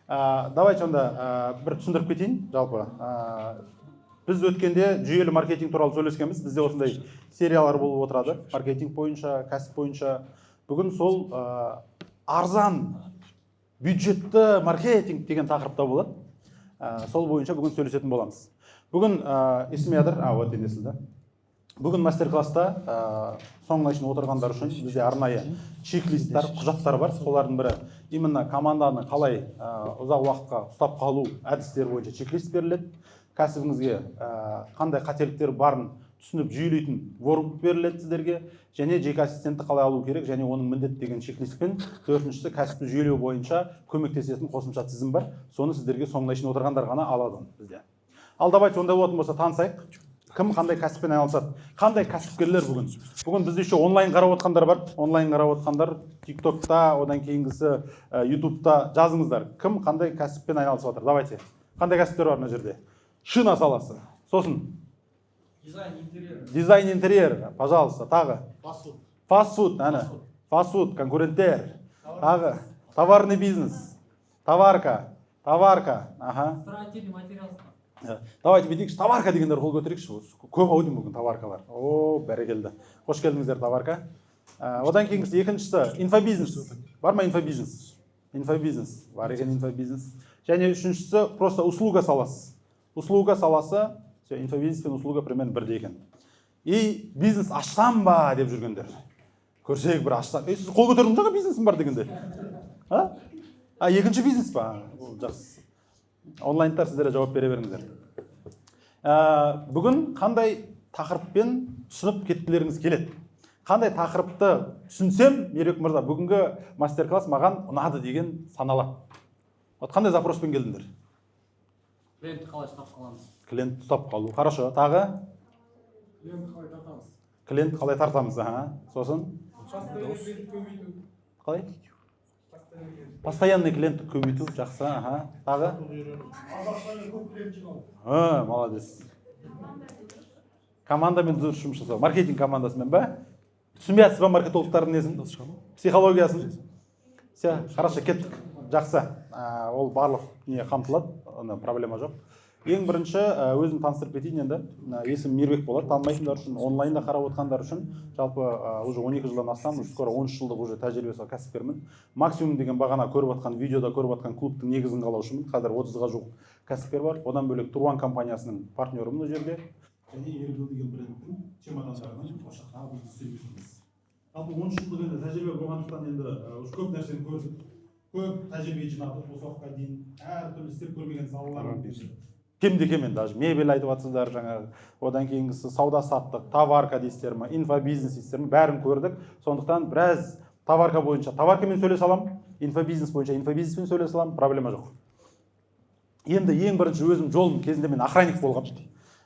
Давайте онда бір түсіндіріп кетейін. Жалпы біз өткенде жүйелі маркетинг туралы сөйлескенбіз. Бізде осындай сериялар болып отырады. Маркетинг бойынша, кәсіп бойынша. Бүгін сол арзан бюджетті маркетинг деген тақырыпта болады. Сол бойынша бүгін сөйлесетін боламыз. Бүгін есіме ядыр, вот енесілді. Бүгін мастер-класста соңына шейін отырғандар үшін бізде арнайы чек-листтер, құжаттар бар. Солардың бірі именно команданы қалай ұзақ уақытқа ұстап қалу әдістері бойынша чек-лист беріледі. Кәсібіңізге қандай қателіктер барын түсініп жүйелейтін воркбук беріледі сіздерге, және жеке ассистентті қалай алу керек, және оның міндет деген чек-листпен төртіншісі кәсіпті жүйелеу бойынша көмектесетін қосымша тізім бар. Соны сіздерге соңына шейін отырғандар ғана алады бізде. Ал давайте ондай болатын болса танысайық. Кім қандай кәсіппен айналысады? Қандай кәсіпкерлер бүгін? Бүгін бізде еще онлайн қарап отқандар бар. Онлайн қарап отқандар TikTokта, одан кейінгісі YouTube'та жазыңыздар. Кім қандай кәсіппен айналысып жатыр? Давайте. Қандай кәсіптер бар мына жерде? Шина саласы. Сосын дизайн интерьер. Дизайн интерьер, пожалуйста. Тағы. Фастфуд. Фастфуд, әне. Фастфуд, конкуренттер. Тағы. Товарный бизнес. Товарка. Ага. Строительный материал. Давайте бүйтейікші, товарка дегендер қол көтерейікші. Көп аудио бүгін товаркалар. О, бәрекелді. Қош келдіңіздер товарка. Одан кейінгісі екіншісі инфобизнес. Бар ма инфобизнес? Инфобизнес. Бар екен инфобизнес. Және үшіншісі просто услуга саласы. Услуга саласы, инфобизнес пен услуга примерно бірдей екен. И бизнес ашсам ба деп жүргендер. Көрсек бір ашсам. Сіз қол көтердің жаңа бизнесім бар дегенде. Екінші бизнес па? Жақсы. Онлайндар сіздерге жауап бере беріңіздер. Бүгін қандай тақырыппен түсініп кеткілеріңіз келеді? Қандай тақырыпты түсінсем, Мерек мырза, бүгінгі мастер-класс маған ұнады деген саналады. Қандай запроспен келдіңдер? Клиентті қалай ұстап қаламыз? Клиентті ұстап қалу. Хорошо. Тағы? Клиентті қалай тартамыз? Клиент қалай тартамыз? Сосын? Қалай? Постоянный клиентті көбейту, жақсы. Тағы? Молодец. Командамен дұрыс жұмыс жасау. Маркетинг командасымен ба? Түсінбейсіз ба маркетологтардың несін? Психологиясын? Хорошо, кеттік. Жақсы. Ол барлық не қамтылады, проблема жоқ. Ең бірінші өзім таныстырып кетейін енді. Есім Мейірбек болады. Танымайтындар үшін, онлайнда қарап отқандар үшін, жалпы уже 12 жылдан астам, скоро 13 жылдық уже тәжірибесі бар кәсіпкермін. Максимум деген бағана көріп отқан видеода көріп отқан клубтың негізін қалаушымын. Қазір 30-ға жуық кәсіпкер бар. Одан бөлек Туруан компаниясының партнерымын бұл жерде. Және Ербил деген брендтің чемодандарының ошақтағы бізді істеп жалпы 13 жылдық енді тәжірибе болғандықтан енді көп нәрсені көрдік. Көп тәжірибе жинадық осы уақытқа дейін. Әртүрлі істеп көрмеген салалар кем-де-кем енді даже мебель айтып жатсыздар жаңағы, одан кейінгісі сауда саттық, товарка дейсіздер ме, инфобизнес дейсіздер ме, бәрін көрдік. Сондықтан біраз товарка бойынша товаркамен сөйлесе аламын, инфобизнес бойынша инфобизнеспен сөйлесе аламын, проблема жоқ. Енді ең бірінші өзім жолым кезінде мен охранник болғам.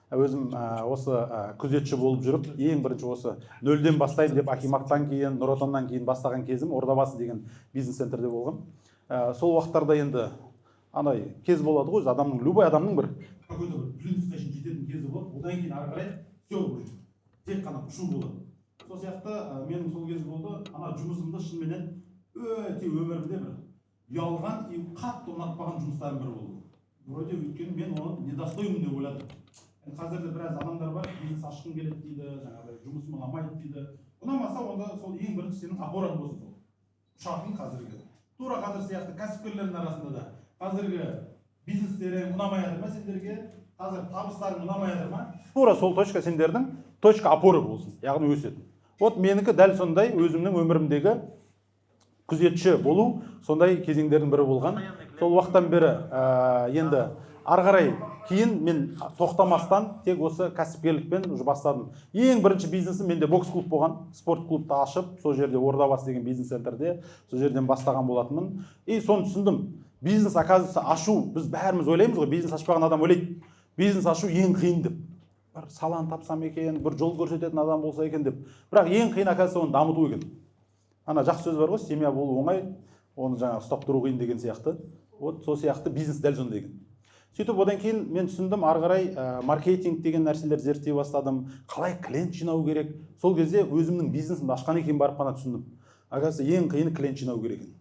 Өзім осы күзетші болып жүріп, ең бірінші осы нөлден бастайын деп Акиматтан кейін, Нұр Отаннан кейін бастаған кезім Ордабасы деген бизнес-центрде болғам. Сол уақыттарда енді анай кез болады ғой, адамның, любой адамның бір какой-то бір принципқа шейін жететін кезі болады. Одан кейін ары қарай все уже тек қана ұшу болады. Сол сияқты менің сол кез болды. Ана жұмысымды шынымен өте өмірімде бір ұялған и қатты ұнатпаған жұмыстардың бірі болды. Вроде өйткені мен оны недостоймын деп ойладым. Қазірде біраз адамдар бар, бизнес ашқым келеді дейді, жаңағыдай жұмысым ұнамайды дейді. Ұнамаса онда сол ең бірінші сенің опораң болсын сол. Ұшақтың қазіргі. Тура қазір сияқты кәсіпкерлердің арасында да қазіргі бизнестерің ұнамай жатыр ма сендерге? Қазір табыстарың ұнамай жатыр ма? Тура сол точка сендердің точка опоры болсын, яғни өсетін. Вот менікі дәл сондай өзімнің өмірімдегі күзетші болу сондай кезеңдердің бірі болған. Сол уақыттан бері енді ары қарай кейін мен тоқтамастан тек осы кәсіпкерлікпен бастадым. Ең бірінші бизнесім менде бокс клуб болған, спорт клубты ашып, сол жерде Ордабасы деген бизнес-центрде сол жерден бастаған болатынмын. И соны түсіндім. Бизнес, оказывается, ашу, біз бәріміз ойлаймыз ғой, бизнес ашпаған адам ойлайды. Бизнес ашу ең қиын деп. Бір саланы тапсам екен, бір жол көрсететін адам болса екен деп. Бірақ ең қиын, оказывается, оны дамыту екен. Ана жақсы сөз бар ғой, семья болу оңай, оны жаңа ұстап тұру қиын деген сияқты. Вот сол сияқты бизнес дәл сондай екен. Сөйтіп одан кейін мен түсіндім, ары қарай маркетинг деген нәрселер зерттей бастадым. Қалай клиент жинау керек? Сол кезде өзімнің бизнесімді ашқаннан кейін барып қана түсіндім. Оказывается, ең қиыны клиент жинау керек екен.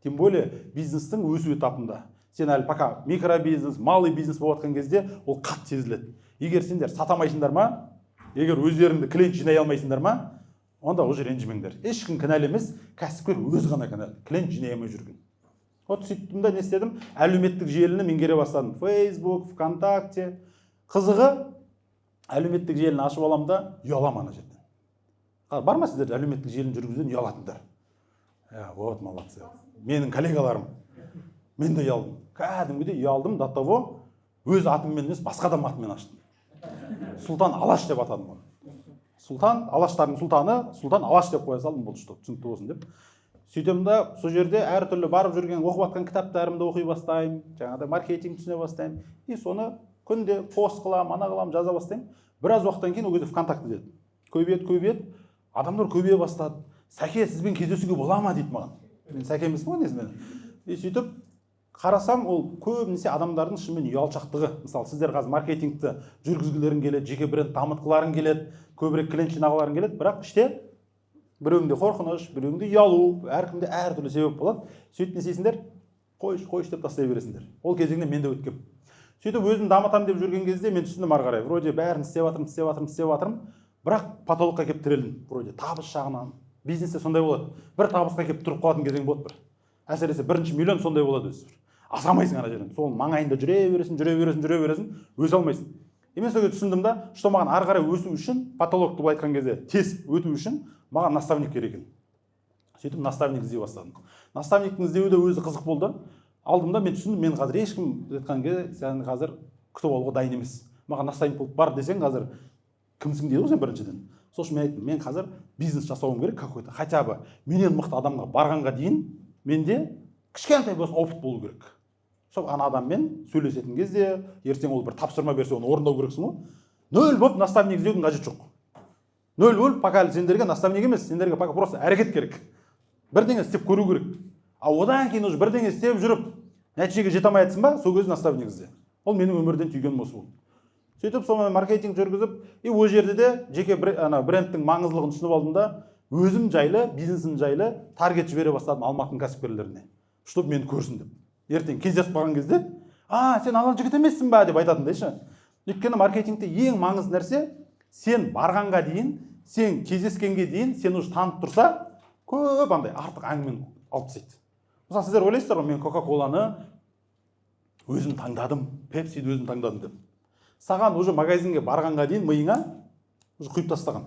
Тем более бизнестің өсу этапында. Сен әлі пока микробизнес, малый бизнес болып жатқан кезде ол қатты сезіледі. Егер сендер сата алмайсыңдар ма, егер өздеріңді клиент жинай алмайсыңдар ма, онда уже ренжімеңдер. Ешкім кінәлі емес, кәсіпкер өзі ғана кінәлі, клиент жинай алмай жүрген. Вот сөйттім да не істедім, әлеуметтік желіні меңгере бастадым. Facebook, ВКонтакте. Қызығы, әлеуметтік желіні ашып аламын да ұяламын ана жерден. Бар ма сіздер әлеуметтік желіні жүргізуден ұялатындар? Вот молодцы. Менің коллегаларым. Мен де ұялдым. Кәдімгідей ұялдым, до того өз атыммен емес, басқа адам атымен аштым. Сұлтан Алаш деп атадым оны. Сұлтан, Алаштардың сұлтаны, Сұлтан Алаш деп қоя салдым, болды, что түсінікті болсын деп. Сөйтем да сол жерде әртүрлі барып жүрген, оқып жатқан кітаптарымды оқи бастаймын, жаңағыдай маркетинг түсіне бастаймын. И соны күнде пост қыламын, ана қыламын, жаза бастаймын. Біраз уақыттан кейін ол кезде ВКонтакте деді. Көбейеді, адамдар көбейе бастады. Сәке, сізбен кездесуге бола ма дейді маған. Мен Сәке емеспін ғой несімен. И сөйтіп қарасам, ол көбінесе адамдардың шынымен ұялшақтығы. Мысалы, сіздер қазір маркетингті жүргізгілерің келеді, жеке бренд дамытқыларың келеді, көбірек клиент жинағыларың келеді, бірақ іште біреуіңде қорқыныш, біреуіңде ұялу, әркімде әртүрлі себеп болады. Сөйтіп не істейсіңдер? Қойш деп тастай бересіңдер. Ол кезеңнен мен де өткем. Сөйтіп өзім дамытамын деп жүрген кезде мен түсіндім ары қарай. Вроде бәрін істеп жатырмын, бірақ потолокқа келіп тірелдім. Вроде табыс жағынан, бизнесте сондай болады. Бір табысқа келіп тұрып қалатын кезең болады бір. Әсіресе бірінші миллион сондай болады өзі. Асамайсың ана жерден. Сол маңайында жүре бересің, өсе алмайсың. И мен сол кезде түсіндім да, что маған ары қарай өсу үшін, потолокты былай айтқан кезде тез өту үшін маған наставник керек екен. Сөйтіп наставник іздей бастадым. Наставниктің іздеуі де өзі қызық болды. Алдымда мен түсіндім, мен қазір ешкім айтқанға сен қазір күтіп алуға дайын емес. Маған наставник болып бар десең, қазір кімсің дейді ғой сен біріншіден. Сол үшін мен айттым, мен қазір бизнес жасауым керек какой-то. Хотя бы менен мықты адамға барғанға дейін менде кішкентай болсын опыт болу керек. Сол ана адаммен сөйлесетін кезде, ертең ол бір тапсырма берсе, оны орындау керексің ғой. Нөл болып наставник іздеудің қажеті жоқ. Нөл болып, пока сендерге наставник емес, сендерге пока просто әрекет керек. Бірдеңе істеп көру керек. А одан кейін уже бірдеңе істеп жүріп, нәтижеге жете алмай жатсың ба, сол кезде наставник ізде. Ол менің өмірден түйгенім осы болды. Сөйтіп сонымен маркетинг жүргізіп, и ол жерде де жеке брендтің маңыздылығын түсініп алдым да, өзім жайлы, бизнесім жайлы таргет жібере бастадым Алматының кәсіпкерлеріне. Чтобы мені көрсін деп. Ертең кездесіп қалған кезде, сен ана жігіт емессің ба деп айтатындайшы. Өйткені маркетингте ең маңызды нәрсе, сен барғанға дейін, сен кездескенге дейін, сен уже танып тұрса, көп андай артық әңгімені алып тастайды. Мысалы, сіздер ойлайсыздар ғой, мен Кока-Коланы өзім таңдадым, Пепсиді өзім таңдадым деп. Саған уже магазинге барғанға дейін миыңа уже құйып тастаған.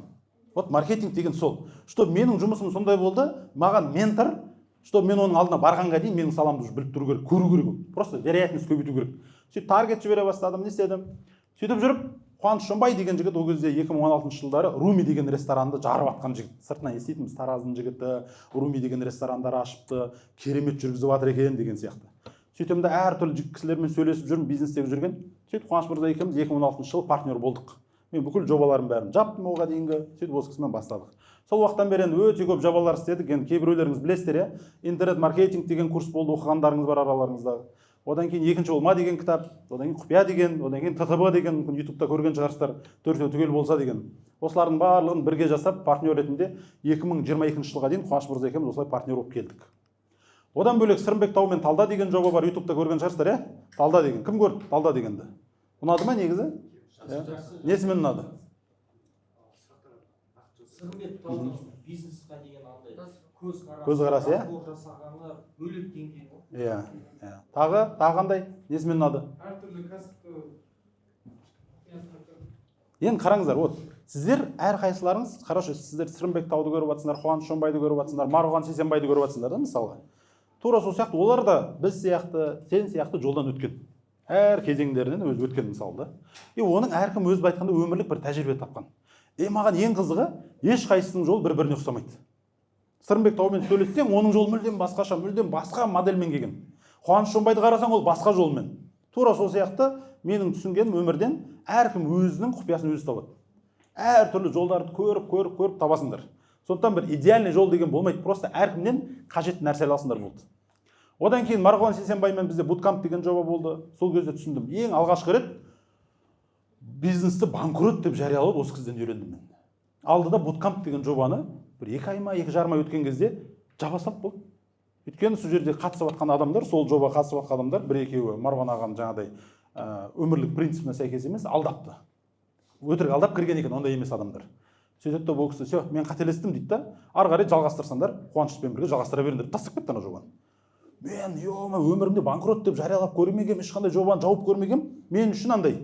Вот маркетинг деген сол. Что менің жұмысым сондай болды, маған ментор, что мен оның алдына барғанға дейін менің саламды уже біліп тұру керек, көру керек. Просто вероятность көбейту керек. Сөйтіп таргет жібере бастадым, не істедім? Сөйтіп жүріп, Қуаныш Шонбай деген жігіт ол кезде 2016 жылдары Руми деген ресторанды жарып атқан жігіт. Сыртынан еститінбіз, Тараздың жігіті, Руми деген ресторандар ашыпты, керемет жүргізіп жатыр екен деген сияқты. Сөйтем де әртүрлі кісілермен сөйлесіп жүрмін, бизнестегі жүрген. Сөйтіп Қуаныш мырза екеуміз 2016 жылы партнер болдық. Мен бүкіл жобаларым бәрін жаптым оған дейінгі, сөйтіп осы кісімен бастадық. Сол уақыттан бері енді өте көп жобалар істедік. Енді кейбіреулеріңіз білесіздер, интернет-маркетинг деген курс болды, оқығандарыңыз бар араларыңызда. Одан кейін екінші болма деген кітап, одан кейін құпия деген, одан кейін ТТБ деген, мүмкін ютубта көрген шығарсыздар, төртеу түгел болса деген. Осылардың барлығын бірге жасап, партнер ретінде 2022 жылға дейін Қуаныш мырза екеуміз осылай партнер болып келдік. Одан бөлек Сырымбек Тау мен Талда деген жоба бар, ютубта көрген шығарсыздар, Талда деген. Кім көрді Талда дегенді? Ұнады ма негізі? Несімен ұнады? Сырымбек Тау бизнесқа деген андай көзқарасы, жасағаны бөлек деңгей ғой. Иә. Тағы қандай? Несімен ұнады? Әртүрлі кәсіпті. Енді қараңыздар, вот сіздер әрқайсыларыңыз, хорошо, сіздер Сырымбек Тауды көріп жатсыңдар, Қуаныш Шонбайды көріп жатсыңдар, Марғұлан Сейсенбайды көріп жатсыңдар да, мысалға. Тура сол сияқты олар да біз сияқты, сен сияқты жолдан өткен. Әр кезеңдерінен өзі өткен мысалы да. И оның әркім өзі айтқанда өмірлік бір тәжірибе тапқан. Маған ең қызығы, ешқайсысының жолы бір-біріне ұқсамайды. Сырымбек Таумен сөйлессең, оның жолы мүлдем басқаша, мүлдем басқа модельмен келген. Қуаныш Шонбайды қарасаң, ол басқа жолмен. Тура сол сияқты менің түсінгенім өмірден әркім өзінің құпиясын өзі табады. Әр түрлі жолдарды көріп табасыңдар. Сондықтан бір идеальный жол деген болмайды, просто әркімнен қажетті нәрсе аласыңдар болды. Одан кейін Марғұлан Сейсенбаймен бізде буткамп деген жоба болды. Сол кезде түсіндім. Ең алғашқы рет бизнесті банкрот деп жариялауды осы кезден үйрендім мен. Алдыда буткамп деген жобаны бір 2 ай ма, 2 жарым ай өткен кезде жаба сап болды. Өйткені сол жерде қатысып жатқан адамдар, сол жобаға қатысып жатқан адамдар, бір екеуі Марван ағаның жаңағыдай өмірлік принципіне сәйкес емес, алдапты. Өтірік алдап кірген екен, ондай емес адамдар. Сөйтеді де бұл кісі, все, мен қателестім дейді да, ары қарай жалғастырсаңдар, қуаныштықпен бірге жалғастыра беріңдер, тастап кетті ана жобаны. Мен өмірімде банкрот деп жариялап көрмегем, ешқандай жобаны жауып көрмегем, мен үшін андай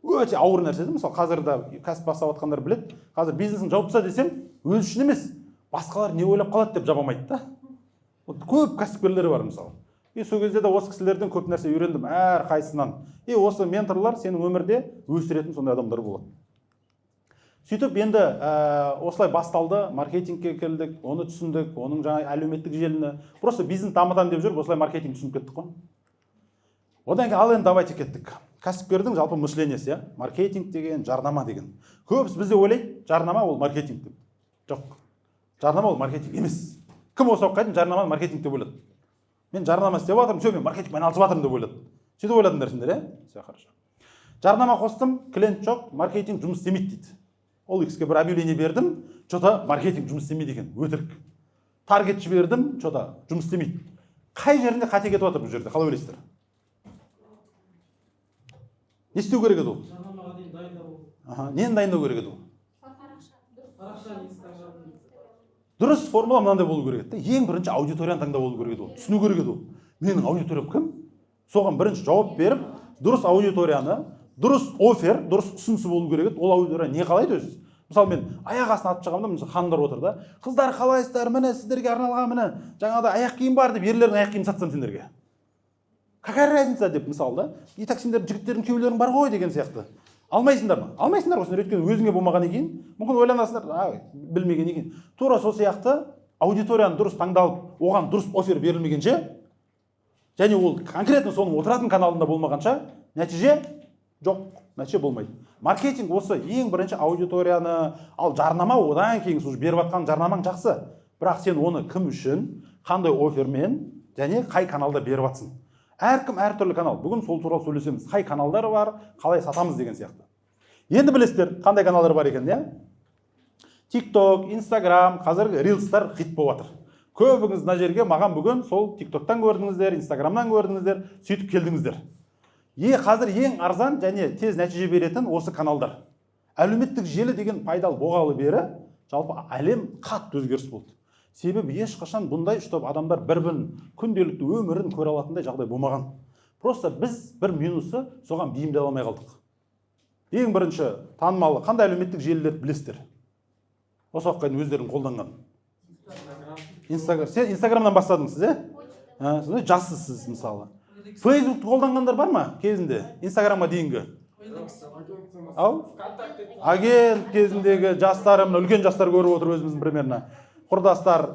өте ауыр нәрсе. Мысалы қазір да кәсіп бастап жатқандар біледі, қазір бизнесін жауып таста десем, өз үшін емес, басқалар не ойлап қалады деп жабамайды да. Көп кәсіпкерлер бар мысалы. Сол кезде де осы кісілерден көп нәрсе үйрендім, әр қайсынан. Осы менторлар сенің өмірде өсіретін сондай адамдар болады. Сөйтіп енді осылай басталды, маркетингке келдік, оны түсіндік, оның жаңа әлеуметтік желіні, просто бизнес дамытам деп жүріп, осылай маркетинг түсініп кеттік қой. Одан кейін ал енді давайте кеттік. Кәсіпкердің жалпы мышлениясы, маркетинг деген, жарнама деген. Көбісі бізде ойлайды, жарнама ол маркетинг деп. Жоқ. Жарнама ол маркетинг емес. Кім осы уақытқа дейін жарнама маркетинг деп ойлады? Мен жарнама істеп жатырмын, все, мен маркетингпен айналысып жатырмын деп ойлады. Сөйтіп ойладыңдар сендер, Все хорошо. Жарнама қостым, клиент жоқ, маркетинг жұмыс істемейді дейді. Ол кісіге бір объявление бердім, что-то маркетинг жұмыс істемейді екен, өтірік. Таргет жібердім, что-то жұмыс істемейді. Қай жерінде қате кетіп жатыр бұл жерде, қалай ойлайсыздар? Не істеу керек еді ол? Жарнамаға дейін дайындау. Нені дайындау керек еді ол? Парақша, Инстаграм. Дұрыс формула мынандай болу керек еді. Ең бірінші аудиторияны таңдау болу керек еді ол. Түсіну керек еді ол. Менің аудиториям кім? Соған бірінші жауап беріп, дұрыс аудиторияны, дұрыс офер, дұрыс ұсынысы болу керек еді. Ол аудитория не қалайды өзі? Мысалы мен аяқ астын атып шығамын да, мысалы ханымдар отыр да. Қыздар қалайсыздар? Міне сіздерге арналған міне жаңағыда аяқ киім бар деп ерлердің аяқ киімін сатсам сендерге. Какая разница деп мысалы да. И так сендер жігіттердің күйеулерің бар ғой деген сияқты. Алмайсыңдар ма? Алмайсыңдар ғой, сендер өйткені өзіңе болмағаннан кейін, мүмкін ойланасыңдар, білмегеннен кейін. Тура сол сияқты аудиторияны дұрыс таңдалып, оған дұрыс офер берілмегенше, және ол конкретно соның отыратын каналында болмағанша, нәтиже жоқ, нәтиже болмайды. Маркетинг осы ең бірінші аудиторияны, ал жарнама одан кейін беріп жатқан жарнамаң жақсы. Бірақ сен оны кім үшін, қандай офермен және қай каналда беріп жатсың. Әркім әртүрлі канал. Бүгін сол туралы сөйлесеміз. Қай каналдар бар, қалай сатамыз деген сияқты. Енді білесіздер, қандай каналдар бар екен, иә? TikTok, Instagram, қазір Reels'тар хит болып жатыр. Көбіңіз мына жерге маған бүгін сол TikTok'тан көрдіңіздер, Instagram'нан көрдіңіздер, сөйтіп келдіңіздер. Қазір ең арзан және тез нәтиже беретін осы каналдар. Әлеуметтік желі деген пайдалы болғалы бері жалпы әлем қатты өзгеріс болды. Себебі ешқашан бұндай штоп адамдар бір-бірін күнделікті өмірін көре алатындай жағдай болмаған. Просто біз бір минусы соған бейімделе алмай қалдық. Ең бірінші танымалы қандай әлеуметтік желілер білесіздер? Осы уақытқа дейін өздерің қолданған. Сен Инстаграмнан бастадыңыз, сондай жассыз сіз мысалы. Фейсбукты қолданғандар бар ма кезінде? Инстаграмға дейінгі? Агент кезіндегі жастарым, үлкен жастар көріп отыр өзіміздің примерно. Құрдастар,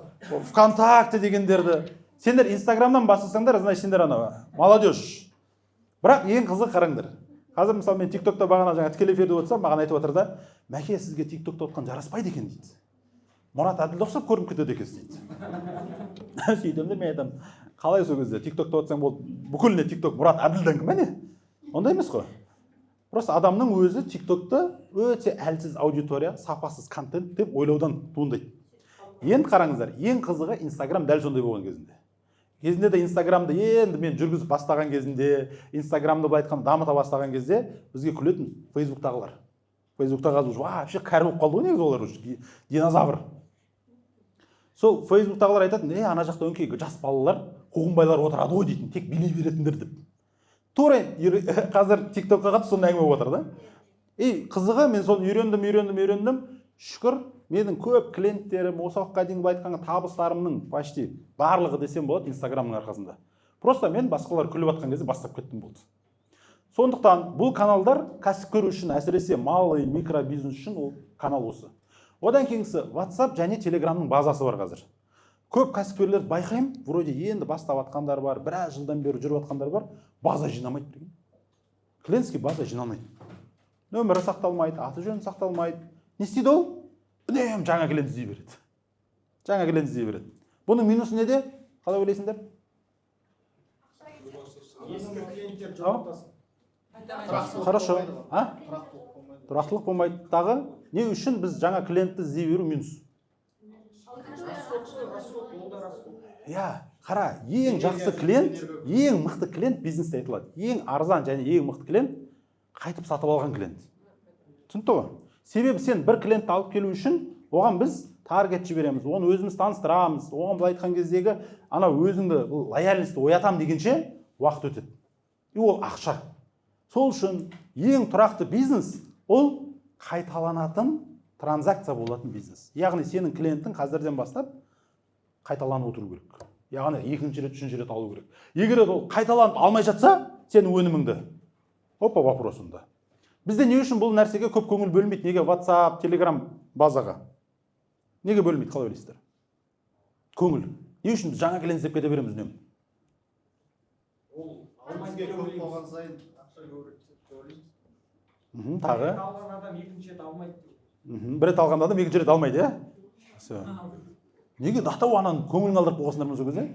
ВКонтакте дегендерді. Сендер Инстаграмнан бастасаңдар, значит сендер молодежь. Бірақ ең қызық қараңдар. Қазір мысалы мен TikTok'та бағана жаңа тікелей эфирде отырсам, маған айтып отыр да, мәке сізге TikTok'та отқан жараспайды екен дейді. Мұрат Әділді ұқсап көрініп кетеді екенсіз дейді. Сөйтемін де мен айтамын, қалай сол кезде TikTok'та отсаң болды, бүкіліне TikTok Мұрат Әділдің кім әне? Ондай емес қой. Просто адамның өзі TikTok'та өте әлсіз аудитория, сапасыз контент деп ойлаудан туындайды. Енді қараңыздар, ең қызығы Instagram дәл сондай болған кезінде. Кезінде де Instagram'ды енді мен жүргізіп бастаған кезінде, Instagram'ды былай айтқанда дамыта бастаған кезде бізге күлетін Facebook'тағылар. Facebook'тағы уже вообще кәрі болып қалды ғой негізі олар уже динозавр. Сол Facebook'тағылар айтатын, ана жақта өңкей жас балалар, қуғынбайлар отырады ғой дейтін, тек билей беретіндер деп. Тура қазір TikTok'қа қатысып сондай әңгіме болып отыр да. Қызығы мен соны үйрендім. Шүкір, менің көп клиенттерім, осы уақытқа дейін айтқанға табыстарымның почти барлығы десем болады Инстаграмның арқасында. Просто мен басқалар күліп жатқан кезде бастап кеттім болды. Сондықтан бұл каналдар кәсіпкер үшін, әсіресе малый микробизнес үшін ол канал осы. Одан кейінгісі WhatsApp және Telegramның базасы бар қазір. Көп кәсіпкерлер байқаймын, вроде енді бастап жатқандар бар, біраз жылдан бері жүріп жатқандар бар, база жинамайды. Клиентский база жиналмайды. Нөмірі сақталмайды, аты жөні сақталмайды. Не істейді ол? Үнемі жаңа клиент іздей береді. Бұның минусы неде? Қалай ойлайсыңдар? Ескі клиенттер жоқтасын. Хорошо. Тұрақтылық болмайды. Тағы не үшін біз жаңа клиентті іздей беру минус? Қара, ең жақсы клиент, ең мықты клиент бизнесте айтылады. Ең арзан және ең мықты клиент қайтып сатып алған клиент. Түсінікті ғой? Себебі сен бір клиентті алып келу үшін оған біз таргет жібереміз, оны өзіміз таныстырамыз, оған былай айтқан кездегі ана өзіңді лояльностьті оятам дегенше уақыт өтеді. И ол ақша. Сол үшін ең тұрақты бизнес ол қайталанатын транзакция болатын бизнес. Яғни сенің клиенттің қазірден бастап қайталанып отыру керек. Яғни екінші рет, үшінші рет алу керек. Егер ол қайталанып алмай жатса, сенің өніміңді. Опа, вопрос онда. Бізде не үшін бұл нәрсеге көп көңіл бөлмейді? Неге WhatsApp, Telegram базаға? Неге бөлмейді, қалай ойлайсыздар? Көңіл. Не үшін біз жаңа клиент іздеп кете береміз үнемі? Ол алмайды көп болған сайын ақша көбірек. Тағы? Алған адам екінші рет алмайды. Бір рет алған адам екінші рет алмайды, иә? Неге дақтау ананы көңілін алдырып болғасындар ма сол кезде?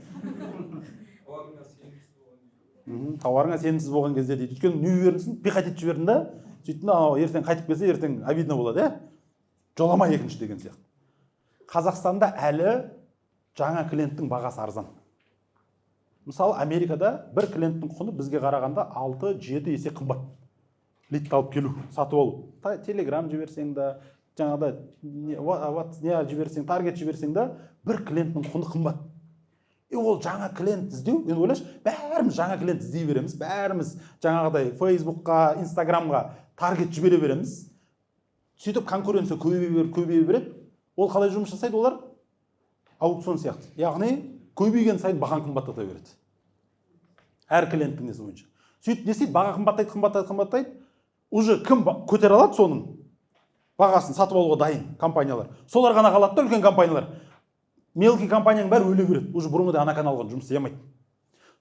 Тауарыңа сенімсіз болған кезде дейді. Өйткені не берінсін, пихать етіп жібердің да, сөйттің, ертең қайтып келсе, ертең обидно болады, иә? Жолама екінші деген сияқты. Қазақстанда әлі жаңа клиенттің бағасы арзан. Мысалы, Америкада бір клиенттің құны бізге қарағанда 6-7 есе қымбат. Лидті алып келу, сатып алу. Телеграм жіберсең да, жаңағыда не жіберсең, таргет жіберсең да, бір клиенттің құны қымбат. И ол жаңа клиент іздеу, енді ойлашы, бәріміз жаңа клиент іздей береміз, бәріміз жаңағыдай Фейсбукқа, Инстаграмға таргет жібере береміз. Сөйтіп конкуренция көбейе береді. Ол қалай жұмыс жасайды олар? Аукцион сияқты. Яғни көбейген сайын бағаны қымбаттата береді. Әр клиенттің несі бойынша. Сөйтіп не істейді? Баға қымбаттайды. Уже кім көтере алады соның бағасын сатып алуға дайын компаниялар. Солар ғана қалады да, үлкен компаниялар. Мелкий компанияның бәрі өле береді. Уже бұрынғыдай ана каналға жұмыс істей алмайды.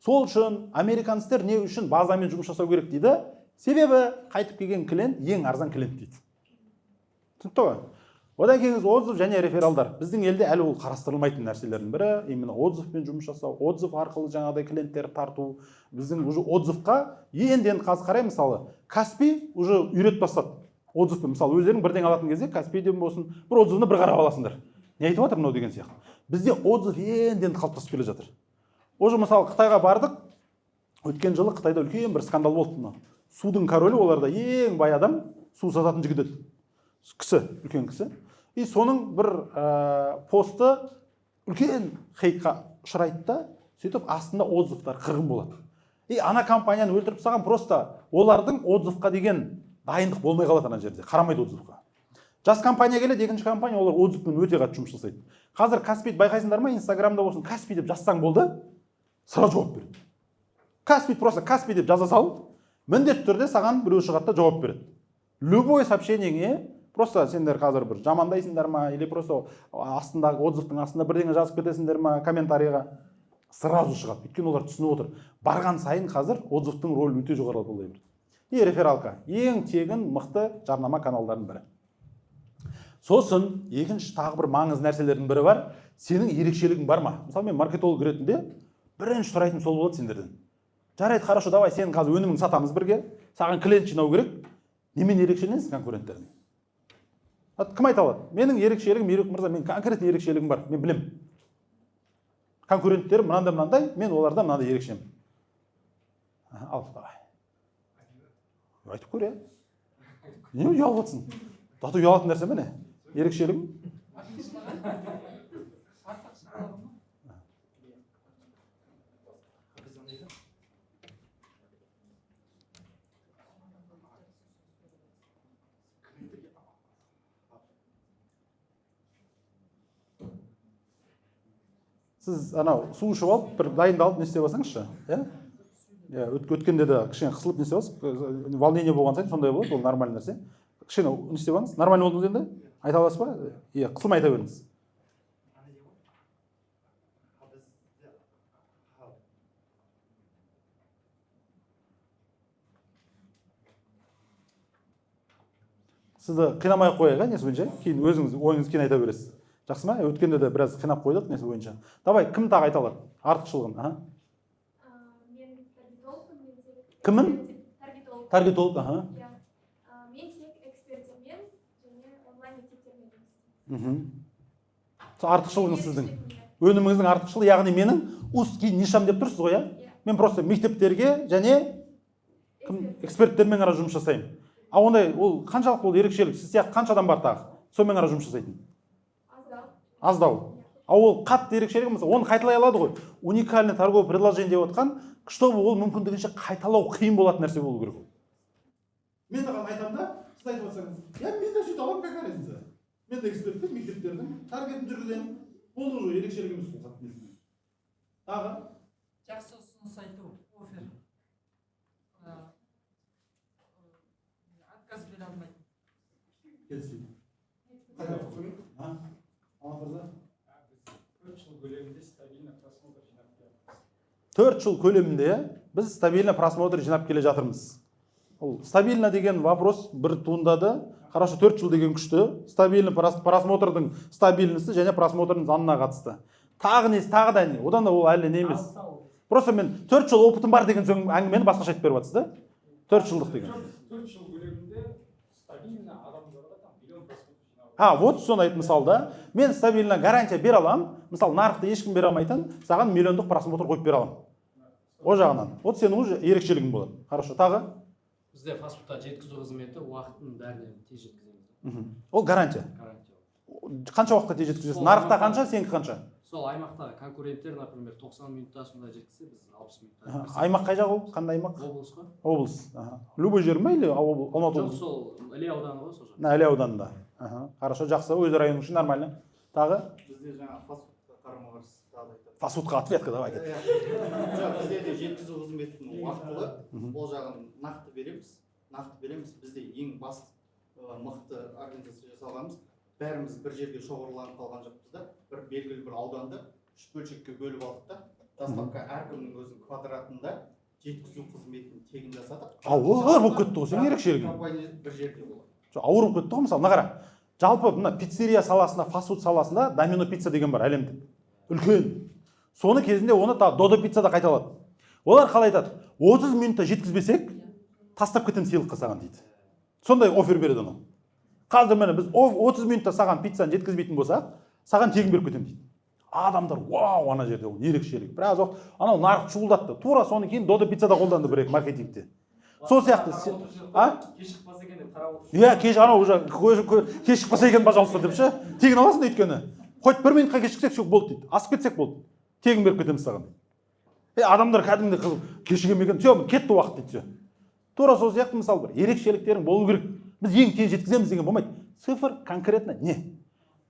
Сол үшін американецтер не үшін базамен жұмыс жасау керек дейді? Себебі қайтып келген клиент ең арзан клиент дейді. Түсінікті ғой? Одан кейін отзыв және рефералдар. Біздің елде әлі ол қарастырылмайтын нәрселердің бірі, именно отзывпен жұмыс жасау, отзыв арқылы жаңағыдай клиенттер тарту. Біздің уже отзывқа енді қазір қарай, мысалы, Каспи уже үйретіп бастады. Отзывпен, мысалы, өздерің бірден алатын кезде Каспиден болсын, бір отзывны бір қарап аласыңдар. Не айтып жатыр мынау деген сияқты. Бізде отзыв енді қалыптасып келе жатыр. Уже мысалы Қытайға бардық. Өткен жылы Қытайда үлкен бір скандал болды. Судың королі, оларда ең бай адам, су сататын жігіт еді. Кісі, үлкен кісі. И соның бір посты үлкен хейтқа ұшырайды да, сөйтіп астында отзывтар қырғын болады. И ана компанияны өлтіріп тастаған, просто олардың отзывқа деген дайындық болмай қалады ана жерде, қарамайды отзывқа. Жас компания келеді, екінші компания, олар отзывпен өте қатты жұмыс жасайды. Қазір Каспид байқайсыңдар ма, Инстаграмда болсын, Каспи деп жазсаң болды, сразу жауап береді. Каспид просто Каспи деп жаза сал, міндетті түрде саған біреу шығады да жауап береді. Любой сообщениеңе просто сендер қазір бір жамандайсыңдар ма, или просто астындағы отзывтың астында бірдеңе жазып кетесіңдер ма комментарийға, сразу шығады. Өйткені олар түсініп отыр. Барған сайын қазір отзывтың рөлі өте жоғары бола береді. И рефералка ең тегін мықты жарнама каналдарының бірі. Сосын екінші тағы бір маңызды нәрселердің бірі бар. Сенің ерекшелігің бар ма? Мысалы мен маркетолог ретінде бірінші сұрайтын сол болады сендерден. Жарайды, хорошо, давай сен қазір өніміңді сатамыз бірге. Саған клиент жинау керек. Немен ерекшеленесің конкуренттерден? Кім айта алады? Менің ерекшелігім, Ерік мырза, мен конкретный ерекшелігім бар. Мен білем. Конкуренттерім мынандай, мен оларда мынандай ерекшемін. Ал, давай. Айтып көр, иә. Не ұялып жатсың? Даты ұялатын нәрсе ме не? Ерекшелігім? Сіз анау су ішіп алып, бір дайындалып не істеп алсаңызшы, иә? Өткенде де кішкене қысылып не істеп алсыз, волнение болған сайын сондай болады, ол нормальный нәрсе. Кішкене не істеп алыңыз, нормально болдыңыз енді? Айта аласыз ба? Иә, қысылмай айта беріңіз. Сізді қинамай ақ қояйық, несі бойынша, кейін өзіңіз ойыңыз кейін айта бересіз. Жақсы ма? Өткенде де біраз қинап қойдық несі бойынша. Давай, кім тағы айта алады? Артықшылығын. Мен таргетологпын. Кіммін? Таргетолог, Мен тек эксперттермен және онлайн мектептермен жұмыс істеймін. Артықшылығыңыз сіздің. өніміңіздің артықшылығы, яғни менің узкий нишам деп тұрсыз ғой, иә? Мен просто мектептерге және эксперттермен ғана жұмыс жасаймын. А ондай ол қаншалық ол ерекшелік? Сіз сияқты қанша адам бар тағы? Сонымен ғана жұмыс жасайтын. Аздау. А ол қатты ерекшелігі мысалы, оны қайталай алады ғой. Уникальный торговый предложение деп отқан, чтобы ол мүмкіндігінше қайталау қиын болатын нәрсе болу керек. Мен оған айтамын да, сіз айтып отырсаңыз, я мен де сөйтіп аламын, какая разница? Мен де эксперттің, мектептердің таргетін жүргіземін. Болды уже ерекшелігіміз бұл. Тағы жақсы ұсыныс айту, офер. Отказ бере алмайды. келіспейді. 4 жыл көлемінде біз стабильно просмотр жинап келе жатырмыз. Ол стабильно деген вопрос бір туындады. Хорошо, 4 жыл деген күшті. Стабильно просмотрдың стабильності және просмотрдың занына қатысты. Тағы несі, тағы да не? Одан да ол әлі не емес. Просто мен 4 жыл опытым бар деген соң әңгімені басқаша айтып беріп жатсыз да? 4 жылдық деген. 4 жыл көлемінде стабильно адамдарға там миллион просмотр жинап. Вот соны айт мысалда. Мен стабильно гарантия бере аламын. Мысалы, нарықты ешкім бере алмайтын, саған миллиондық просмотр қойып бере аламын. О жағынан. Вот сенің уже ерекшелігің болады. Хорошо, тағы? Бізде фастфудта жеткізу қызметі уақытын бәріне тез жеткіземіз. Ол гарантия. Қанша уақытта тез жеткізесің? Нарықта қанша, сенікі қанша? Сол аймақта конкуренттер, например, 90 минутта сонда жеткізсе, біз 60 минутта. Аймақ қай жақ ол? Қандай аймақ? Облыс қой. Облыс. Любой жер ме или Алматы Жоқ, облысы? сол Іле ауданы ғой сол жақ. Іле ауданында. Хорошо, жақсы, өз районың үшін нормально. Тағы? Бізде жаңа фастфудқа қарама-қарсы тағы да айтады. Фастфудқа ответка давай. Жоқ, бізде де жеткізу қызметінің уақытылы, ол жағын нақты береміз. Бізде ең басты мықты организация жасалғанбыз. Бәріміз бір жерге шоғырланып қалған жоқпыз да, бір белгілі бір ауданды 3 бөлшекке бөліп алдық та, доставка әркімнің өзінің квадратында жеткізу қызметін тегін жасадық. Ауыр болып кетті ғой, сен ерекшелігің. Компания бір жерде болады. Ауыр болып кетті ғой, мысалы, мына қара. Жалпы мына пиццерия саласында, фастфуд саласында Домино пицца деген бар әлемде. Үлкен. Соны кезінде оны Додо пицца да қайталады. Олар қалай айтады? 30 минутта жеткізбесек, тастап кетемін сыйлыққа саған дейді. Сондай офер береді оны. Қазір міне біз 30 минутта саған пиццаны жеткізбейтін болсақ, саған тегін беріп кетемін дейді. Адамдар, вау, ана жерде ол ерекшелік. Біраз уақыт анау нарық шуылдатты. Тура соны кейін Додо пиццада қолданды бір маркетингте. Сол сияқты, Кешік бас екен деп қарап отырсың. иә, анау уже кешік баса екен, пожалуйста деп ше. Тегін аласың да өйткені. Қойып 1 минутқа кешіксек все болды дейді. Асып кетсек болды. Тегін беріп кетеміз саған. Адамдар кәдімгідей кешігемеген, все, кетті уақыт дейді. Тура сол сияқты мысалы бір ерекшеліктерің болу керек. Біз ең тез жеткіземіз деген болмайды. Цифр конкретно не?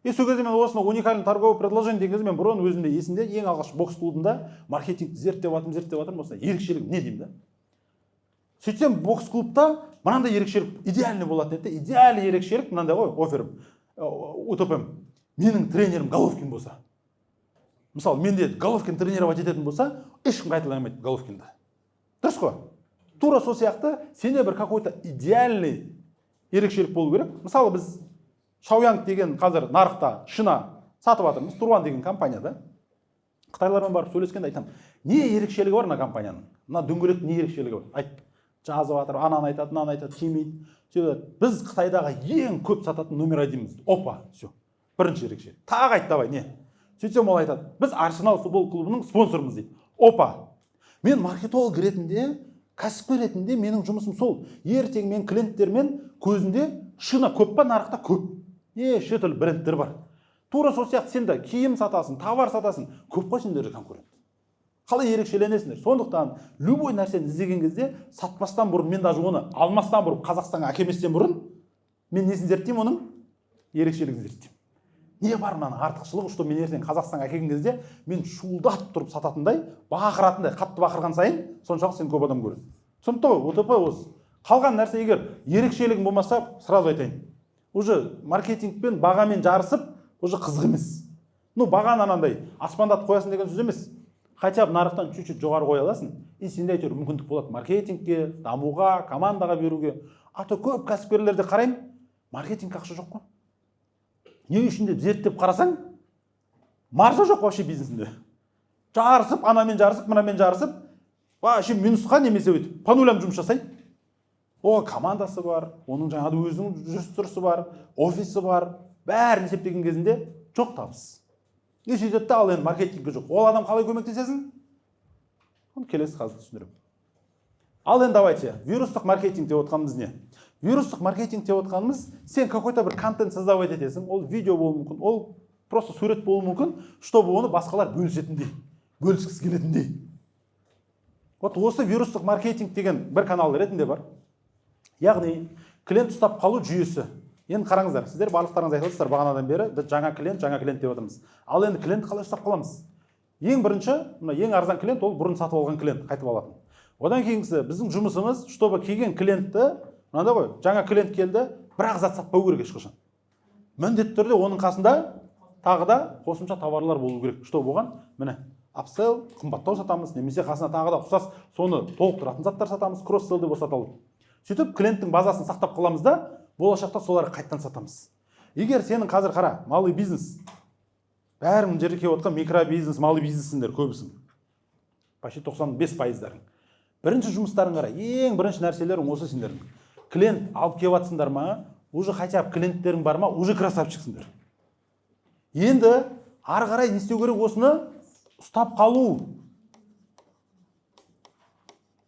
Сол кезде мен осыны уникальный торговый предложение деген кезде мен бұрын өзімде есімде ең алғаш бокс клубында маркетинг зерттеп жатырмын, осыны ерекшелік не деймін да? Сөйтсем бокс клубта мынандай ерекшелік идеальный болатын еді. Идеальный ерекшелік мынандай ғой, оферім, УТП-м. Менің тренерім Головкин болса. Мысалы, менде Головкин тренировать ететін болса, ешкім қайталамайды Головкинді. Дұрыс қой? Тура сол сияқты сенде бір какой-то идеальный ерекшелік болу керек. Мысалы, біз Шаоянг деген қазір нарықта шина сатып жатырмыз, Туруан деген компанияда. Қытайлармен барып сөйлескенде айтамын, не ерекшелігі бар мына компанияның? Мына дөңгелектің не ерекшелігі бар? Айт. Жазып жатыр, ананы айтады, мынаны айтады, тимейді. Біз Қытайдағы ең көп сататын номер 1-міз. Опа, все. Бірінші ерекшелік. Тағы айт давай, не? Сөйтсем ол айтады, біз Арсенал футбол клубының спонсорымыз дейді. Опа. Мен маркетолог ретінде, кәсіпкер ретінде менің жұмысым сол. Ертең мен клиенттермен көзінде шина көп па, нарықта көп. Шетел брендтер бар. Тура сол сияқты сен де киім сатасың, товар сатасың, көп қой сендер конкурент. Қалай ерекшеленесіңдер? Сондықтан любой нәрсені іздеген кезде сатпастан бұрын, мен даже оны алмастан бұрын, Қазақстанға әкелместен бұрын, мен несін зерттеймін оның? Ерекшелігін зерттеймін. Не бар мынаның артықшылығы, что мен ертең Қазақстанға әкелген кезде мен шуылдап тұрып сататындай, бақыратындай, қатты бақырған сайын, соншалық сен көп адам көреді. Сондықтан ОТП осы. Қалған нәрсе егер ерекшелігің болмаса, сразу айтайын. Уже маркетингпен, бағамен жарысып, уже қызық емес. Бағаны анандай аспандатып қоясың деген сөз емес. Хотя бы нарықтан чуть-чуть жоғары қоя аласың, и сенде әйтеуір мүмкіндік болады маркетингке, дамуға, командаға беруге. А то көп кәсіпкерлерде қараймын, маркетинг ақша жоқ қой. Не үшін деп зерттеп қарасаң, маржа жоқ вообще бизнесінде. Жарысып, анамен жарысып, мынамен жарысып, вообще минусқа немесе өйтіп, по нулям жұмыс жасайды. Оға командасы бар, оның жаңағы өзінің жүріс-тұрысы бар, офисі бар, бәрін есептеген кезінде жоқ табыс. не сөйтеді да, ал енді маркетингке жоқ. Ол адам қалай көмектесесің? Оны келесі қазір түсіндірем. Ал енді давайте, вирустық маркетинг деп отқанымыз не? Вирустық маркетинг деп отқанымыз, сен какой-то бір контент создавать етесің, ол видео болуы мүмкін, ол просто сурет болуы мүмкін, чтобы оны басқалар бөлісетіндей, бөліскісі келетіндей. Вот осы вирустық маркетинг деген бір канал ретінде бар. Яғни, клиент ұстап қалу жүйесі. Енді қараңыздар, сіздер барлықтарыңыз айтып отырсыздар бағанадан бері, біз жаңа клиент деп отырмыз. Ал енді клиент қалай ұстап қаламыз? Ең бірінші, ең арзан клиент ол бұрын сатып алған клиент, қайтып алатын. Одан кейінгісі біздің жұмысымыз, чтобы келген клиентті, мынандай ғой, жаңа клиент келді, бірақ зат сатпау керек ешқашан. Міндетті түрде оның қасында тағы да қосымша товарлар болу керек. Чтобы оған, міне, апсел, қымбаттау сатамыз, немесе қасына тағы да ұқсас соны толықтыратын заттар сатамыз, кросс-селл деп саталды. Сөйтіп клиенттің базасын сақтап қаламыз да, болашақта соларды қайттан сатамыз. Егер сенің қазір қара, малый бизнес, бәрің жерге келіп отқан микробизнес, малый бизнесіңдер көбісің. Почти 95%. Бірінші жұмыстарың қара, ең бірінші нәрселерің осы сендердің. Клиент алып келіп жатсыңдар ма, уже хотя бы клиенттерің бар ма, уже красавчиксіңдер. Енді ары қарай не істеу керек осыны ұстап қалу.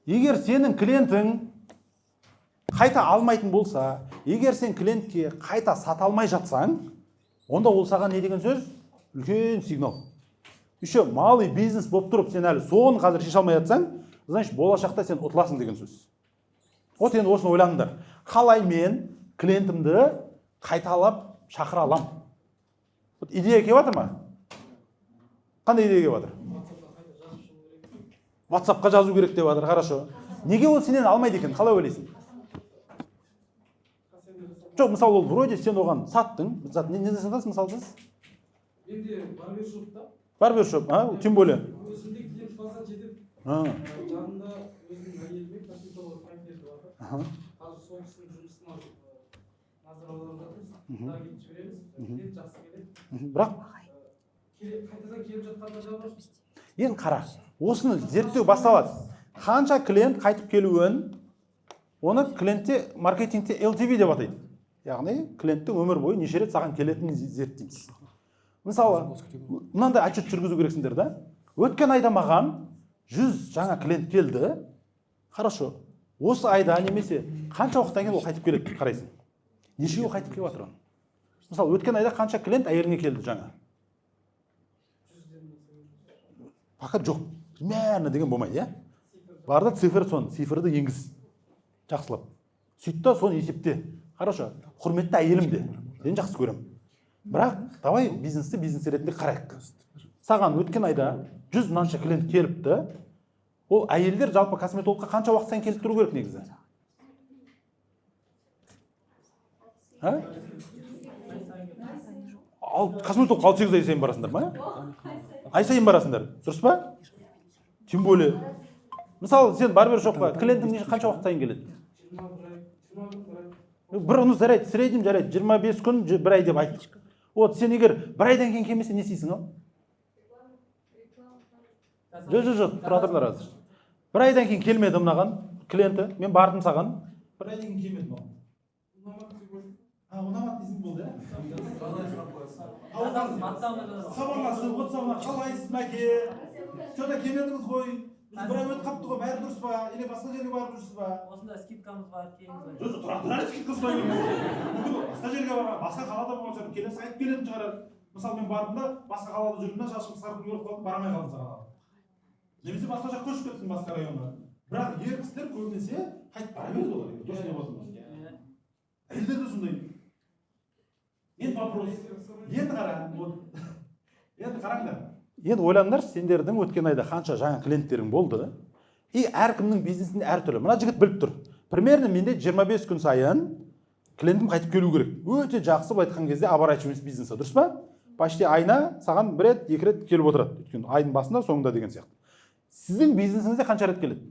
Егер сенің клиентің қайта алмайтын болса, егер сен клиентке қайта сата алмай жатсаң, онда ол саған не деген сөз? Үлкен сигнал. Еще малый бизнес болып тұрып, сен әлі соны қазір шеше алмай жатсаң, значит, болашақта сен ұтыласың деген сөз. Вот енді осыны ойланыңдар. Қалай мен клиентімді қайталап шақыра алам? Идея келіп жатыр ма? Қандай идея келіп жатыр? WhatsApp-қа жазу керек деп жатыр, хорошо. Неге ол сенен алмайды екен? Қалай ойлайсың? Жоқ, мысалы ол вроде сен оған саттың, не сатасың мысалы сіз? Енді барбершоп та. Барбершоп, тем более. Өзімде клиент база жетіп, жанында өзімнің әйеліме косметолог проектері бар. Қазір сол кісінің жұмысына назар аударып жатырмыз. Дар кетіп жібереміз. Клиент жақсы келеді. Бірақ қайтадан келіп жатқанда да бар. енді қара, осыны зерттеу басталады. Қанша клиент қайтып келуін, оны клиентте маркетингте LTV деп атайды. Яғни клиенттің өмір бойы неше рет саған келетінін зерттейміз. Мысалы, мынандай отчет жүргізу керексіңдер да. Өткен айда маған 100 жаңа клиент келді. Хорошо. Осы айда немесе қанша уақыттан кейін ол қайтып келеді қарайсың. Нешеуі қайтып келіп жатыр? Мысалы, өткен айда қанша клиент әйеліңе келді жаңа? Пока жоқ. Примерно деген болмайды, иә? Барда цифр сон, цифрды енгіз. Жақсылап. Сөйтті соны есепте. Хорошо. Құрметті әйелім де. Мен жақсы көрем. Бірақ, давай бизнесті бизнес ретінде қарайық. Саған өткен айда 100 мынанша клиент келіпті. Ол әйелдер жалпы косметологқа қанша уақыт сайын келіп тұру керек негізі? Ал косметологқа 6-8 ай сайын барасыңдар ма? Ай сайын барасыңдар. Дұрыс па? Тем более. Мысалы, сен барбершопқа клиентің қанша уақыт сайын келеді? Бір ұны жарайды, среднем жарайды, 25 күн, бір ай деп айтты. Вот, сен егер бір айдан кейін келмесе не істейсің ал? Жоқ, тұра тұрыңдар азыр. Бір айдан кейін келмеді мынаған клиенті, мен бардым саған. Бір айдан кейін келмеді маған. Ұнамады дейсің болды, иә? Хабарласып, WhatsApp-ына қалайсыз мәке? Что-то келмедіңіз ғой? Бір ай өтіп қапты ғой, бәрі дұрыс па? Или басқа жерге барып жүрсіз ба? Осында скидкамыз бар, келіңіз. Жоқ, тұрады скидкасы бар. Басқа жерге барған, басқа қалада болған шығар, келесі айтып келетін шығар. Мысалы мен бардым да, басқа қалада жүрдім да, шашым қысқарып көріп қалдым, барамай қалдым саған. Немесе басқа жаққа көшіп кеттім басқа районға. Бірақ ер кісілер көбінесе қайтып бара береді олар. Дұрыс не болсын. Әйелдер де сондай. Енді вопрос. Енді қара. Енді қараңдар. Енді ойлаңдар, сендердің өткен айда қанша жаңа клиенттерің болды. И әркімнің бизнесінде әртүрлі. Мына жігіт біліп тұр. Примерно менде 25 күн сайын клиентім қайтып келу керек. Өте жақсы былай айтқан кезде оборачиваемость бизнесі, дұрыс па? Почти айына саған бір рет, екі рет келіп отырады. Өйткені айдың басында, соңында деген сияқты. Сіздің бизнесіңізде қанша рет келеді?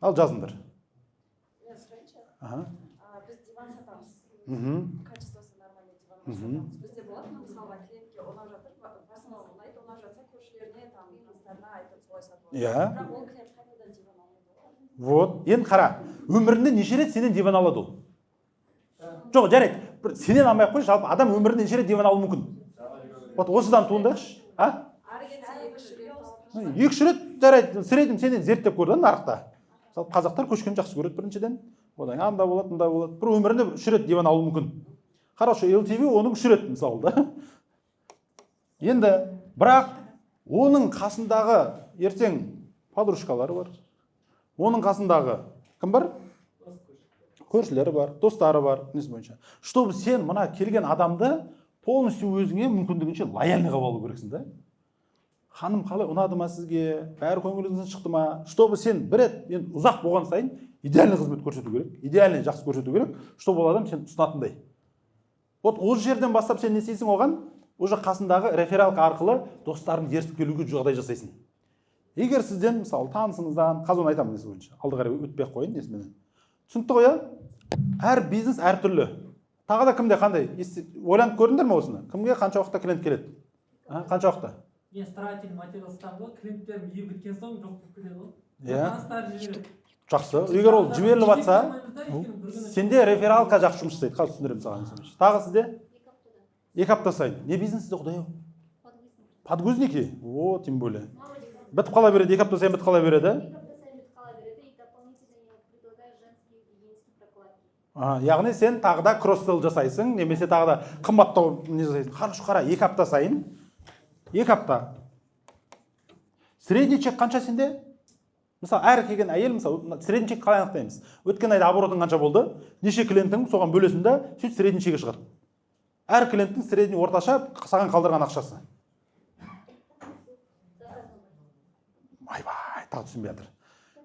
Ал жазыңдар. Біз диван сатамыз. Качествосы нормальный диван сатамыз. Бізде болады, мысалға клиентке ұнап жатыр, басына ұнайды, ұнап жатса көршілеріне, достарына айтып солай сатып алады. Бірақ ол клиент қайтадан диван алмайды. Вот, енді қара, өмірінде неше рет сенен диван алады ол? Жоқ, жарайды. Сенен алмай ақ қой, жалпы адам өмірінде неше рет диван алуы мүмкін. Вот осыдан туындайықшы. ары кетсе 2 рет тауып 2-3 рет жарайды. Среднем сенен зерттеп көр да нарықта. Мысалы қазақтар көшкенді жақсы көреді біріншіден. Одан анда болады, мында болады. Бір өмірінде 3 рет диван алуы мүмкін. Хорошо, LTV оның 3 рет мысалы да. Енді бірақ оның қасындағы ертең подружкалары бар. Оның қасындағы кім бар? Көршілері бар, достары бар, несі бойынша. Чтобы сен мына келген адамды полностью өзіңе мүмкіндігінше лояльный қылып алу керексің да. Ханым қалай ұнады ма сізге? Бәрі көңіліңізден шықты ма? Чтобы сен бір рет енді ұзақ болған сайын идеальный қызмет көрсету керек, идеальный жақсы көрсету керек, чтобы ол адам сен ұсынатындай. Вот осы жерден бастап сен не істейсің оған? Уже қасындағы рефералка арқылы достарын ертіп келуге жағдай жасайсың. Егер сізден мысалы танысыңыздан, қазір оны айтамын несі бойынша, алды қарай өтпей ақ қойын несімен. Түсінікті ғой, әр бизнес әртүрлі. Тағы да кімде қандай? Ойланып көрдіңдер ме осыны? Кімге қанша уақытта клиент келеді? Қанша уақытта? Мен строительный материал сатамын ғой, клиенттерім үй біткен соң жоқ болып кетеді ғой. Иә. Таныстары жібереді. Жақсы. Егер ол жіберіліп жатса, сенде рефералка жақсы жұмыс істейді. Қазір түсіндіремін саған. Тағы сізде? 2 апта сайын. Не бизнесте құдай? Подгузники? О, тем более. Бітіп қала береді, 2 апта сайын бітіп қала береді. Яғни сен тағы да кросс-селл жасайсың, немесе тағы да қымбаттау не жасайсың. Хорошо, қара, 2 апта сайын. 2 апта. Средний чек қанша сенде? Мысалы, әр келген әйел, мысалы, средний чек қалай анықтаймыз? Өткен айда оборотың қанша болды? Неше клиенттің соған бөлесін да, сөйтіп средний чегі шығады. Әр клиенттің средний орташа саған қалдырған ақшасы. Айбай, тағы түсінбей жатыр.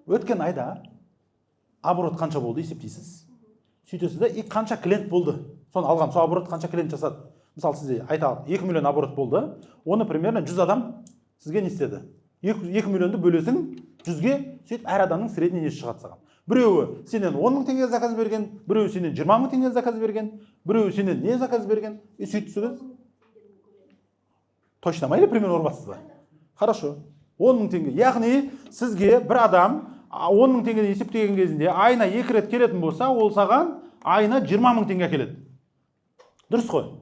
Өткен айда оборот қанша болды есептейсіз? Сөйтесіз да, қанша клиент болды? Соны алған, сол оборот қанша клиент жасады? Мысалы, сізде айталық 2 миллион оборот болды. Оны примерно 100 адам сізге не істеді? 2 миллионды бөлесің 100-ге, сөйтіп әр адамның средний несі шығады саған. Біреуі сенен 10 мың теңге заказ берген, біреуі сенен 20 мың теңге заказ берген, біреуі сенен не заказ берген, сөйтіп точно ма или примерно ұрбасыз ба? Хорошо. 10 мың теңге. Яғни сізге бір адам 10 мың теңгені есептеген кезінде айына 2 рет келетін болса, ол саған айына 20 мың теңге келеді. Дұрыс қой?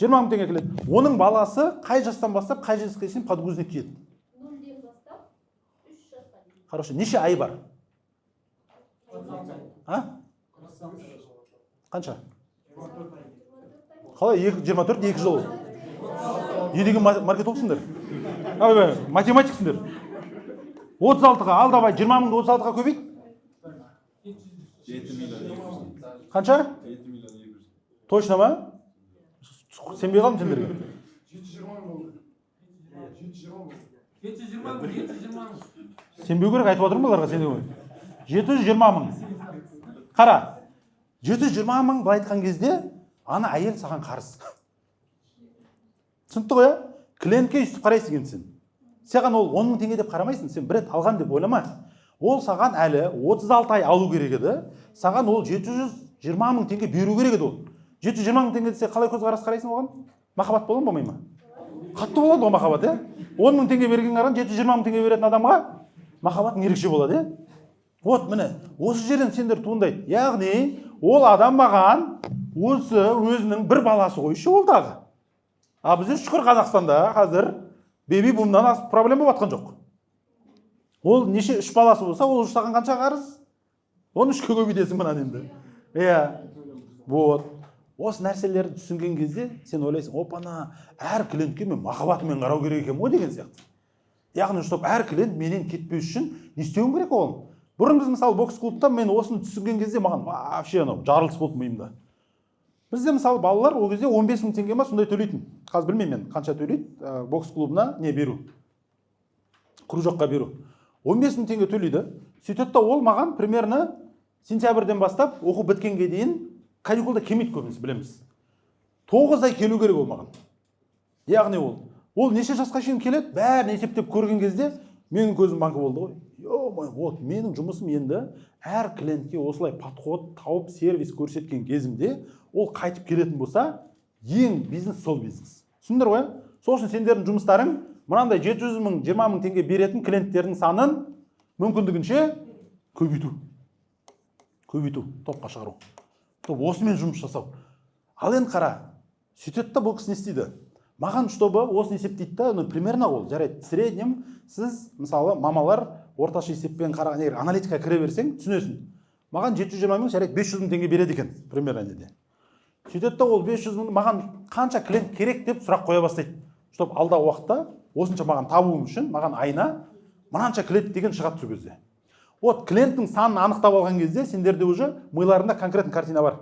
20 мың теңге келеді. Оның баласы қай жастан бастап, қай жасқа дейін подгузник киеді? 0-ден бастап 3 жасқа дейін. Хорошо, неше ай бар? Қанша? Қалай? 24, 2 жыл. Не деген маркетологсыңдар? Математиксіңдер. 36-ға ал давай, 20 мыңды 36-ға көбейт. 7 миллион. Қанша? 7 миллион 200. Точно ма? Сенбей қалдым сендерге. 720 болды. 720 мың. Сенбеу керек, айтып отырмын оларға сенбеу керек. 720 мың. Қара, 720 мың былай айтқан кезде, ана әйел саған қарыз. Түсінікті ғой, клиентке үстіп қарайсың енді сен. Саған ол 10 мың теңге деп қарамайсың, сен бір рет алған деп ойлама. Ол саған әлі 36 ай алу керек еді, саған ол 720 мың теңге беру керек еді ол. 720 мың теңге десе қалай көзқарас қарайсың оған? Махаббат болады ма, болмай ма? Қатты болады ғой махаббат, 10 мың теңге берген қаран 720 мың теңге беретін адамға махаббатың ерекше болады, Вот міне, осы жерден сендер туындайды. Яғни, ол адам маған осы өзінің бір баласы қойшы ол дағы. А бізде шүкір Қазақстанда қазір беби-бумнан проблема болып жатқан жоқ. Ол неше 3 баласы болса, ол саған қанша қарыз? Оны 3-ке көбейтесің мынаны енді. Вот. Осы нәрселерді түсінген кезде сен ойлайсың, опана, әр клиентке мен махаббатымен қарау керек екен ғой деген сияқты. Яғни, чтобы әр клиент менен кетпеу үшін не істеуім керек ол? Бұрын біз мысалы бокс клубта мен осыны түсінген кезде маған вообще жарылыс болды миымда. Бізде мысалы балалар ол кезде 15 мың теңге ма сондай төлейтін. Қазір білмеймін мен қанша төлейді бокс клубына не беру. Кружокқа беру. 15 мың теңге төлейді. Сөйтеді да ол маған примерно сентябрьден бастап оқу біткенге дейін каникулда келмейді көбіміз білеміз. 9 ай келу керек ол маған. Яғни ол неше жасқа шейін келеді, бәрін есептеп көрген кезде менің көзім банкі болды ғой. Вот, менің жұмысым енді әр клиентке осылай подход тауып сервис көрсеткен кезімде ол қайтып келетін болса, ең бизнес сол бизнес. Түсіндір ғой? Сол үшін сендердің жұмыстарың мынандай 700 мың, 20 мың теңге беретін клиенттердің санын мүмкіндігінше көбейту. Көбейту, топқа шығару. Осымен жұмыс жасау. Ал енді қара, сөйтеді да бұл кісі не істейді? Маған чтобы осыны есептейді да, ну примерно ол жарайды. В среднем сіз мысалы мамалар орташа есеппен қараған егер аналитикаға кіре берсең түсінесің. Маған 720 мың жарайды 500 мың теңге береді екен примерно неде. Сөйтеді да ол 500 мың маған қанша клиент керек деп сұрақ қоя бастайды. Чтобы алдағы уақытта осынша маған табуым үшін маған айына мынанша клиент деген шығады сол кезде. Вот клиенттің санын анықтап алған кезде сендерде уже миларында конкретный картина бар.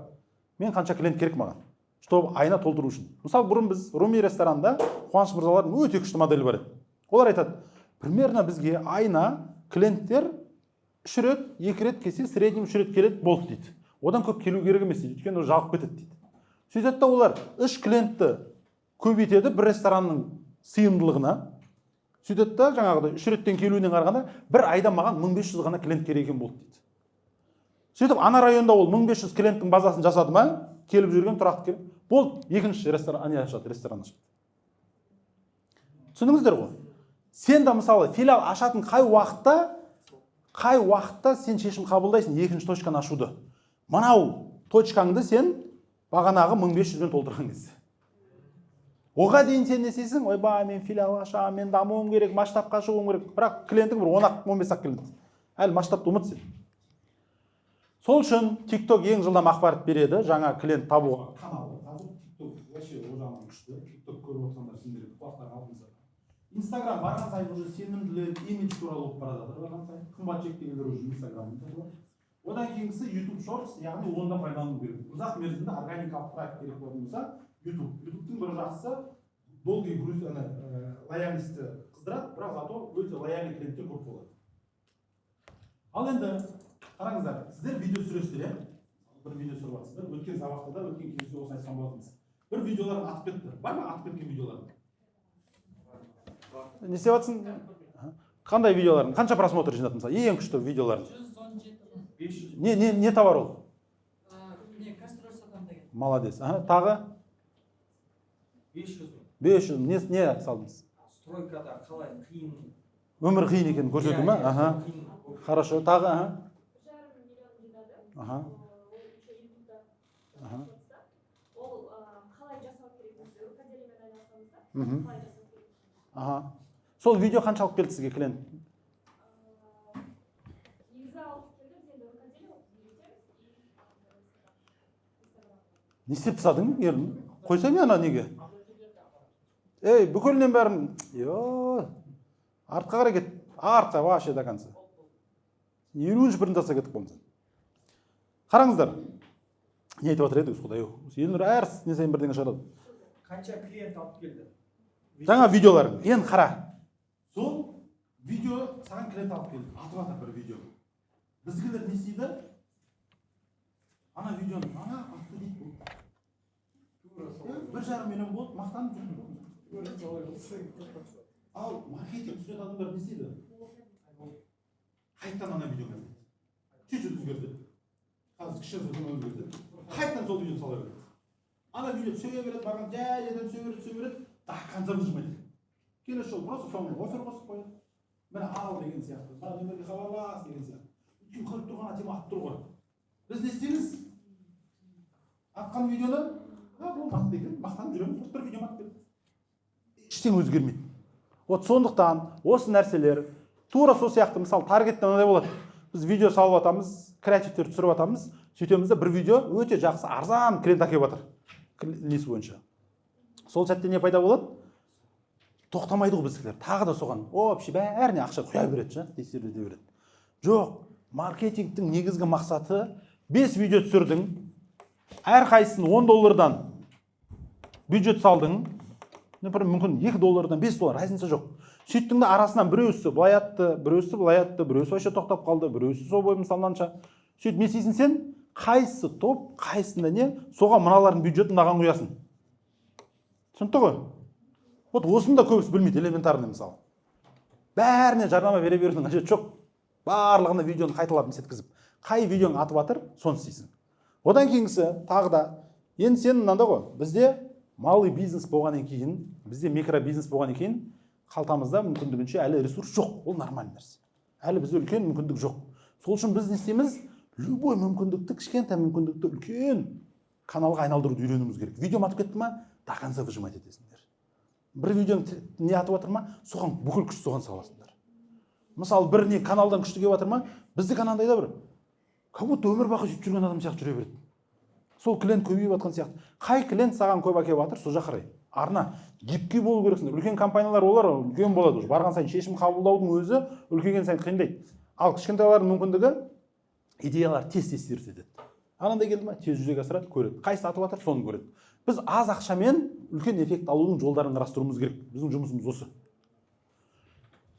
Мен қанша клиент керек маған, чтобы айына толтыру үшін. Мысалы бұрын біз Руми ресторанында Қуаныш мырзалардың өте күшті моделі бар еді. Олар айтады, примерно бізге айына клиенттер 3 рет, 2 рет келсе, среднем 3 рет келеді болды дейді. Одан көп келу керек емес дейді, өйткені ол жағып кетеді дейді. Сөйтеді да олар 3 клиентті көбейтеді бір ресторанның сыйымдылығына. Сөйтеді да жаңағыдай 3 реттен келуінен қарағанда бір айда маған 1500 ғана клиент керек екен болды дейді. Сөйтіп ана районда ол 1500 клиенттің базасын жасады ма, келіп жүрген тұрақты келіп, болды, екінші ресторан ашады. Түсіндіңіздер ғой? Сен де мысалы филиал ашатын қай уақытта сен шешім қабылдайсың екінші точканы ашуды. Мынау точкаңды сен бағанағы 1500-бен толтырған кезде. Оға дейін сен не істейсің? Ойбай, мен филиал ашамын, мен дамуым керек, масштабқа шығуым керек. Бірақ клиентің бір 10-15 клиент. Әлі масштабты ұмыт сен. Сол үшін TikTok ең жылдам ақпарат береді, жаңа клиент табуға. Каналы табу, TikTok вообще о жағынан күшті. TikTok көріп отырсаңдар сендер құлақтарын алдыңыздар. Instagram барған сайын уже сенімділік, имидж туралы болып бара жатыр. Барған сайын қымбат шектегендер уже Instagram. Одан кейінгісі YouTube Shorts, яғни онда пайдалану керек. Ұзақ мерзімде органикалық трафик керек болатын болса, YouTube'тың бір жақсысы долгий лояльностьті қыздырады, бірақ зато өте лояльный клиенттер көп болады. Ал енді қараңыздар, сіздер видео түсіресіздер, бір видео түсіріп жатсыздар, өткен сабақта да, өткен кездесуде осыны айтқан болатынбыз. Бір видеоларың атып кетті. Бар ма атып кеткен видеоларың? Не істеп жатсың? Қандай видеоларың? Қанша просмотр жинады мысалы? Ең күшті видеоларың? 117 Не товар ол? не кастроль сатамын деген. Молодец. Тағы? 500. Не салдыңыз? Стройкада қалай қиын. Өмір қиын екенін көрсету ма? Хорошо. Тағы? 1,5 миллион жинады. Ол қалай жасау керек бізде академиямен айналысамыз да. Қалай жасау керек. Сол видео қанша алып келді сізге клиент? Негізі алып келдім, енді академия Не істеп тастадың, ерлім? Қойса мен ана неге? Ей, бүкілінен бәрін, артқа қарай кет, артқа, вообще до конца. 50-ші бірін таса кетіп қолымыздан. Қараңыздар, не айтып жатыр едіңіз, құдай ау. Елнұр әр не сайын бірдеңе шығарады. Қанша клиент алып келді? Жаңа видеоларың, енді қара. Сол видео саған клиент алып келді. Атып жатыр бір видео. Біздікілер не істейді? Ана видеоны, ана атты дейді бұл. 1,5 миллион болды, мақтанып жүрді. Ал маркетинг түсінетін адамдар не істейді? Қайттан ана видео көрді. Чуть-чуть өзгерді. Қазір кішкене өзгерді. Қайттан сол видеоны сала береді. Ана видео сөйлей береді, барған жайладан сөйлей береді, до конца выжимайды. Келесі жол просто соңғы офер қосып қояды. Міне ал деген сияқты. Мына нөмерге хабарлас деген сияқты. Өйткені көріп тұрған атема атып тұр ғой. Біз не істейміз? Атқан видеоны, бұл атты екен, мақтанып жүреміз, бір видео атып келді. Ештеңе өзгермейді. Вот сондықтан осы нәрселер тура сол сияқты, мысалы таргетте мынандай болады. Біз видео салып атамыз, креативтер түсіріп атамыз, сөйтеміз де бір видео өте жақсы арзан клиент әкеліп жатыр. Несі бойынша. Сол сәтте не пайда болады? Тоқтамайды ғой біздікілер. Тағы да соған, вообще бәріне ақша құя береді, тексеріп ете береді. Жоқ, маркетингтің негізгі мақсаты 5 видео түсірдің, әрқайсысын $10 бюджет салдың, мүмкін $2 $5 разница жоқ. Сөйттің де арасынан біреусі былай атты, біреусі былай атты, біреусі вообще тоқтап қалды, біреусі сол бойы мысалданша. Сөйтіп не істейсің сен? Қайсысы топ, қайсысында не? Соған мыналардың бюджетін маған қоясың. Түсінікті ғой? Вот осыны да көбісі білмейді, элементарный мысалы. Бәріне жарнама бере берудің қажеті жоқ. Барлығына видеоны қайталап істеткізіп, қай видеоң атып жатыр, соны істейсің. Одан кейінгісі тағы да, енді сен мынанда ғой, бізде малый бизнес болғаннан кейін, бізде микробизнес болғаннан кейін, қалтамызда мүмкіндігінше әлі ресурс жоқ, ол нормальный нәрсе. Әлі бізде үлкен мүмкіндік жоқ. Сол үшін біз не істейміз? Любой мүмкіндікті, кішкентай мүмкіндікті үлкен каналға айналдыруды үйренуіміз керек. Видео атып кетті ма, до конца выжимать етесіңдер. бір видеоның не атып жатыр ма, соған бүкіл күш соған саласыңдар. Мысалы бір не каналдан күшті келіп жатыр ма, бізді каналдайда бір как будто өмір бақи сөйтіп жүрген адам сияқты жүре береді. Сол клиент көбейіп жатқан сияқты. Қай клиент саған көп әкеліп жатыр, сол жаққа қарай. Арна гибкий болу керексіңдер. Үлкен компаниялар олар үлкен болады уже. Барған сайын шешім қабылдаудың өзі үлкейген сайын қиындайды. Ал кішкентайлардың мүмкіндігі идеялар тез естетеді. Анандай келді ма, тез жүзеге асырады, көреді. Қайсы атып жатыр, соны көреді. Біз аз ақшамен үлкен эффект алудың жолдарын қарастыруымыз керек. Біздің жұмысымыз осы.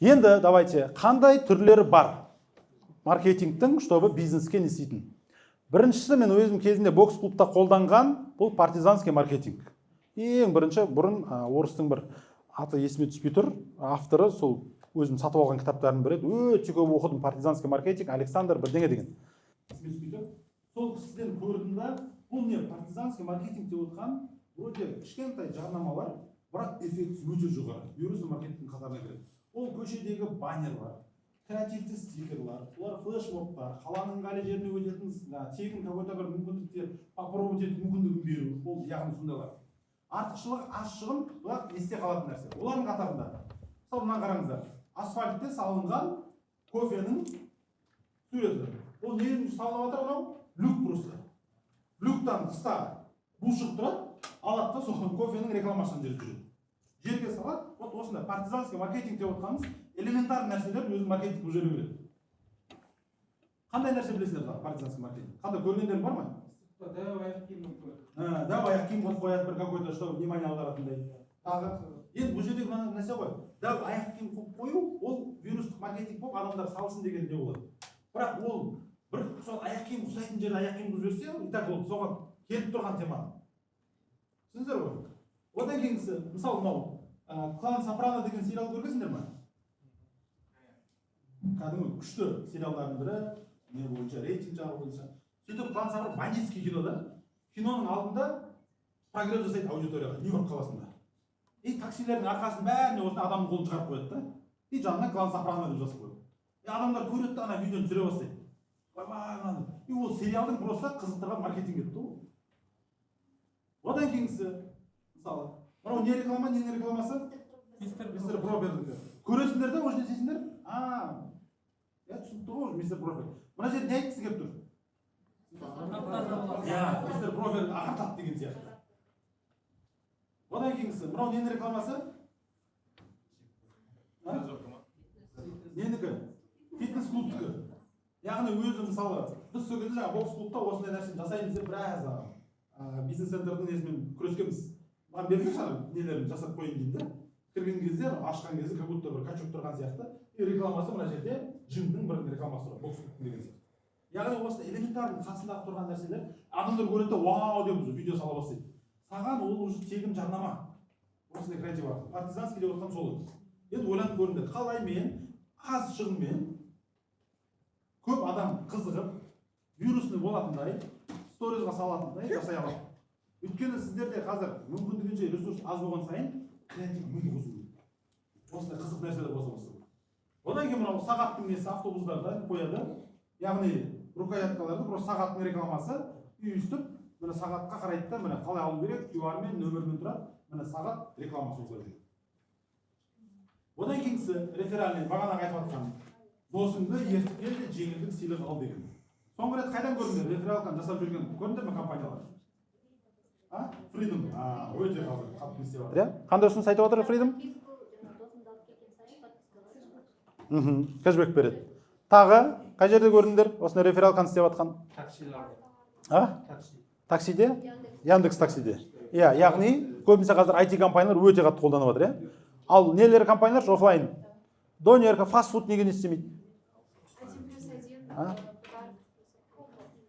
Енді давайте, қандай түрлері бар маркетингтің, чтобы бизнеске не істейтін? Біріншісі, мен өзім кезінде бокс-клубта қолданған, бұл партизанский маркетинг. Ең бірінші, бұрын орыстың бір аты есіме түспей тұр, авторы сол өзім сатып алған кітаптарын біреді, өте көп оқыдым, партизанский маркетинг, Александр бірдеңе деген. Сол сізден көрдім да, бұл не партизанский маркетинг деп отқан, өте кішкентай жарнамалар, бірақ эффект өте жоғары. Вирусный маркетинг қатарына кіреді. Ол көшедегі баннерлар, креативті стикерлар, олар флешмобтар, қаланың қай жеріне өтетін тегін какой-то бір мүмкіндіктер, попробовать ету мүмкіндігін беру, ол яғни сондайлар. Артықшылық аз шығын, бірақ есте қалатын нәрсе. Олардың қатарында, мысалы мына қараңыздар, асфальтте салынған кофенің суреті. Ол неден салынып жатыр анау? Люк просто. Люктан тыста бу шығып тұрады, алады да соған кофенің рекламасын жерге жүреді. Жерге салады, вот осындай партизанский маркетинг деп отқанымыз элементарный нәрселер өзі маркетинг бұл жерге береді. Қандай нәрсе білесіздер партизанский маркетинг? Қандай көргендерің бар ма? Дәу аяқ киім қойып. Дәу аяқ киім қойып қояды бір какой-то, что внимание аударатындай. Тағы енді бұл жердегі нәрсе ғой. Дәу аяқ киім қойып қою, ол вирустық маркетинг болып адамдар салсын деген не болады. Бірақ ол бір сол аяқ киім ұқсайтын жерде аяқ киім қойып жіберсе, и так ол соған келіп тұрған тема. Түсіндіңіздер ғой? Одан кейінгісі, мысалы мынау Клан Сопрано деген сериал көргенсіңдер ме? Кәдімгі күшті сериалдардың бірі, не бойынша, рейтинг жағы бойынша. Сөйтіп Клан Сопрано бандитский кинода, киноның алдында прогресс жасайды аудиторияға, Нью-Йорк қаласында. И таксилердің арқасын бәріне осындай адамның қолын шығарып қояды да. И жанына Клан Сопрано деп жазып қояды. И адамдар көреді да ана видеоны түсіре бастайды. И ол сериалдың просто қызықтырған маркетинг етті ғой. Одан кейінгісі, мысалы, мынау не реклама, ненің рекламасы? Мистер Проппердікі. Көресіңдер де, ол несесіңдер? Түсінікті ғой, мистер Проппер. Мына жерде не айтқысы келіп тұр? Мистер Проппер ағартады деген сияқты. Одан кейінгісі, мынау ненің рекламасы? Ненікі? Фитнес-клубтікі. Яғни өзі мысалы, біз сол кезде жаңа бокс-клубта осындай нәрсені жасаймыз деп біраз бизнес-центрдің несімен күрескенбіз. Маған берген шығар нелерін жасап қойын дейді. Кірген кезде, ашқан кезде как будто бір качок тұрған сияқты. И рекламасы мына жерде жимнің бір рекламасы тұр, бокс-клубтың деген сияқты. Яғни осы элементарный қасындағы тұрған нәрселер адамдар көреді де вау деп видео сала бастайды. Саған ол уже тегін жарнама. Осындай креатив бар. Партизанский деп отқан сол. Енді ойланып көріңдер, қалай мен аз шығынмен көп адам қызығып, вирусный болатындай, сторизға салатындай жасай алады. Өйткені сіздерде қазір мүмкіндігінше ресурс аз болған сайын креатив мүлде қосу керек. Осындай қызық нәрселер қоса. Одан кейін мынау сағаттың несі автобустарда қояды. Яғни рукояткаларды просто сағаттың рекламасы үйістіп, міне сағатқа қарайды да, міне қалай алу керек, QR-мен, нөмірмен тұрады, міне сағат рекламасы осылай жүреді. Одан кейінгісі реферальный бағана айтып жатқан досыңды ертіп кел де жеңілдік сыйлық ал деген. Соңғы рет қайдан көрдіңдер? Рефералканы жасап жүрген көрдіңдер ме компаниялар? Freedom. Өте қатты істеп жатыр. Қандай ұсыныс айтып отыр Freedom? Кэшбэк береді. Тағы қай жерде көрдіңдер? Осындай рефералканы істеп жатқан? Таксиде? Яндекс таксиде. Яғни көбінесе қазір IT компаниялар өте қатты қолданып жатыр. Ал нелер компаниялар офлайн? Донерка, фастфуд неге не істемейді?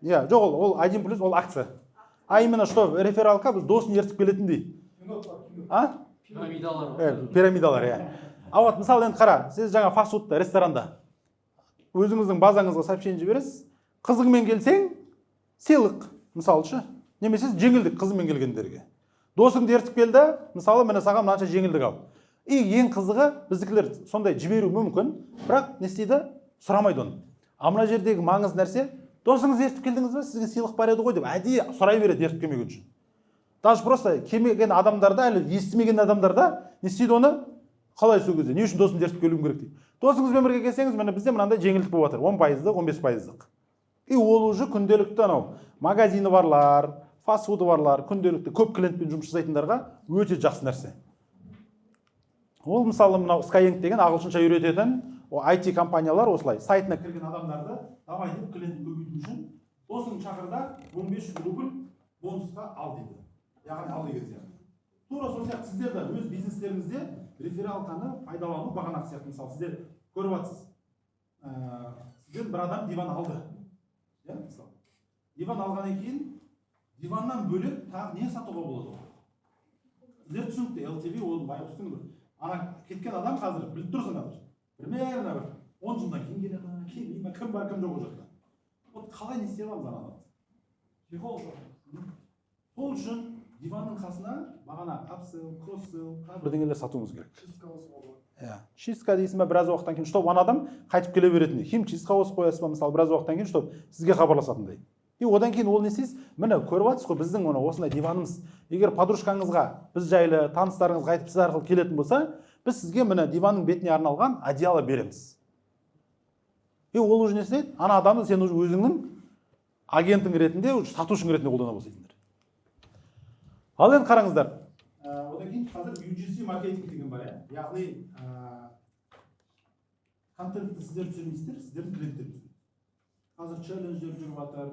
Жоқ, ол 1+, ол акция. А именно что, рефералка біз досын ертіп келетіндей. Пирамидалар. Пирамидалар, А вот, мысалы енді қара, сіз жаңа фастфудта, ресторанда өзіңіздің базаңызға сообщение жібересіз, қызыңмен келсең, сыйлық, мысалы ше, немесе жеңілдік қызыңмен келгендерге. Досыңды ертіп келді, мысалы, міне саған мынанша жеңілдік ал. И ең қызығы, біздікілер сондай жіберу мүмкін, бірақ не істейді? Сұрамайды оны. А мына жердегі маңызды нәрсе, досыңыз ертіп келдіңіз бе, сізге сыйлық бар еді ғой деп әдейі сұрай береді ертіп келмеген үшін. даже просто келмеген адамдарда, әлі естімеген адамдарда не істейді оны? Қалай сол кезде? Не үшін досымды ертіп келуім керек дейді. Досыңызбен бірге келсеңіз, міне бізде мынандай жеңілдік болып жатыр, 10%-ық, 15%-ық. И ол уже күнделікті анау магазині барлар, фастфуды барлар, күнделікті көп клиентпен жұмыс жасайтындарға өте жақсы нәрсе. Ол мысалы мынау Skyeng деген ағылшынша үйрететін IT компаниялар осылай сайтына кірген адамдарды давай деп клиентін көбейту үшін досың шақырда 1500 рубль бонусқа ал дейді. Яғни ал деген сияқты. Тура сол сияқты сіздер де өз бизнестеріңізде рефералканы пайдалану бағанақ сияқты. Мысалы сіздер көріп жатсыз. Сізден бір адам диван алды. Иә, мысалы. Диван алғаннан кейін диваннан бөлек тағы не сатуға болады? Сіздер түсінікті, LTV ол байғұстың бір. Ана кеткен адам қазір біліп тұрсың қазір. Примерно бір 10 жылдан кейін келеді ма, келмей ма, кім бар, кім жоқ ол жақта. Вот қалай не істей аламыз ана адам? Психолог. Сол үшін диванның қасына бағана апсел, кроссел, бірдеңелер сатуымыз керек. Чистка осы болады. Иә. Чистка дейсің ба, біраз уақыттан кейін, чтобы ана адам қайтып келе беретіндей. Химчистка осып қоясыз ба, мысалы, біраз уақыттан кейін, чтобы сізге хабарласатындай. И одан кейін ол не істейсіз? Міне көріп жатсыз ғой, біздің оны осындай диванымыз. Егер подружкаңызға біз жайлы таныстарыңызға айтып сіз арқылы келетін болса, біз сізге міне диванның бетіне арналған одеяло береміз. И ол уже не істейді? Ана адамды сен уже өзіңнің агентің ретінде, сатушың ретінде қолдана бастайсыңдар. Ал енді қараңыздар. Одан кейін қазір UGC маркетинг деген бар, яғни контентті сіздер түсірмейсіздер, сіздердің клиенттер түсіреді. Қазір челлендждер жүріп жатыр.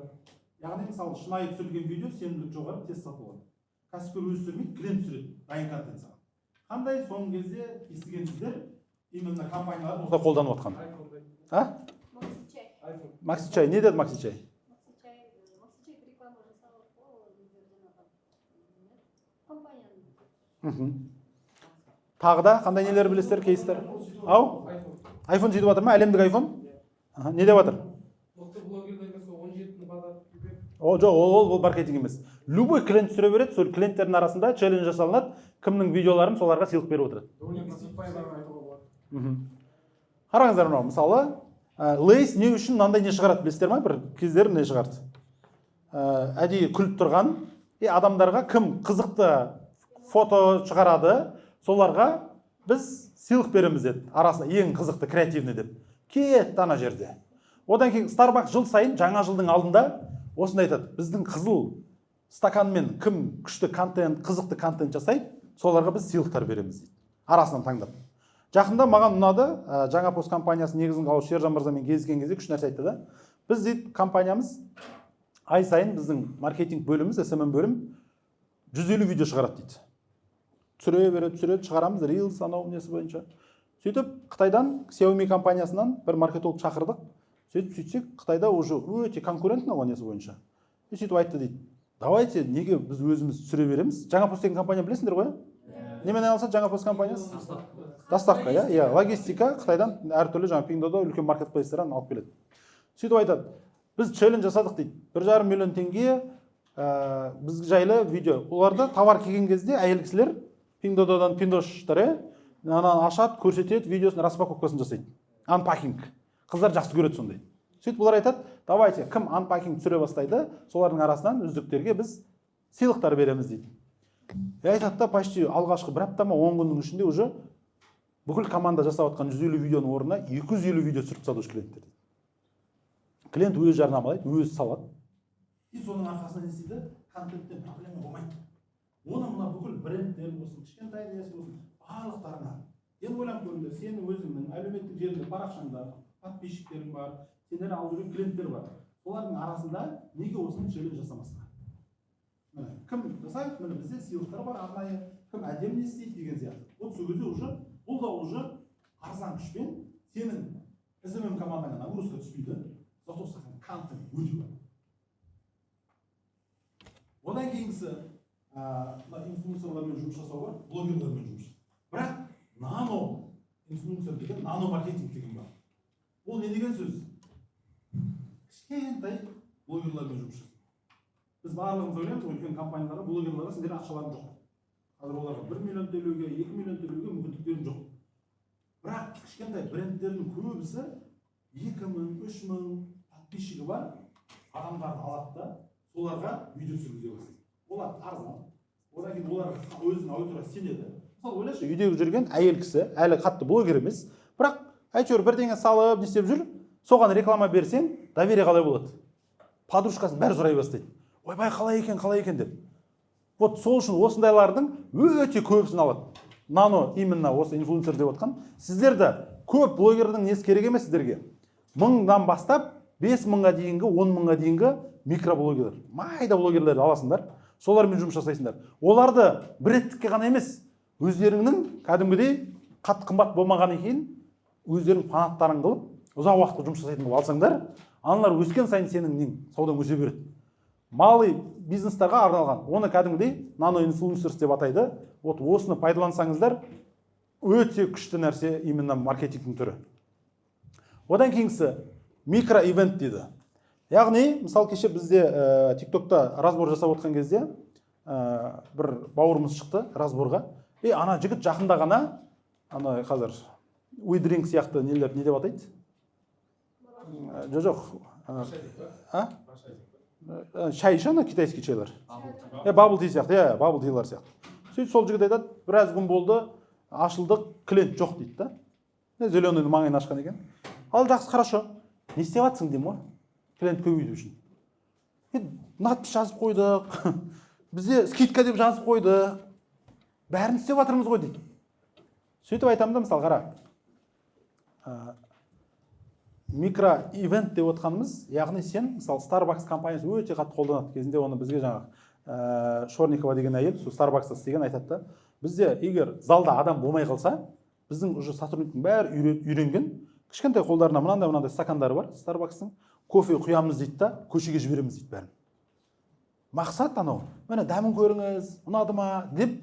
Яғни мысалы шынайы түсірілген видео сенімділік жоғары, тез сатылады. Кәсіпкер өзі түсірмейді, клиент түсіреді, дайын контент саған. Қандай соңғы кезде естігенсіздер именно компаниялар осылай қолданып жатқан? Макси чай. Не деді Макси чай? Макси чай реклама жасалып компанияның. Тағы да қандай нелер білесіздер, кейстер? Ау? iPhone сөйтіп жатыр ма? Әлемдік iPhone? Не деп жатыр? Мықты блогерлерге сол 17 базар. О, жоқ, ол маркетинг емес. Любой клиент түсіре береді, сол клиенттердің арасында челлендж жасалынады, кімнің видеоларын соларға сыйлық беріп отырады. Қараңыздар мынау, мысалы, Лейс не үшін мынандай не шығарады, білесіздер ма? Бір кездері не шығарды? Әдейі күліп тұрған, адамдарға кім қызықты фото шығарады, соларға біз сыйлық береміз деді. Арасында ең қызықты, креативный деп. Кетті ана жерде. Одан кейін Starbucks жыл сайын жаңа жылдың алдында осындай айтады. Біздің қызыл стаканмен кім күшті контент, қызықты контент жасайды, соларға біз сыйлықтар береміз дейді. Арасынан таңдап. Жақында маған ұнады, жаңа пост компаниясы негізін қалушы Ержан мырзамен кездескен кезде күшті нәрсе айтты да. Біз дейді компаниямыз ай сайын біздің маркетинг бөліміміз, SMM бөлім 150 видео шығарады дейді. Түсіреді, шығарамыз, Reels анау несі бойынша. Сөйтіп Қытайдан Xiaomi компаниясынан бір маркетолог шақырдық. Сөйтсек, Қытайда уже өте конкурентный ғой несі бойынша. Сөйтіп айтты дейді. Давайте, неге біз өзіміз түсіре береміз? Жаңа пост деген компания білесіңдер ғой? Немен айналысады жаңа пост компаниясы? Доставка, иә, логистика Қытайдан әртүрлі жаңа Пиндодо үлкен маркетплейстерден алып келеді. Сөйтіп айтады. Біз челлендж жасадық дейді. 1,5 миллион теңге біз жайлы видео. Оларда товар келген кезде әйел кісілер Пиндододан пиндоштар, ашады, көрсетеді, видеосын распаковкасын жасайды. Unpacking. Қыздар жақсы көреді сондай. Сөйтіп олар айтады, давайте, кім unpacking түсіре бастайды, солардың арасынан үздіктерге біз сыйлықтар береміз дейді. Айтады да, почти алғашқы бір апта ма 10 күннің ішінде уже бүкіл команда жасап жатқан 150 видеоның орнына 250 видео түсіріп тастады осы клиенттер. Клиент өзі жарнамалайды, өзі салады. И соның арқасында не істейді? Контенттен проблема болмайды. Оны мына бүкіл брендтер болсын, кішкентай несі болсын, барлықтарына. Енді ойлап көріңдер, сенің өзіңнің әлеуметтік желіде парақшаңда подписчиктерің бар, сендер алып жүрген клиенттер бар. Солардың арасында неге осыны челлендж жасамасқа? Кім жасайды? Міне бізде сыйлықтар бар, арнайы, кім әдемі не істейді деген сияқты. Вот сол кезде уже бұл да уже арзан күшпен сенің SMM командаңа нагрузка түспейді. Зато саған контент өте бар. Одан кейінгісі инфлюенсерлермен жұмыс жасау бар, блогерлермен жұмыс. Бірақ нано инфлюенсер деген, нано маркетинг деген бар. Ол не деген сөз? Кішкентай блогерлермен жұмыс жасау. Біз барлығымыз ойлаймыз, үлкен компанияларға, блогерларға сендер ақшаларың жоқ. Қазір оларға 1 миллион төлеуге, 2 миллион төлеуге мүмкіндіктерің жоқ. Бірақ кішкентай брендтердің көбісі 2000, 3000 подписчигі бар адамдарды алады да, соларға видео түсіргізе бастайды. Олар арзан, одан кейін олар өзінің аудиториясы сенеді. Мысалы ойлашы, үйдегі жүрген әйел кісі әлі қатты блогер емес, бірақ әйтеуір бірдеңе салып не істеп жүр, соған реклама берсең доверие қалай болады? Подружкасын бәрі сұрай бастайды. Ойбай, қалай екен деп. Вот сол үшін осындайлардың өте көбісін алады. Нано именно осы инфлюенсер деп отқан. Сіздерді көп блогердің несі керек емес сіздерге. 1000-дан бастап 5000-ға дейінгі, 10 000-ға дейінгі микроблогерлер, майда блогерлерді аласыңдар, солармен жұмыс жасайсыңдар. Оларды бір реттікке ғана емес, өздеріңнің кәдімгідей қатты қымбат болмағаннан кейін өздерінің фанаттарын қылып, ұзақ уақытқа жұмыс жасайтын қылып алсаңдар, аналар өскен сайын сенің саудаң өсе береді. Малый бизнестарға арналған, оны кәдімгідей нано инфлюенсерс деп атайды. Вот осыны пайдалансаңыздар, өте күшті нәрсе именно маркетингтің түрі. Одан кейінгісі микро-ивент дейді. Яғни, мысалы кеше бізде TikTokта разбор жасап отқан кезде бір бауырымыз шықты разборға. Ана жігіт жақында ғана, ана қазір We Drink сияқты нелер не деп атайды? Жоқ. Шай ана китайский чайлар. Bubble tea сияқты, bubble tealар сияқты. Сөйтіп сол жігіт айтады, біраз күн болды, ашылдық, клиент жоқ дейді да. Зеленыйды маңайын ашқан екен. Ал жақсы, хорошо. Не істеп жатсың деймін ғой? Клиент көбейту үшін. Надпись жазып қойдық. Бізде скидка деп жазып қойдық. Бәрін істеп жатырмыз ғой дейді. Сөйтіп айтамын да, мысалы қара. Микро-ивент деп отқанымыз, яғни сен, мысалы Starbucks компаниясы өте қатты қолданады. Кезінде оны бізге жаңағы Шорникова деген әйел, сол Starbucks'та істеген айтады да, бізде егер залда адам болмай қалса, біздің уже сотрудниктің бәрі үйренген, кішкентай қолдарына мынандай стакандары бар, Starbucks'тың, кофе құямыз дейді да, көшеге жібереміз дейді бәрін. Мақсат анау, міне дәмін көріңіз, ұнады ма деп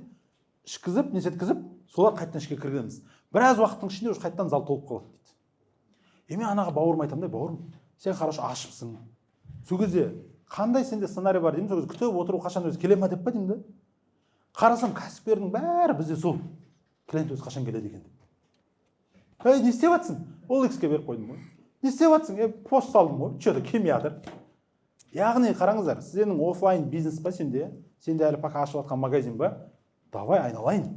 ішкізіп, несеткізіп, солар қайттан ішке кіргеніміз. Біраз уақыттың ішінде уже қайттан зал толып қалады дейді. Мен анаға бауырым айтамын да, бауырым, сен хорошо ашыпсың. Сол кезде қандай сенде сценарий бар деймін, сол кезде күтіп отыру қашан өзі келе ма деп па деймін да. Қарасам кәсіпкердің бәрі бізде сол. Клиент өзі қашан келеді екен деп. Не істеп жатсың? Ол X-ке беріп қойдым ғой. Не істеп жатсың? Пост салдым ғой. Че-то келмей жатыр. Яғни қараңыздар, сіздердің офлайн бизнес па сенде әлі пока ашып жатқан магазин ба? Давай айналайын.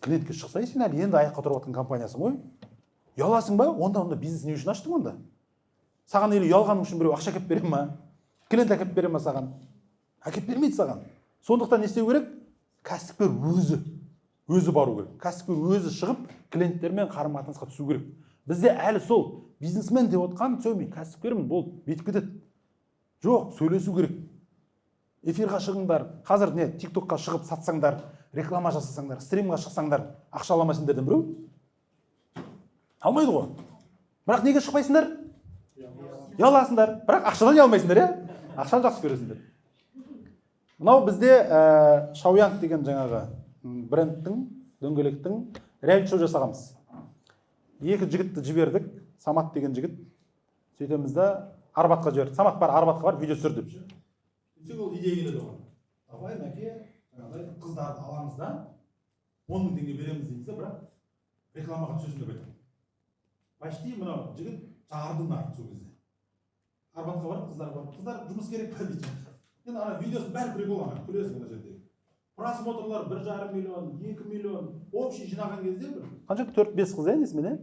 Клиентке шықсай, сен әлі енді аяққа тұрып жатқан компаниясың ғой. Ұяласың ба? Онда бизнес не үшін аштың онда? Саған или ұялғаның үшін біреу ақша әкеп бере ма? Клиент әкеп бере ма саған? Әкеп бермейді саған. Сондықтан не істеу керек? Кәсіпкер өзі бару керек. Кәсіпкер өзі шығып, клиенттермен қарым-қатынасқа түсу керек. Бізде әлі сол бизнесмен деп отқан сөйлемей, кәсіпкермін, болды, бетіп кетеді. Жоқ, сөйлесу керек. Эфирға шығыңдар. Қазір не, TikTokқа шығып сатсаңдар, реклама жасасаңдар, стримға шықсаңдар, ақша аламай сендерден біреу? Алмайды ғой. Бірақ неге шықпайсыңдар? Ұяласыңдар. Бірақ ақшадан ұялмайсыңдар, иә? Ақшаны жақсы көресіңдер. Мынау бізде Шауянг деген жаңағы брендтің, дөңгелектің реалити шоу жасағанбыз. Екі жігітті жібердік, Самат деген жігіт. Сөйтеміз да Арбатқа жібердік. Самат бар, Арбатқа бар, видео түсір деп. Сөйтсек ол идея келеді оған. Давай, мәке, қыздарды аламыз да, 10 000 теңге береміз дейміз да, бірақ рекламаға түсесің деп айтамын. Почти мынау жігіт жардың арты сол кезде. Арбатқа барып, қыздар жұмыс керек па дейді. Енді ана видеосы бәрі прикол ана, күлесің ана жерде. Просмотрлар 1,5 миллион, 2 миллион, общий жинаған кезде бір қанша 4-5 қыз несімен,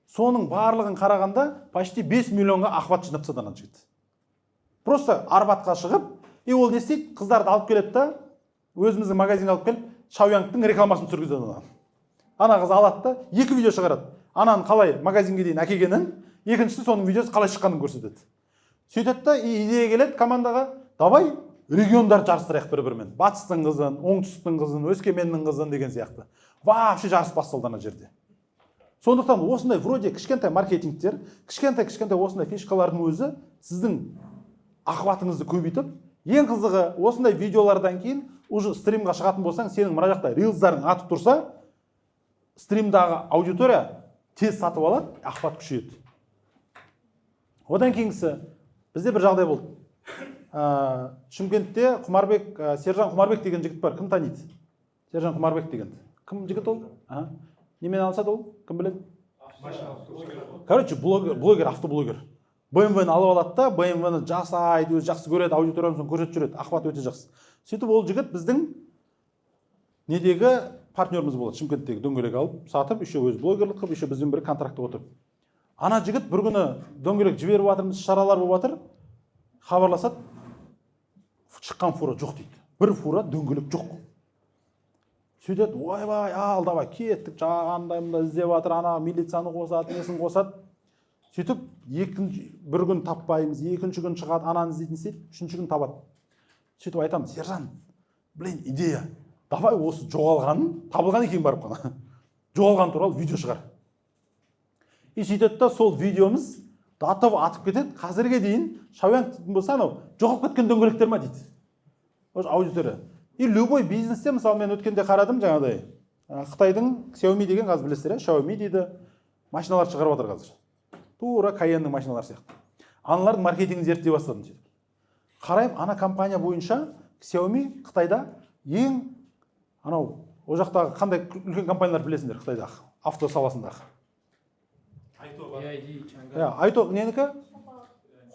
соның барлығын қарағанда почти 5 миллионға охват жинап тастады ана жігіт. Просто Арбатқа шығып, ол не істейді? Қыздарды алып келеді да, өзіміздің магазинге алып келіп, Шауянгтың рекламасын түсіргізеді ана. Ана қыз алады да, 2 видео шығарады. Ананың қалай магазинге дейін әкелгенін, екіншісі соның видеосы қалай шыққанын көрсетеді. Сөйтеді да, идея келеді командаға, давай региондар жарыстырайық бір-бірімен. Батыстың қызын, оңтүстіктің қызын, Өскеменнің қызын деген сияқты. Вообще жарыс басталды ана жерде. Сондықтан осындай вроде кішкентай маркетингтер, кішкентай осындай фишкалардың өзі сіздің охватыңызды көбейтіп, ең қызығы осындай видеолардан кейін уже стримға шығатын болсаң, сенің мына жақта рилсдарың атып тұрса, стримдағы аудитория тез сатып алады, охват күшейеді. Одан кейінгісі бізде бір жағдай болды. Шымкентте Сержан Құмарбек деген жігіт бар. Кім таниды? Сержан Құмарбек деген. Кім жігіт ол? Немен алысады ол? Кім біледі? Короче, блогер, автоблогер. BMW-ні алып алады да, BMW-ні жасайды, өзі жақсы көреді, аудиториясын көрсетіп жүреді, ақпарат өте жақсы. Сөйтіп ол жігіт біздің недегі партнеріміз болады, Шымкенттегі дөңгелек алып, сатып, еще өзі блогерлік қылып, еще бізбен бір контрактқа отырып. Ана жігіт бір күні дөңгелек жіберіп жатырмыз, шаралар болып жатыр, хабарласады, шыққан фура жоқ дейді. Бір фура дөңгелек жоқ. Сөйтеді, ойбай, ал давай кеттік, жағандаймында іздеп жатыр, ана милицияны қосады, несін қосады. Сөйтіп, бір күн таппаймыз, екінші күн шығады, ананы іздейтін істейді, үшінші күн табады. Сөйтіп айтамын, сержант, блин, идея, давай осы жоғалғанын, табылған екен барып қана, жоғалған туралы видео шығар. И сөйтеді да, сол видеомыз датып атып кетеді, қазірге дейін шауян болса, анау жоғалып кеткен дөңгелектер ма дейді. Аудитория. И любой бизнесте, мысалы мен өткенде қарадым жаңағыдай, Қытайдың Xiaomi деген қазір білесіздер, Xiaomi дейді, машиналар шығарып жатыр қазір. Тура Cayenne машиналар сияқты. Аналардың маркетингін зерттей бастадым сөйтіп. Қараймын, ана компания бойынша Xiaomi Қытайда ең анау о жақтағы қандай үлкен компаниялар білесіңдер Қытайдағы авто саласындағы. Айто ненікі?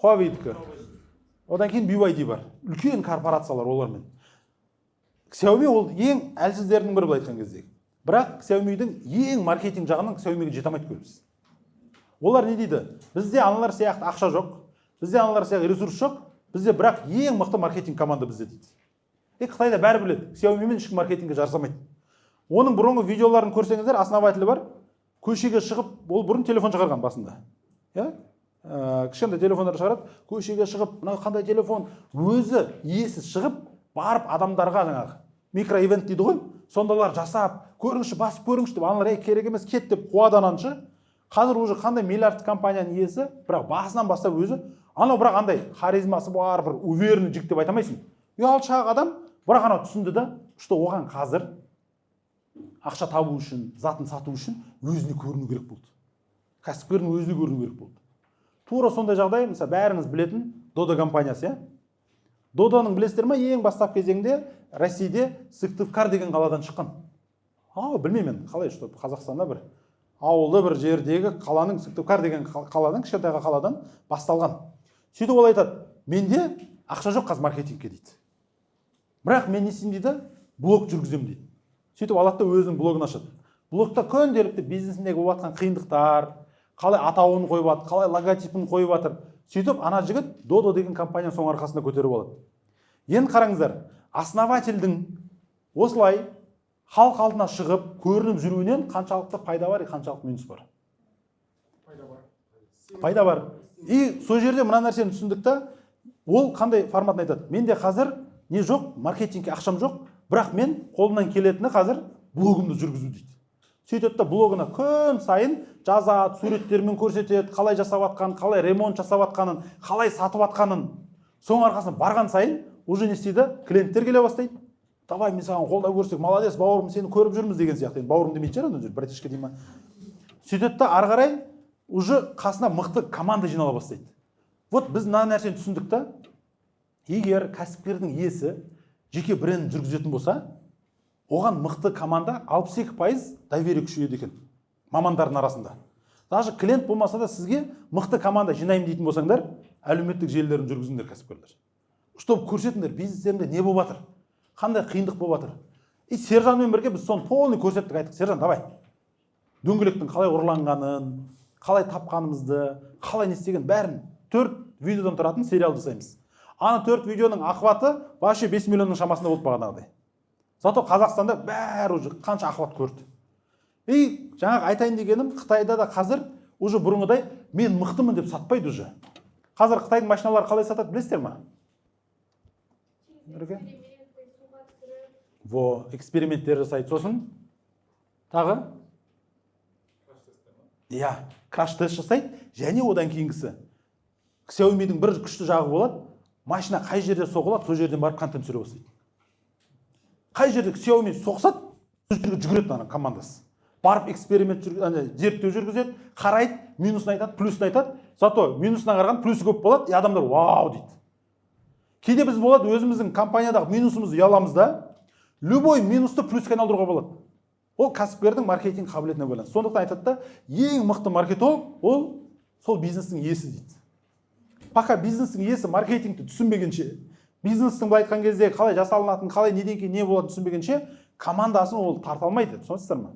Huawei-дікі. Одан кейін BYD бар. Үлкен корпорациялар олармен. Xiaomi ол ең әлсіздердің бірі былай айтқан кезде. Бірақ Xiaomi-дің ең маркетинг жағынан Xiaomi-ге жете алмайды көбісі. Олар не дейді? Бізде аналар сияқты ақша жоқ, бізде аналар сияқты ресурс жоқ, бізде бірақ ең мықты маркетинг команда бізде дейді. Қытайда бәрі біледі, Xiaomi-мен ешкім маркетингке жарысамайды. Оның бұрынғы видеоларын көрсеңіздер, основателі бар, көшеге шығып, ол бұрын телефон шығарған басында. Кішкентай телефондар шығарады, көшеге шығып, мына қандай телефон, өзі иесі шығып, барып адамдарға жаңағы микроивент дейді ғой, сондалар жасап, көріңізші, басып көріңізші деп, аналар керек емес, кет деп қуадананшы. Қазір уже қандай миллиард компанияның иесі, бірақ басынан бастап өзі, анау бірақ андай харизмасы бар, бір уверенный жігіт деп айтамайсың. Алшақ адам, бірақ анау түсінді да, что оған қазір ақша табу үшін, затын сату үшін өзіне көріну керек болды. Кәсіпкердің өзіне көріну керек болды. Тура сондай жағдай, мысалы, бәріңіз білетін Dodo компаниясы, Dodoның білесіздер ме, ең бастап кезеңде Россияде Сыктывкар деген қаладан шыққан. Білмеймін, қалай, что Қазақстанда бір ауылды бір жердегі қаланың, Сыктывкар деген қаладан, кішкентайға қаладан басталған. Сөйтіп ол айтады, менде ақша жоқ қазір маркетингке дейді. Бірақ мен не істеймін дейді, блог жүргіземін дейді. Сөйтіп алады да өзінің блогын ашады. Блогта күнделікті бизнесіндегі болып жатқан қиындықтар, қалай атауын қойып жатыр, қалай логотипін қойып жатыр. Сөйтіп ана жігіт Dodo деген компанияның соң арқасында көтеріп алады. Енді қараңыздар, основательдің осылай халық алдына шығып, көрініп жүруінен қаншалықты пайда бар, қаншалықты минус бар? Пайда бар. И сол жерде мына нәрсені түсіндік та, ол қандай форматын айтады? Менде қазір не жоқ, маркетингке ақшам жоқ, бірақ мен қолымнан келетіні қазір блогымды жүргізу дейді. Сөйтеді да блогына күн сайын жазады, суреттермен көрсетеді, қалай жасап жатқанын, қалай ремонт жасап жатқанын, қалай сатып жатқанын. Соң арқасында барған сайын уже не істейді? Клиенттер келе бастайды. Давай мен саған қолдау көрсек, молодец, бауырым, сені көріп жүрміз деген сияқты. Бауырым демейді шығар, ана жер, братишка дей ма. Сөйтеді да ары қарай уже қасына мықты команда жинала бастайды. Вот біз мына нәрсені түсіндік та, егер кәсіпкердің иесі жеке бренд жүргізетін болса, оған мықты команда 62% доверие күшейеді екен мамандардың арасында. Даже клиент болмаса да сізге мықты команда жинаймын дейтін болсаңдар, әлеуметтік желілерін жүргізіңдер кәсіпкерлер. Чтобы көрсетіңдер, бизнестерінде не болып жатыр, қандай қиындық болып жатыр. И сержантмен бірге біз соны полный көрсеттік, айттық, сержант, давай. Дөңгелектің қалай ұрланғанын, қалай тапқанымызды, қалай не істеген бәрін 4 видеодан тұратын сериал жасаймыз. Ана 4 видеоның ақваты вообще 5 миллионның шамасында болып бағанағыдай. Зато Қазақстанда бәрі уже қанша ақват көрді. И жаңағы айтайын дегенім, Қытайда да қазір уже бұрынғыдай мен мықтымын деп сатпайды уже. Қазір Қытайдың машиналары қалай сатады, білесіздер ме? Во, эксперименттер жасайды. Сосын тағы? Краш тест жасайды. Және одан кейінгісі. Xiaomi-дің бір күшті жағы болады. Машина қай жерде соғылады, сол жерден барып контент түсіре бастайды. Қай жерде Xiaomi соқсат, жүгіреді ана командасы. Барып эксперимент зерттеу жүргізеді, қарайды, минусын айтады, плюсын айтады. Зато минусына қараған плюсы көп болады, и адамдар вау дейді. Кейде біз болады, өзіміздің компаниядағы минусымызды ұяламыз да, любой минусты плюске айналдыруға болады. Ол кәсіпкердің маркетинг қабілетіне байланысты. Сондықтан айтады да, ең мықты маркетолог ол сол бизнестің иесі дейді. пока бизнестің иесі маркетингті түсінбегенше, бизнестің былай айтқан кезде қалай жасалынатынын, қалай неден кейін не болатынын түсінбегенше, командасын ол тарта алмайды, түсінесіздер ме?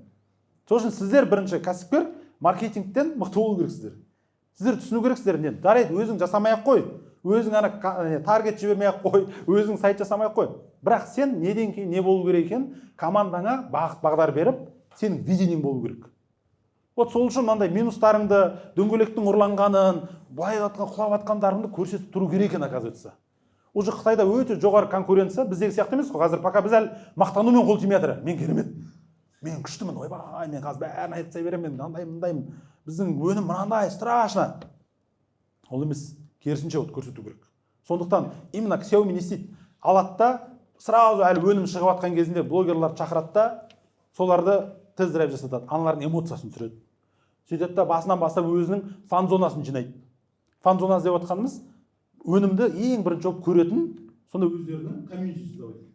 Сол үшін сіздер бірінші кәсіпкер маркетингтен мықты болу керексіздер. Сіздер түсіну керексіздер. Не? Дарайды, өзің жасамай-ақ қой, өзің ана таргет жібермей-ақ қой, өзің сайт жасамай-ақ қой. Бірақ сен неден кейін не болу керек екен, командаңа бағыт бағдар беріп, сенің видениең болу керек. Вот сол үшін мынандай минустарыңды, дөңгелектің ұрланғанын, былай құлап атқандарыңды көрсетіп тұру керек екен, оказывается. Уже Қытайда өте жоғары конкуренция, біздегі сияқты емес қой. Қазір пока біз әлі мақтанумен қол тимей жатыр. Мен керемет, мен күштімін, ойбай, мен қазір бәрін айтсай беремін, мен мынандаймын. Біздің өнім мынандай, страшно. Ол емес, керісінше от көрсету керек. Сондықтан именно Xiaomi не істейді? Алады да, сразу әлі өнім шығып жатқан кезінде блогерлар шақырады да, соларды тест-драйв жасатады, аналардың эмоциясын түсіреді. Сөйтеді да басынан бастап өзінің фан-зонасын жинайды. Фан-зонасы деп отқанымыз, өнімді ең бірінші болып көретін, сонда өздерінің комьюнитисі деп айтады.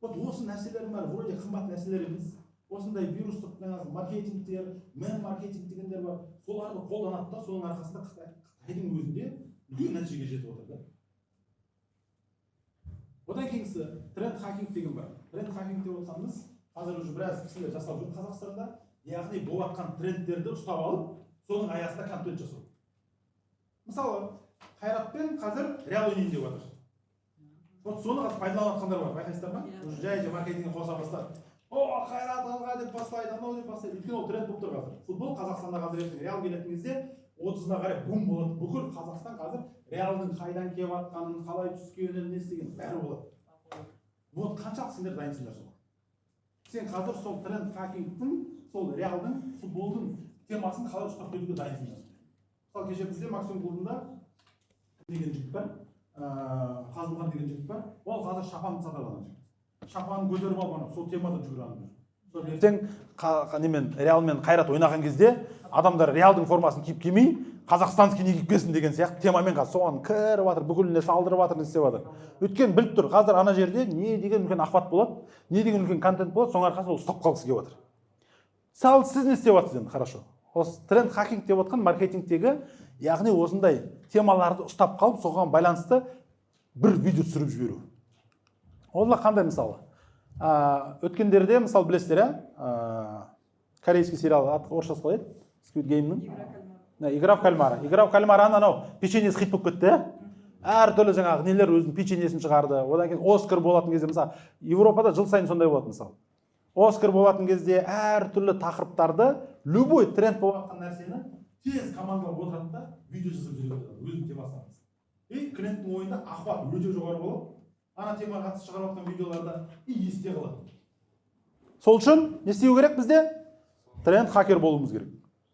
Вот осы нәрселер бар, вроде қымбат нәрселер емес. Осындай вирустық маркетингтер, маркетинг дегендер бар. Соларды қолданады да, соның арқасында Қытайдың өзінде үлкен нәтижеге жетіп отыр да. Одан кейінгісі тренд хакинг деген бар. Тренд хакинг деп отқанымыз, қазір уже біраз кісілер жасап жүр Қазақстанда, яғни болатқан трендтерді ұстап алып, соның аясында контент жасау. Мысалы, Қайратпен қазір реал ойнайын деп жатыр. Вот соны пайдаланатқандар бар, байқайсыздар ма? Жай маркетингін қоса бастап, о, Қайрат алға деп бастайды, анау деп бастайды. Өйткені ол тренд болып тұр қазір. Футбол Қазақстанда қазір реал келетін кезде 30-на қарай бум болады. Бүкіл Қазақстан қазір реалдың қайдан келіп жатқанын, қалай түскенін, не істеген бәрі болады. Вот қаншалық сендер дайынсыңдар соған? Сен қазір сол тренд хакингтің, сол реалдың, футболдың темасын қалай ұстап кетуге дайынсыңдар. Мысалы кеше бізде Максим клубында деген жігіт бар, Қазылған деген жігіт бар. Ол қазір шапанды сатып алған жігіт. Шапанын көтеріп алып, сол темада жүгіріп. Ертең немен Реалмен Қайрат ойнаған кезде адамдар Реалдың формасын киіп келмей, қазақстанский не киіп келсін деген сияқты темамен қазір соған кіріп жатыр, бүкіліне салдырып жатыр, не істеп жатыр. Өйткені біліп тұр, қазір ана жерде не деген үлкен охват болады, не деген үлкен контент болады, соның арқасында ол ұстап қалғысы келіп жатыр. Сал сіз не істеп жатсыз енді, хорошо. Осы тренд хакинг деп отқан маркетингтегі, яғни осындай темаларды ұстап қалып, соған байланысты бір видео түсіріп жіберу. Олар қандай мысалы? Өткендерде, мысалы білесіздер, корейский сериал орысшасы қалай еді? Squid Game'ның? Игра в кальмара. Игра в кальмараны анау печеньесі хит болып кетті. Әртүрлі жаңағы нелер өзінің печеньесін шығарды. Одан кейін Оскар болатын кезде, мысалы, Европада жыл сайын сондай болады мысалы. Оскар болатын кезде әртүрлі тақырыптарды, любой тренд болатын нәрсені тез командалап отырады да, видео жасап жүреді, өзінің темасына. Клиенттің ойында охват өте жоғары болады. Ана темаға қатысты шығарып жатқан видеоларда есте қалады. Сол үшін не істеу керек бізде? Тренд хакер болуымыз керек.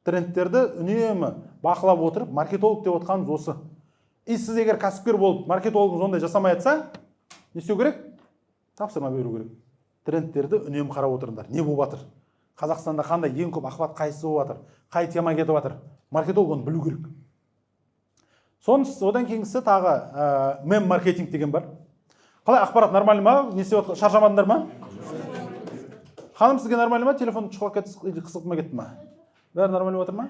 Трендтерді үнемі бақылап отырып, маркетолог деп отқанымыз осы. Сіз егер кәсіпкер болып, маркетологыңыз ондай жасамай жатса, не істеу керек? Тапсырма беру керек. Трендтерді үнемі қарап отырыңдар. Не болып жатыр? Қазақстанда қандай ең көп охват қайсысы болып жатыр? Қай тема кетіп жатыр? Маркетолог оны білу керек. Одан кейінгісі тағы мем-маркетинг деген бар. Қалай ақпарат нормальный ма? Не істеп жатыр? Шаршамадыңдар ма? Ханым, сізге нормальный ма? Телефон шұқылап кетті, қысылтма кетті ма? Бәрі нормальный отыр ма?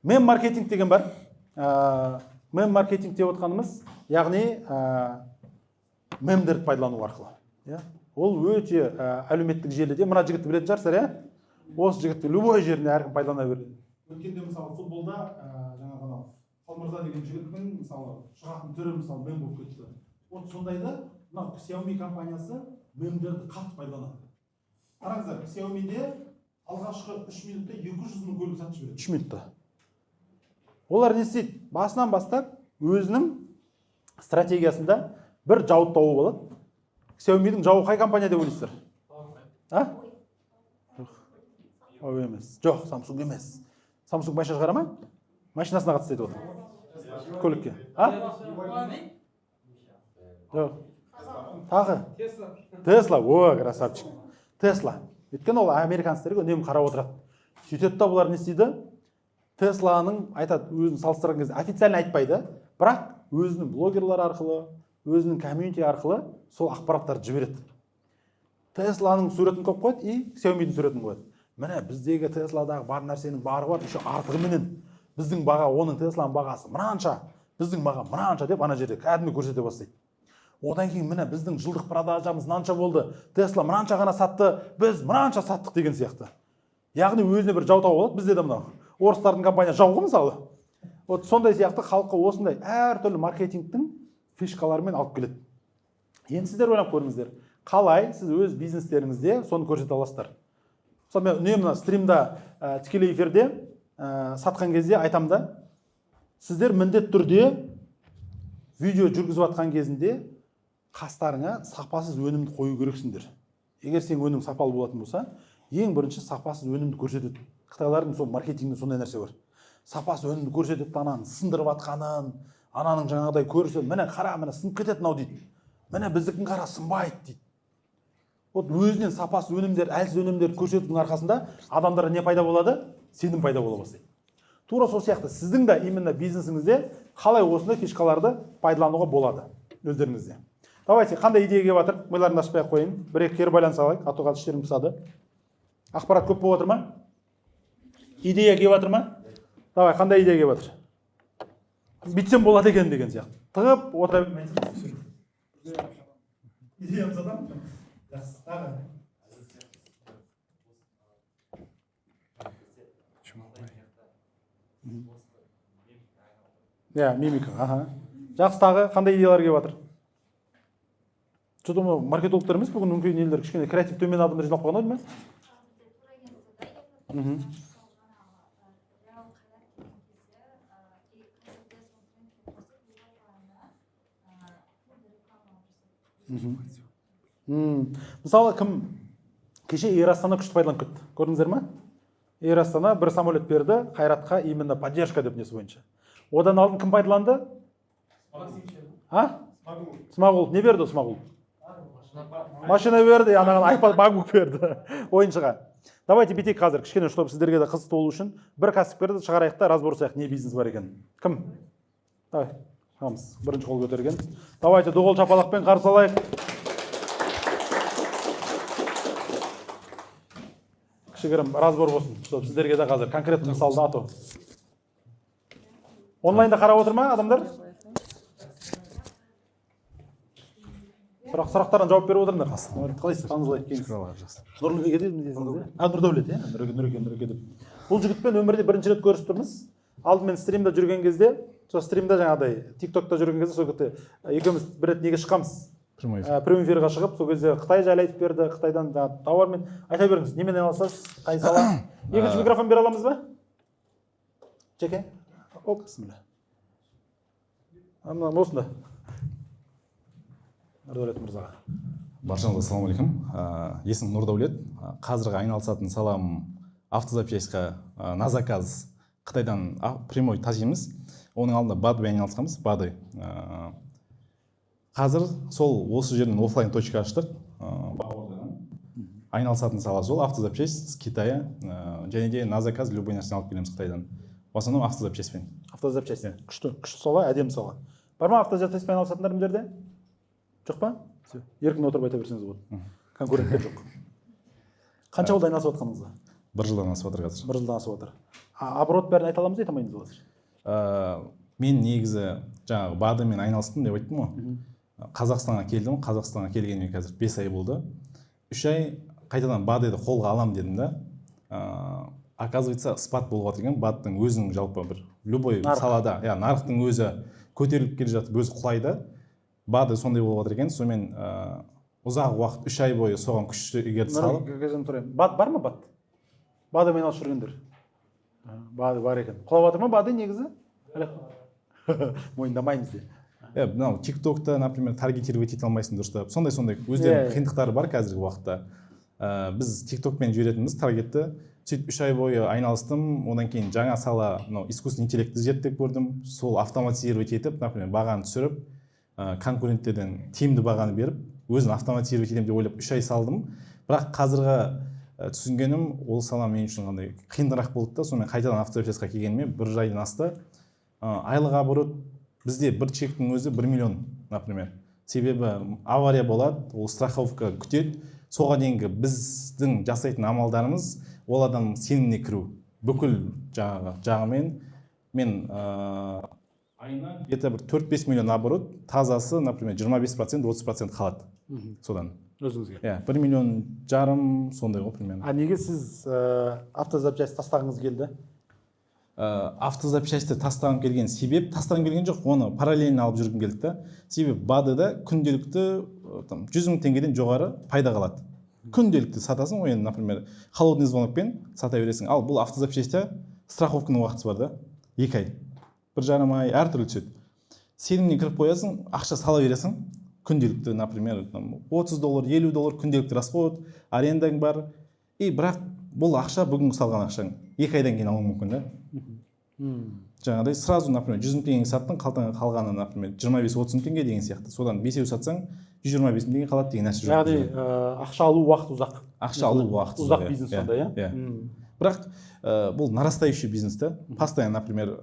Мем-маркетинг деген бар. Мем-маркетинг деп отқанымыз, яғни мемдерді пайдалану арқылы. Ол өте әлеуметтік желіде, мына жігітті білетін шығарсыздар, осы жігітті любой жеріне әркім пайдалана береді. Өткенде мысалы футболда жаңағы Қалмырза деген жігіттің мысалы шығатын түрі мысалы мем болып кетті. Вот сондайды мынау Xiaomi компаниясы мемдерді қатты пайдаланады. Қараңыздар, Xiaomi'де алғашқы 3 минутта 200 мың көлік сатып жібереді. 3 минутта. Олар не істейді? Басынан бастап өзінің стратегиясында бір жауып тауып алады. Xiaomi'дің жауы қай компания деп ойлайсыздар? Ой емес. Жоқ, Samsung емес. Samsung машина шығара ма? Машинасына қатысты айтып отыр. Көлікке. Жоқ. Тағы? Tesla. О, красавчик. Tesla. Өйткені ол американецтерге үнемі қарап отырады. Сөйтеді да бұлар не істейді? Тесланың айтады, өзін салыстырған кезде официально айтпайды, бірақ өзінің блогерлар арқылы, өзінің комьюнити арқылы сол ақпараттарды жібереді. Тесланың суретін қойып қояды и Xiaomi'дің суретін қояды. Міне біздегі Tesla-дағы бар нәрсенің бары бар, еще артығыменен. біздің баға, оның Тесланың бағасы мынанша, біздің баға мынанша деп ана жерде кәдімгі көрсете бастайды. Одан кейін міне біздің жылдық продажамыз мынанша болды, Тесла мынанша ғана сатты, біз мынанша саттық деген сияқты. Яғни өзіне бір жау тауып алады. Бізде де мынау орыстардың компания жауғы мысалы. Вот сондай сияқты халыққа осындай әртүрлі маркетингтің фишкаларымен алып келеді. Енді сіздер ойлап көріңіздер, қалай сіз өз бизнестеріңізде соны көрсете аласыздар. Мысалы мен үнемі стримда тікелей эфирде сатқан кезде айтамын да, сіздер міндетті түрде видео жүргізіп жатқан кезінде қастарыңа сапасыз өнімді қою керексіңдер. Егер сен өнім сапалы болатын болса, ең бірінші сапасыз өнімді көрсетеді. Қытайлардың сол маркетингінде сондай нәрсе бар. Сапасыз өнімді көрсетеді, ананың сындырып жатқанын, ананың жаңағыдай көрсетеді, міне қара, міне сынып кетеді мынау дейді. Міне біздікін қара сынбайды дейді. Вот өзінен сапасыз өнімдер, әлсіз өнімдерді көрсетудің арқасында адамдарға не пайда болады? Сенім пайда бола бастайды. Тура сол сияқты сіздің де именно бизнесіңізде қалай осындай фишкаларды пайдалануға болады өздеріңізде. Давайте, қандай идея келіп жатыр? Миларымды ашпай ақ қойын. Бір-екі кері байланыс алайық, а то қазір іштерім пысады. Ақпарат көп болып жатыр ма? Идея келіп жатыр ма? Давай, қандай идея келіп жатыр? Бүйтсем болады екен деген сияқты. Тығып отыра идеямыз адам? Жақсы, тағы. Мимика, жақсы, тағы қандай идеялар келіп жатыр? Что-то маркетологтар емес, бүгін мүмкін елдер кішкене креатив төмен адамдар жиналып қойған ма? Мысалы, кім кеше Эйр Астана күшті пайдаланып кетті. Көрдіңіздер ма? Эйр Астана бір самолет берді, Қайратқа именно поддержка деп несі бойынша. Одан алдын кім пайдаланды? Смағұл. Не берді Смағұл? Машина берді, анаған iPad MacBook берді ойыншыға. Давайте бітейік қазір, кішкене, чтобы сіздерге де қызықты болу үшін бір кәсіпкерді шығарайық та разборсақ, не бизнес бар екен. Кім? Давай, шығамыз. Бірінші қол көтерген. Давайте доғол шапалақпен қарсы алайық. Кішігірім разбор болсын, чтобы сіздерге де қазір конкретті мысалды ату. Онлайнда қарап отыр ма адамдар? Сұрақтардан жауап беріп отырыңдар. Қалайсыз? Қаңызлай кеңіз. Нұрлыбек едіңіз десіңіз, Нұрдәулет, Нұреке деп. Бұл жігітпен өмірде бірінші рет көрісіп тұрмыз. Алдымен стримда жүрген кезде, сол стримда жаңағыдай, TikTokта жүрген кезде, сол кезде екеуміз бір рет неге шыққанбыз. Прямой эфирға шығып, сол кезде Қытай жайлы айтып берді, Қытайдан тауармен айта беріңіз, немен айналысасыз, қай сала? Екінші микрофон бере аламыз ба? Жеке? Оп, бісміллә. Осында. Нұрдәулет мырзаға. Баршаңызға ассалаумағалейкум. Есімім Нұрдәулет. Қазіргі айналысатын салам автозапчастьқа на заказ Қытайдан прямой тасимыз. Оның алдында БАДымен айналысқанбыз, бады. Қазір сол осы жерден офлайн точка аштық. Айналысатын сала сол автозапчасть с Китая. Және де на заказ любой нәрсені алып келеміз Қытайдан. В основном автозапчастьпен. Автозапчасть. Күшті сала, әдемі сала. Бар ма автозапчастьпен айналысатындар мендерде? Жоқ па? Еркін отырып айта берсеңіз болады. Конкуренттер жоқ. Қанша болды айналысып жатқаныңызға? 1 жылдан асып жатыр қазір. 1 жылдан асып жатыр. Оборот бәрін айта аламыз, айта алмаймыз қазір? Мен негізі жаңағы БАДымен айналыстым деп айттым ғой. Қазақстанға келдім, Қазақстанға келгеніме қазір 5 ай болды. 3 ай қайтадан БАДыды қолға алам дедім да. Оказывается, спад болып жатыр екен. БАДтың өзінің жалпы бір любой салада, нарықтың өзі көтеріліп келе жатып, өзі құлайды. БАДы сондай болып жатыр екен. Сонымен ұзақ уақыт 3 ай бойы соған күш-жігерді салып. БАД бар ма БАД? БАДымен айналысып жүргендер. БАДы бар екен. Құлап жатыр ма БАДы негізі? Мойындамаймыз де. Мынау TikTokта, например, таргетировать ете алмайсың дұрыстап. Сондай өздерінің қиындықтары бар қазіргі уақытта. Біз TikTokпен жіберетінбіз таргетті. Сөйтіп 3 ай бойы айналыстым. Одан кейін жаңа сала, искусственный интеллектті зерттеп көрдім. Сол автоматизировать етіп, например, бағаны түсіріп, конкуренттерден тиімді бағаны беріп, өзін автоматизировать етемін деп ойлап 3 ай салдым. Бірақ қазіргі түсінгенім, ол сала мен үшін қандай қиындырақ болды да, сонымен қайтадан автозапчастьқа келгеніме 1 айдан асты. Айлық оборот бізде бір чектің өзі 1 миллион, например. Себебі авария болады, ол страховка күтеді. Соға дейінгі біздің жасайтын амалдарымыз ол адам сеніміне кіру. Бүкіл жағымен мен айына где-то бір 4-5 миллион оборот, тазасы, например, 25%, 30% қалады содан. Өзіңізге. 1,5 миллион сондай ғой примерно. А неге сіз автозапчасть тастағыңыз келді? Автозапчасьті тастағым келген себеп, тастағым келген жоқ, оны параллельно алып жүргім келді да. Себебі БАДы-да күнделікті 100 мың теңгеден жоғары пайда қалады. Күнделікті сатасың ғой, например, холодный звонокпен сата бересің. Ал бұл автозапчастьте страховканың уақыты бар да, 2 ай, 1,5 ай әртүрлі түседі. Сеніміне кіріп қоясың, ақша сала бересің, күнделікті, например, $30, $50 күнделікті расход, арендаң бар. И бірақ бұл ақша бүгінгі салған ақшаң 2 айдан кейін алуың мүмкін да. Жаңағыдай сразу, например, 100 мың теңге саттың, қалғаны, например, 25-30 теңге деген сияқты. Содан 5-еу сатсаң, 125 мың теңге қалады деген нәрсе жоқ. Яғни ақша алу уақыт ұзақ. Ақша алу уақыт ұзақ бизнес сонда, иә? Бірақ бұл нарастающий бизнес та. Постоянно, например,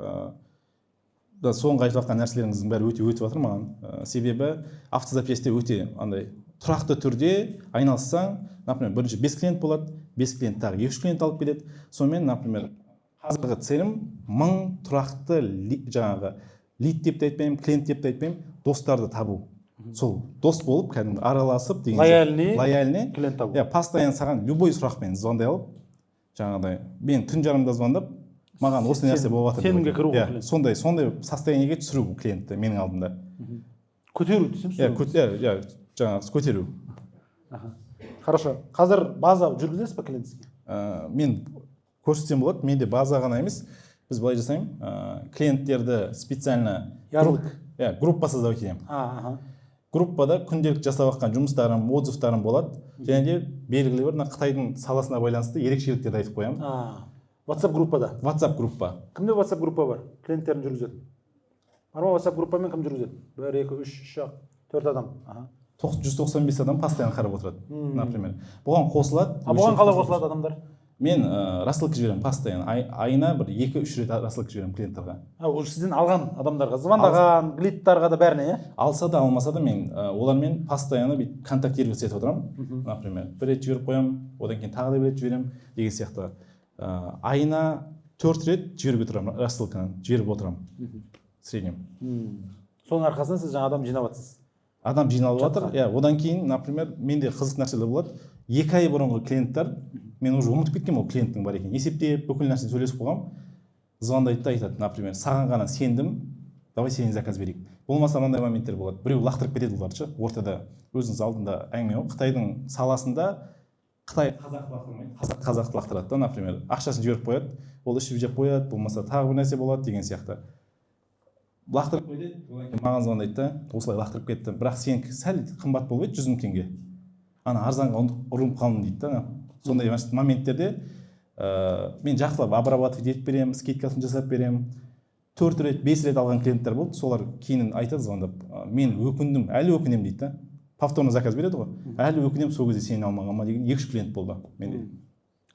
соңғы айтып жатқан нәрселеріңіздің бәрі өте өтіп жатыр маған. Себебі автозапчастьте өте андай тұрақты түрде айналыссаң, например, бірінші 5 клиент болады, 5 клиент тағы 2 клиент алып келеді. Сонымен, например, қазіргі целім 1000 тұрақты жаңағы лид деп те айтпаймын, клиент деп те айтпаймын, достарды табу. Сол дос болып, кәдімгі араласып деген лояльный клиент табу. Постоянно саған любой сұрақпен звондай алып, жаңағыдай мен түн жарымда звондап, маған осы нәрсе болып жатыр. Сенімге кіру ғой. Сондай состояниеге түсіру клиентті менің алдымда. Көтеру десем. Жаңағы көтеру. Хорошо. Қазір база жүргізесіз ба клиентске? Мен көрсетсем болады, менде база ғана емес, біз былай жасаймын, клиенттерді специально группа создавать етемін. Группада күнделікті жасап жатқан жұмыстарым, отзывтарым болады, және де белгілі бір Қытайдың саласына байланысты ерекшеліктерді айтып қоямын. WhatsApp группада? WhatsApp группа. Кімде WhatsApp группа бар? Клиенттерін жүргізеді. Бар ма WhatsApp группамен кім жүргізеді? 1, 2, 3, 4 адам. 195 адам постоянно қарап отырады, например. Бұған қосылады. Бұған қалай қосылады адамдар? Мен рассылка жіберемін постоянно. Айына бір 2-3 рет рассылка жіберемін клиенттарға. Ол сізден алған адамдарға, звондаған, лидтарға да бәріне, иә? Алса да, алмаса да мен олармен постоянно контактировать етіп отырамын. Например, бір рет жіберіп қоямын, одан кейін тағы да бір рет жіберемін деген сияқты. Айына 4 рет жіберіп отырамын, рассылканы жіберіп отырамын. Среднем. Соның арқасында сіз жаңа адам жинап жатсыз. Адам жиналып жатыр. Одан кейін, например, менде қызық нәрселер болады. 2 ай бұрынғы клиенттер, мен уже ұмытып кеткен ол клиенттің бар екенін. Есептеп, бүкіл нәрсе сөйлесіп қойғам. Звондайды да айтады, например, саған ғана сендім, давай сенен заказ берейік. Болмаса мынандай моменттер болады. Біреу лақтырып кетеді оларды, ортада өзіңіз алдында әңгіме ғой. Қытайдың саласында Қытай қазақты лақтырмайды, қазақты лақтырады да, например, ақшасын жіберіп қояды, ол ішіп жеп қояды, болмаса тағы бір нәрсе болады деген сияқты. Лақтырып қойды, одан кейін маған звондайды да, осылай лақтырып кетті, бірақ сенікі сәл қымбат болып еді, 100 мың теңге. Ана арзанға ұрынып қалдым дейді да. Сондай моменттерде мен жақсылап обрабатывать етіп беремін, скидкасын жасап беремін. 4 рет, 5 рет алған клиенттер болды, солар кейін айтады звондап, мен өкіндім, әлі өкінемін дейді да. Повторно заказ береді ғой, әлі өкінемін, сол кезде сені алмағанма деген 2 клиент болды менде.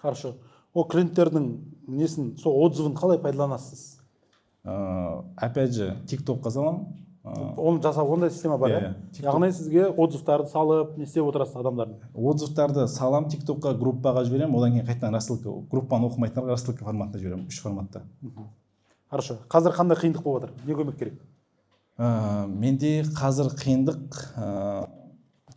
Хорошо. Ол клиенттердің несін, сол отзывын қалай пайдаланасыз? Опять же, TikTokқа саламын. Оны жасап, ондай система бар, иә? Яғни сізге отзывтарды салып, не істеп отырасыз адамдардың? Отзывтарды салам, TikTokқа, группаға жіберемін, одан кейін қайтадан рассылка, группаны оқымайтындарға рассылка форматында жіберемін, 3 форматта. Хорошо. Қазір қандай қиындық болып жатыр? Не көмек керек? Менде қазір қиындық,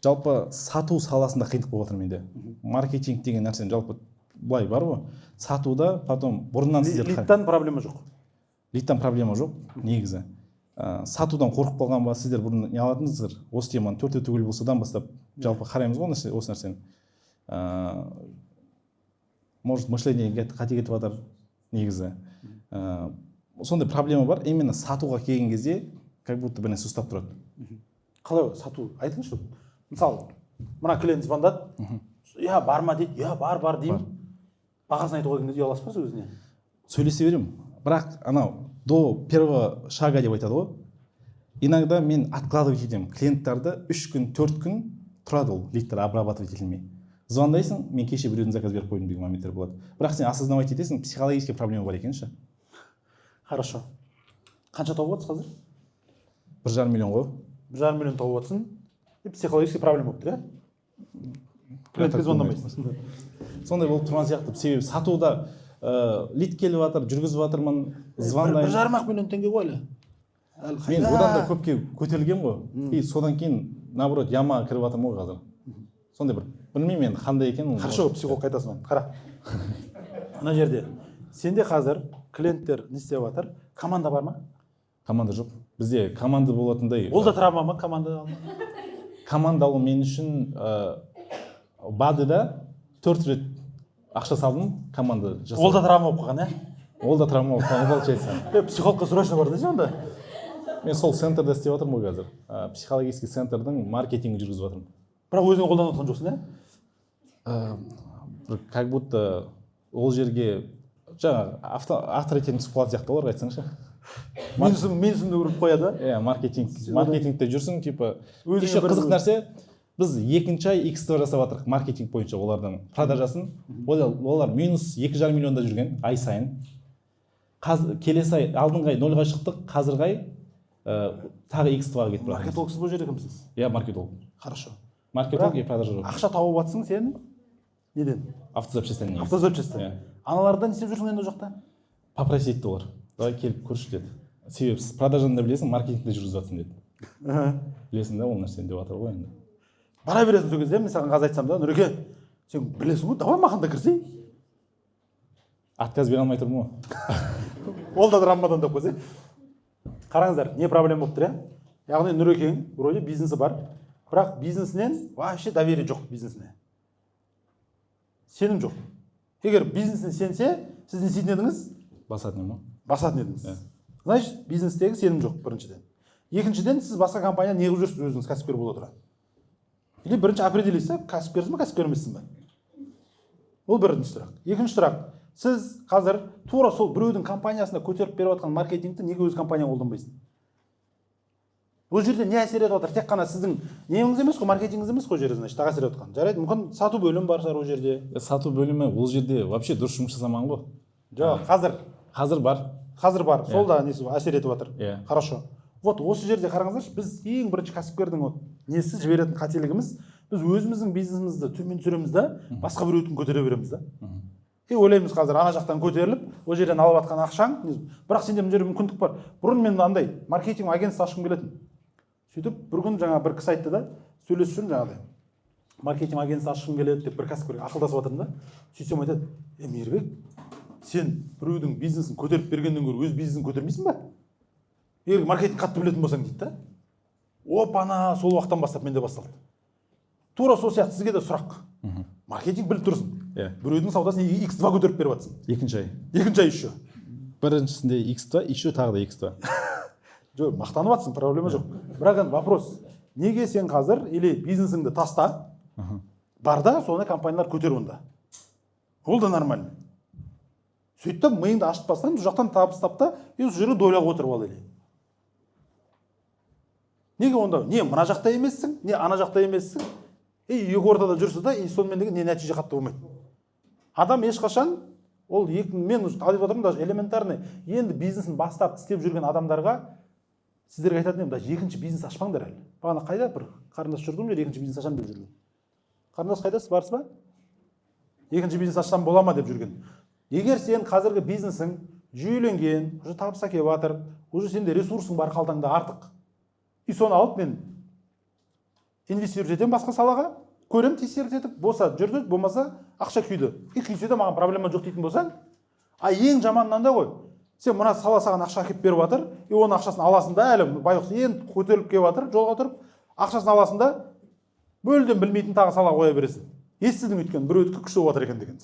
жалпы сату саласында қиындық болып жатыр менде. Маркетинг деген нәрсен жалпы былай бар ғой. Сатуда, потом бұрыннан сіздер... Лидтан проблема жоқ. Лидтан проблема жоқ, негізі. Сатудан қорқып қалған ба, сіздер бұрын не алатынсыздар, осы теманы 4 түгел болсадан бастап жалпы қараймыз ғой осы нәрсені. Может, мышление қате кетіп жатыр негізі. Сондай проблема бар, именно сатуға келген кезде как будто бір нәрсе ұстап тұрады. Қалай сату? Айтыңызшы. Мысалы, мына клиент звондады, я бар ма дейді, я бар деймін. Бағасын айтуға келген кезде ұяласыз ба өзіне? Сөйлесе беремін. Бірақ анау до первого шага деп айтады ғой. Иногда мен откладывать етемін. Клиенттарды 3 күн, 4 күн тұрады ол лидтер обрабатывать етілмей. Звондайсың, мен кеше біреудің заказ беріп қойдым деген моменттер болады. Бірақ сен осознавать етесің, психологический проблема бар екен ше. Хорошо. Қанша тауып отырсыз қазір? 1,5 миллион ғой. 1,5 миллион тауып отырсың. И психологический проблема болып тұр, иә? Клиентке звондамайсың. Сондай болып тұрған сияқты. Себебі сатуда лид келіп жатыр, жүргізіп жатырмын, звондаймын. 1,5 миллион теңге ғой әлі. Мен одан да көпке көтерілгем ғой. И содан кейін наоборот ямаға кіріп жатырмын ғой қазір. Сондай бір білмеймін мен қандай екенін. Хорошо, психолог айтасың оны. Қара. Мына жерде сенде қазір клиенттер не істеп жатыр? Команда бар ма? Команда жоқ. Бізде команда болатындай. Ол да травма ма команда? Команда алу мен үшін БАДыда 4 рет ақша салдым, команда жасадым. Ол да травма болып қалған, Ол да травма болып қалған, получается. Психологқа срочно бар десе онда. Мен сол центрда істеп жатырмын ғой қазір. Психологический центрдің маркетингін жүргізіп жатырмын. Бірақ өзің қолданып жатқан жоқсың, Как будто ол жерге жаңағы авторитетім түсіп қалады сияқты оларға айтсаңшы. Менсімді ұрып қояды. Маркетингте жүрсің, типа. Еще қызық нәрсе, біз екінші ай X-то жасап жатырық маркетинг бойынша олардың продажасын. Олар -2,5 миллионда жүрген ай сайын. Келесі ай алдыңғы ай 0-ға шықтық, қазіргі ай тағы X2-ға кетіп жатыр. Маркетологсыз бұл жерде кімсіз? Иә, маркетолог. Хорошо. Маркетолог и продажа жоқ. Ақша тауып жатсың сен неден? Автозапчастьтен. Автозапчастьтен. Аналардан не істеп жүрсің енді ол жақта? Попросить олар. Давай келіп көрші деді. Себебі продажаны да білесің, маркетингті жүргізіп жатсың деді. Білесің да ол нәрсені деп жатыр ғой енді. Бара бересің сол кезде, мен саған қазір айтсам да, Нұреке, сен білесің ғой, давай маған да кірсей. Отказ бере алмай тұрмын ғой. Ол да травмадан деп қойсай. Қараңыздар, не проблема болып тұр, яғни Нұрекең вроде бизнесі бар, бірақ бизнесінен вообще доверие жоқ бизнесіне. Сенім жоқ. Егер бизнесіне сенсе, сіз не істейтін едіңіз? Басатын ма? Басатын едіңіз. Значит, бизнестегі сенім жоқ біріншіден. Екіншіден, сіз басқа компания не қылып жүрсіз өзіңіз кәсіпкер бола тұра. Или бірінші определейсіз, кәсіпкерсің ба, кәсіпкер емессің ба? Ол бірінші сұрақ. Екінші сұрақ, сіз қазір тура сол біреудің компаниясына көтеріп беріп жатқан маркетингті неге өз компания қолданбайсың? Ол жерде не әсер етіп жатыр? Тек қана сіздің неміңіз емес қой, маркетингіңіз емес қой жерде, значит, әсер етіп жатқан. Жарайды, мүмкін сату бөлімі бар шығар ол жерде. Сату бөлімі ол жерде вообще дұрыс жұмыс жасамаған ғой. Жоқ, қазір бар. Қазір бар. Сол да несі әсер етіп жатыр. Иә. Хорошо. Вот осы жерде қараңыздаршы, біз ең бірінші кәсіпкердің несі жіберетін қателігіміз, біз өзіміздің бизнесімізді төмен түсіреміз да, басқа біреудің көтере береміз да. Ойлаймыз қазір ана жақтан көтеріліп, ол жерден алып жатқан ақшаң, бірақ сенде мына жерде мүмкіндік бар. Бұрын мен андай маркетинг агенттігін ашқым келетін. Сөйтіп бір күн жаңа бір кісі айтты да, сөйлесіп жүрмін жаңағыдай. Маркетинг агенттігін ашқым келеді деп бір кәсіпкерге ақылдасып жатырмын да. Сөйтсем айтады, Мейірбек, сен біреудің бизнесін көтеріп бергеннен гөрі өз бизнесін көтермейсің ба? Егер маркетинг қатты білетін болсаң дейді да. Опана, сол уақыттан бастап менде басталды. Тура сол сияқты сізге де сұрақ. Маркетинг біліп тұрсың. Біреудің саудасын X2 көтеріп беріп жатсың. Екінші ай еще. Біріншісінде X2, еще тағы да X2. Жоқ, мақтанып жатсың, проблема жоқ. Бірақ вопрос, неге сен қазір или бизнесіңді таста, барда соны компаниялар көтер онда. Ол да нормально. Сөйтіп миыңды ашып бастан, бұл жақтан табыс тапта, осы жерге дойлап отырып ал или. Неге онда? Не мына жақта емессің, не ана жақта емессің. Екі ортада жүрсіз да, сонымен деген не нәтиже қатты болмайды. Адам ешқашан, ол мен айтып отырмын, даже элементарный, енді бизнесін бастап істеп жүрген адамдарға сіздерге айтатын едім, даже екінші бизнес ашпаңдар әлі. Бағана қайда бір қарындас жүрдім жер, екінші бизнес ашам деп жүрген. Қарындас қайдасыз, барсыз ба? Екінші бизнес ашсам бола ма деп жүрген. Егер сен қазіргі бизнесің жүйеленген, уже табыс әкеліп жатыр, уже сенде ресурсың бар қалтаңда артық. И соны алып мен инвестировать етемін басқа салаға, көрем тексеріп етіп, болса жүрді, болмаса ақша күйді. И күйсе де маған проблема жоқ дейтін болсаң, ең жаманынан да ғой. Сен мына сала саған ақша әкеліп беріп жатыр, и оның ақшасын аласың да, әлі байғұс енді көтеріліп келіп жатыр, жолға тұрып, ақшасын аласың да, бөлден білмейтін тағы сала қоя бересің. Ессіздің өткен біреудікі күшті болып жатыр екен деген.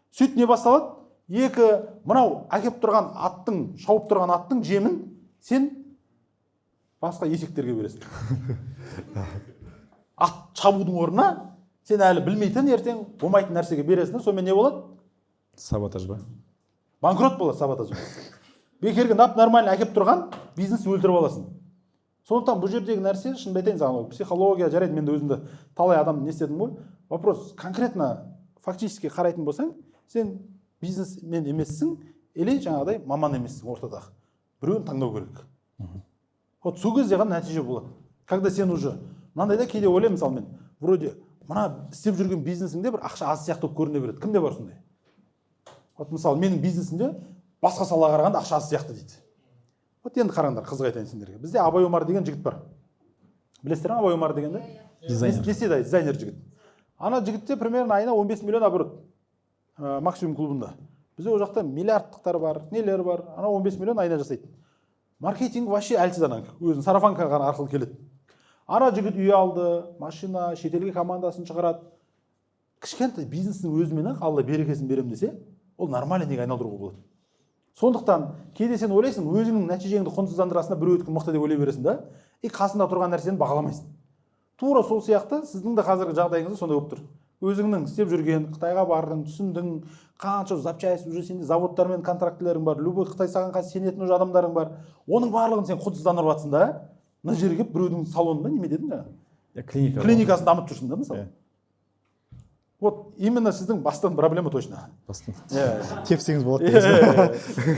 Сөйт не басталады? Екі мынау әкеп тұрған аттың, шауып тұрған аттың жемін сен басқа есектерге бересің. Ат шабудың орнына сен әлі білмейтін ертең болмайтын нәрсеге бересің, сонымен не болады? Саботаж ба? Банкрот болады саботаж. Бекерге нормально әкеп тұрған бизнес өлтіріп аласың. Сондықтан бұл жердегі нәрсе, шынымды айтайын саған, психология жарайды, мен де өзімді талай адам не істедім ғой. Вопрос конкретно фактически қарайтын болсаң, сен бизнесмен емессің, или жаңағыдай маман емессің ортадағы. Біреуін таңдау керек. Вот сол кезде ғана нәтиже болады. Когда сен уже мынандайда кейде ойлаймын, мысалы мен, вроде мына істеп жүрген бизнесіңде бір ақша аз сияқты көріне береді. Кімде бар сондай? Вот мысалы менің бизнесімде басқа салаға қарағанда ақша аз сияқты дейді. Вот енді қараңдар, қызық айтайын сендерге. Бізде Абай Омар деген жігіт бар. Білесіздер ме Абай Омар дегенді? Дизайнер жігіт. Ана жігітте примерно айына 15 миллион оборот. Максимум клубында. Бізде ол жақта миллиардтықтар бар, нелер бар. Ана 15 миллион айына жасайды. Маркетинг вообще әлсіз ана. Өзінің сарафанка арқылы келеді. Ана жігіт үй алды, машина, шетелге командасын шығарады. Кішкентай бизнестің өзімен-ақ Алла берекесін берем десе, ол нормальный неге айналдыруға болады. Сондықтан кейде сен ойлайсың, өзіңнің нәтижеңді құнсыздандырасында бір өткін мықты деп ойлай бересің да, қасында тұрған нәрсені бағаламайсың. Тура сол сияқты сіздің де қазіргі жағдайыңызда сондай болып тұр. Өзіңнің істеп жүрген, Қытайға бардың, түсіндің, қанша запчасть, уже сенде заводтармен контрактілерің бар, любой Қытай саған қазір сенетін уже адамдарың бар. Оның барлығын сен құнсыздандырып жатсың да, мына жерге келіп біреудің салонында неме дедің жаңа? Клиникасын дамытып жүрсің да мысалы. Вот именно сіздің бастан проблема точно. Кепсеңіз болады.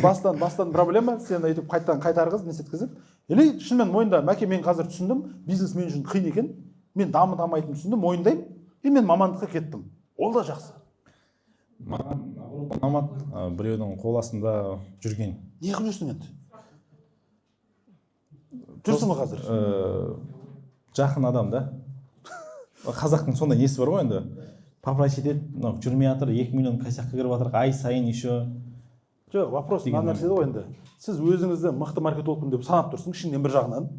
Бастан проблема, сен айтып қайтарғыз, несеткізіп. Или шынымен мойында, мәке мен қазір түсіндім, бизнес мен үшін қиын екен, мен дамытамайтынын түсіндім, мойындаймын, и мен мамандыққа кеттім. Ол да жақсы. Маған ұнамады біреудің қол астында жүрген. Не қылып жүрсің енді? Жүрсің ба қазір? Жақын адам да. Қазақтың сондай несі бар ғой енді. Попросить етеді, жүрмей жатыр, 2 миллион косякқа кіріп жатыр, ай сайын еще. Жоқ, вопрос мына нәрсе ғой енді. Сіз өзіңізді мықты маркетологпын деп санап тұрсың, ішіңнен бір жағынан.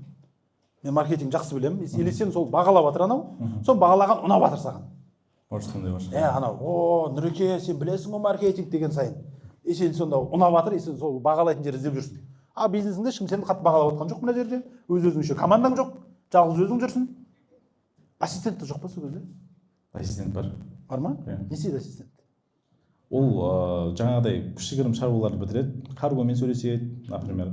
Мен маркетинг жақсы білемін. Или сен сол бағалап жатыр анау, сол бағалаған ұнап жатыр саған. Может сондай бар. Анау, Нұреке, сен білесің ғой маркетинг деген сайын. Сен сонда ұнап жатыр, сен сол бағалайтын жер іздеп жүрсің. А бизнесіңде ешкім сені қатты бағалап отқан жоқ мына жерде. Өз-өзіңше командаң жоқ, жалғыз өзің жүрсің. Ассистент жоқ па сол кезде? Ассистент бар. Бар ма? Не істейді ассистент? Ол жаңағыдай кішігірім шаруаларды бітіреді, каргомен сөйлеседі, например,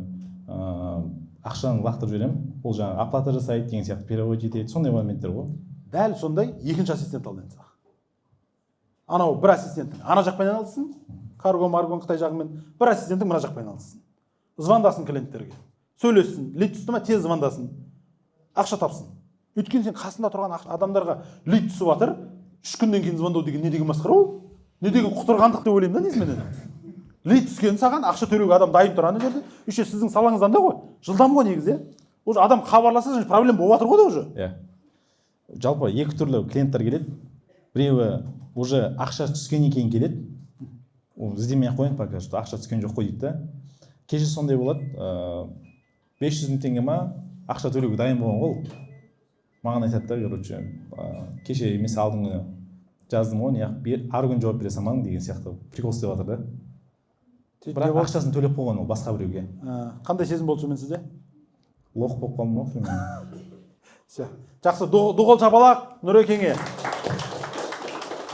ақшаны лақтырып жіберемін, ол жаңағы оплата жасайды деген сияқты перевод етеді, сондай моменттер ғой. Дәл сондай екінші ассистент алды енді. Анау бір ассистенттің ана жақпен айналыссын, карго-маргон Қытай жағымен, бір ассистенттің мына жақпен айналыссын. Звондасын клиенттерге, сөйлессін, лид түсті ма тез звондасын, ақша тапсын. Өйткені сен қасында тұрған адамдарға лид түсіп жатыр, 3 күннен кейін звондау деген не деген масқара ол? Не деген құтырғандық деп ойлаймын да несіменен. Лид түскен саған ақша төлеуге адам дайын тұр ана жерде. Еще сіздің салаңыздан да ғой. Жылдам ғой негізі. Уже адам хабарласа және проблема болып жатыр ғой да уже. Жалпы екі түрлі клиенттер келеді. Біреуі уже ақша түскеннен кейін келеді. Ол іздемей ақ қояйын пока что ақша түскен жоқ қой дейді да. Кеше сондай болады. 500 мың теңге ма ақша төлеуге дайын болған ғой. Маған айтады да, короче, кеше емес алдың күні жаздым ғой, ар күн жауап бере салмадың деген сияқты прикол істеп жатыр да. Бірақ ақшасын төлеп қойған ол басқа біреуге. Қандай сезім болды сонымен сізде? Лох болып қалдым ғой примерно. Жақсы, доғол шапалақ Нұрекеңе.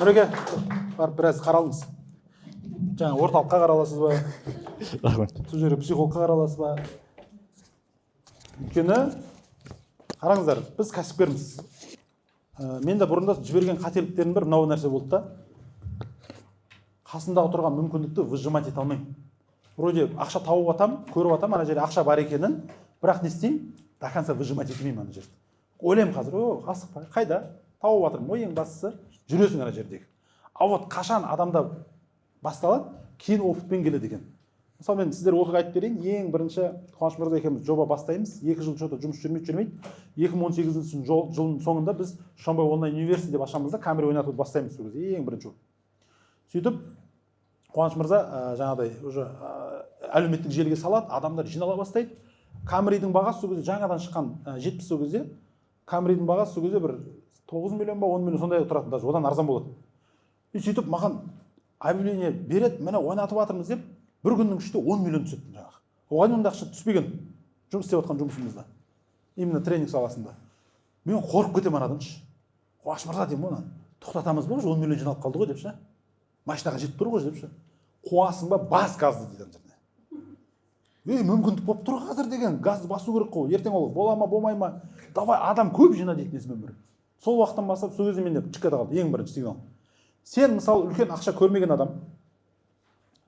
Нұреке, барып біраз қаралыңыз. Жаңа орталыққа қараласыз ба? Рахмет. Сол жерге психологқа қараласыз ба? Өйткені қараңыздар, біз кәсіпкерміз. Мен де бұрында жіберген қателіктердің бір мынау нәрсе болды да. Қасындағы тұрған мүмкіндікті выжимать ете алмаймын. Вроде ақша тауып атам, көріп атам, ана жерде ақша бар екенін, бірақ не істеймін? До конца выжимать етемеймін ана жерде. Ойлаймын қазір, асықпа, қайда? Тауып атырмын, ең бастысы жүресің ана жердегі. А вот қашан адамда басталады, кейін опытпен келеді екен. Мысалы мен сіздер оқиға айтып берейін, ең бірінші Қуаныш мырза екеуміз жоба бастаймыз, 2 жыл что-то жұмыс жүрмейді. 2018 жылдың соңында біз Шамбай онлайн университет деп ашамыз да, камера ойнатуды бастаймыз сол кезде, ең бірінші. Сөйтіп Қуаныш мырза жаңағыдай уже әлеуметтік желіге салады, адамдар жинала бастайды. Камеридің бағасы сол кезде жаңадан шыққан 70 сол кезде, Камеридің бағасы сол кезде бір 9 миллион ба 10 миллион сондай тұратын, даже одан арзан болады. И сөйтіп маған объявление береді, міне ойнатып жатырмыз деп, бір күннің ішінде 10 миллион түседі жаңағы. Оған онда ақша түспеген жұмыс істеп жатқан жұмысымызда. Именно тренинг саласында. Мен қорқып кетемін анадан. Қуаныш мырза деймін оны. Тоқтатамыз ба, 10 миллион жиналып қалды ғой деп ше. Машинаға жетіп тұр ғой деп ше. Қуасың ба, бас газды дейді ана жерде. Мүмкіндік болып тұр қазір деген, газды басу керек қой. Ертең ол бола ма, болмай ма? Давай адам көп жина дейді несімен бір. Сол уақыттан бастап сол кезде менде шыққада қалды ең бірінші сигнал. Сен мысалы үлкен ақша көрмеген адам,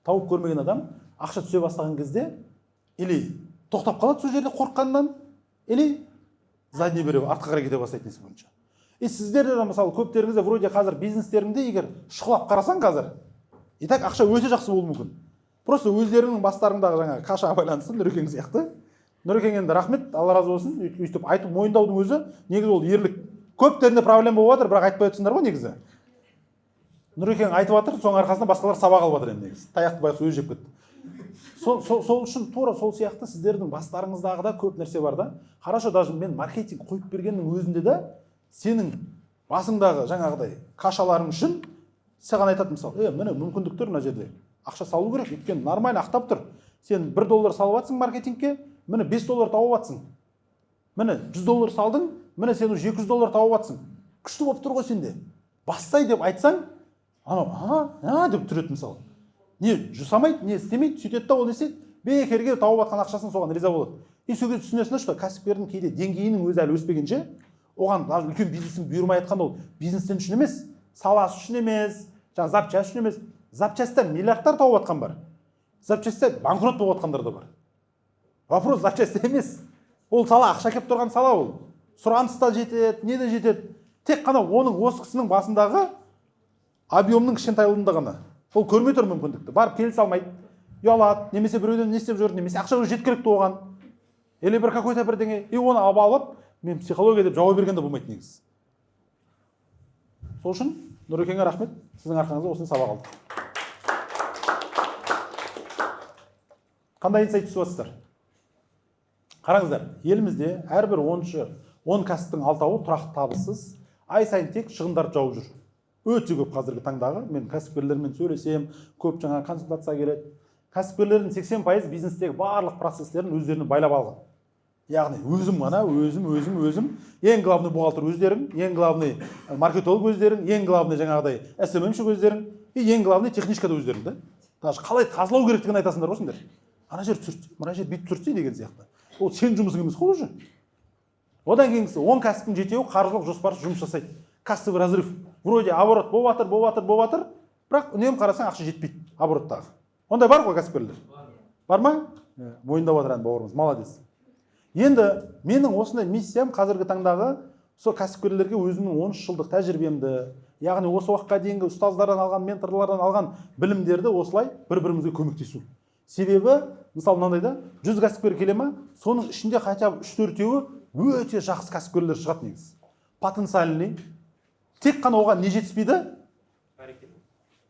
тауып көрмеген адам ақша түсе бастаған кезде или тоқтап қалады сол жерде қорыққаннан, или задний біреу артқа қарай кете бастайды несі бойынша. Сіздерде де мысалы көптеріңізде вроде қазір бизнестеріңде егер шұқылап қарасаң қазір и так ақша өте жақсы болуы мүмкін. Просто өздерінің бастарындағы жаңағы кашаға байланысты Нұрекең сияқты. Нұрекең енді рахмет, Алла разы болсын. Өйтіп айтып мойындаудың өзі негізі ол ерлік. Көптерінде проблема болып жатыр, бірақ айтпай отырсыңдар ғой негізі. Нұрекең айтып жатыр, соның арқасында басқалар сабақ алып жатыр енді негізі. Таяқты байқұс өзі жеп кетті. Сол үшін тура сол сияқты сіздердің бастарыңыздағы да көп нәрсе бар да. Хорошо, даже мен маркетинг қойып бергеннің өзінде де сенің басыңдағы жаңағыдай кашаларың үшін саған айтады мысалы, міне мүмкіндіктер мына жерде. Ақша салу керек, өйткені нормально ақтап тұр. Сен $1 салып жатсың маркетингке, міне $5 тауып жатсың. Міне $100 салдың, міне сен $200 тауып жатсың. Күшті болып тұр ғой сенде. Бастай деп айтсаң, анау деп тұрады мысалы. Не жасамайды, не істемейді, сөйтеді да ол не істейді, бекерге тауып жатқан ақшасын соған риза болады. И сол кезде түсінесің, что кәсіпкердің кейде деңгейінің өзі әлі өспегенше, оған даже үлкен бизнестің бұйырмай жатқан ол бизнестен үшін емес, саласы үшін емес, жаңа запчасть үшін емес. Запчастьтан миллиардтар тауып жатқан бар. Запчастьта банкрот болып жатқандар да бар. Вопрос запчасть емес. Ол сала ақша келіп тұрған сала ол. Сұраныс та жетеді, не де жетеді. Тек қана оның осы кісінің басындағы объемның кішкентайлығында ғана. Ол көрмей тұр мүмкіндікті. Барып келісе алмайды, ұялады, немесе біреуден не істеп жүр, немесе ақша жеткілікті оған. Или бір какой-то бірдеңе. И оны алып, мен психология деп жауап бергенде болмайды негізі. Сол үшін Нұрекеңе рахмет. Сіздің арқаңызда осыны сабақ алдық. Қандай инсайт түсіп жатсыздар? Қараңыздар, елімізде әрбір 10 кәсіптің 6-ы тұрақты табыссыз, ай сайын тек шығындар жауып жүр. Өте көп қазіргі таңдағы, мен кәсіпкерлермен сөйлесем, көп жаңа консультация келеді. Кәсіпкерлердің 80% бизнестегі барлық процестерін өздеріне байлап алған. Яғни өзім, ең главный бухгалтер өздерің, ең главный маркетолог өздерің, ең главный жаңағыдай SMM-ші өздерің, и ең главный техничка да өздерің да. Даже қалай тазалау керектігін айтасыңдар ғой сендер. Ана жер түсіртсе, мына жер бүйтіп түсіртсе деген сияқты. Ол сен жұмысың емес қой уже. Одан кейінгісі 10 кәсіптің 7-еуі қаржылық жоспарсыз жұмыс жасайды. Кассовый разрыв. Вроде оборот болып жатыр, бірақ үнемі қарасаң ақша жетпейді обороттағы. Ондай бар ғой кәсіпкерлер? Бар ма? Мойындап отыр енді бауырымыз, молодец. Енді менің осындай миссиям қазіргі таңдағы сол кәсіпкерлерге өзімнің 13 жылдық тәжірибемді, яғни осы уақытқа дейінгі ұстаздардан алған, менторлардан алған білімдерді осылай бір-бірімізге көмектесу. Себебі, мысалы мынандайда 100 кәсіпкер келе ма, соның ішінде хотя бы 3-4-еуі өте жақсы кәсіпкерлер шығады негізі. Потенциальный. Тек қана оған не жетіспейді?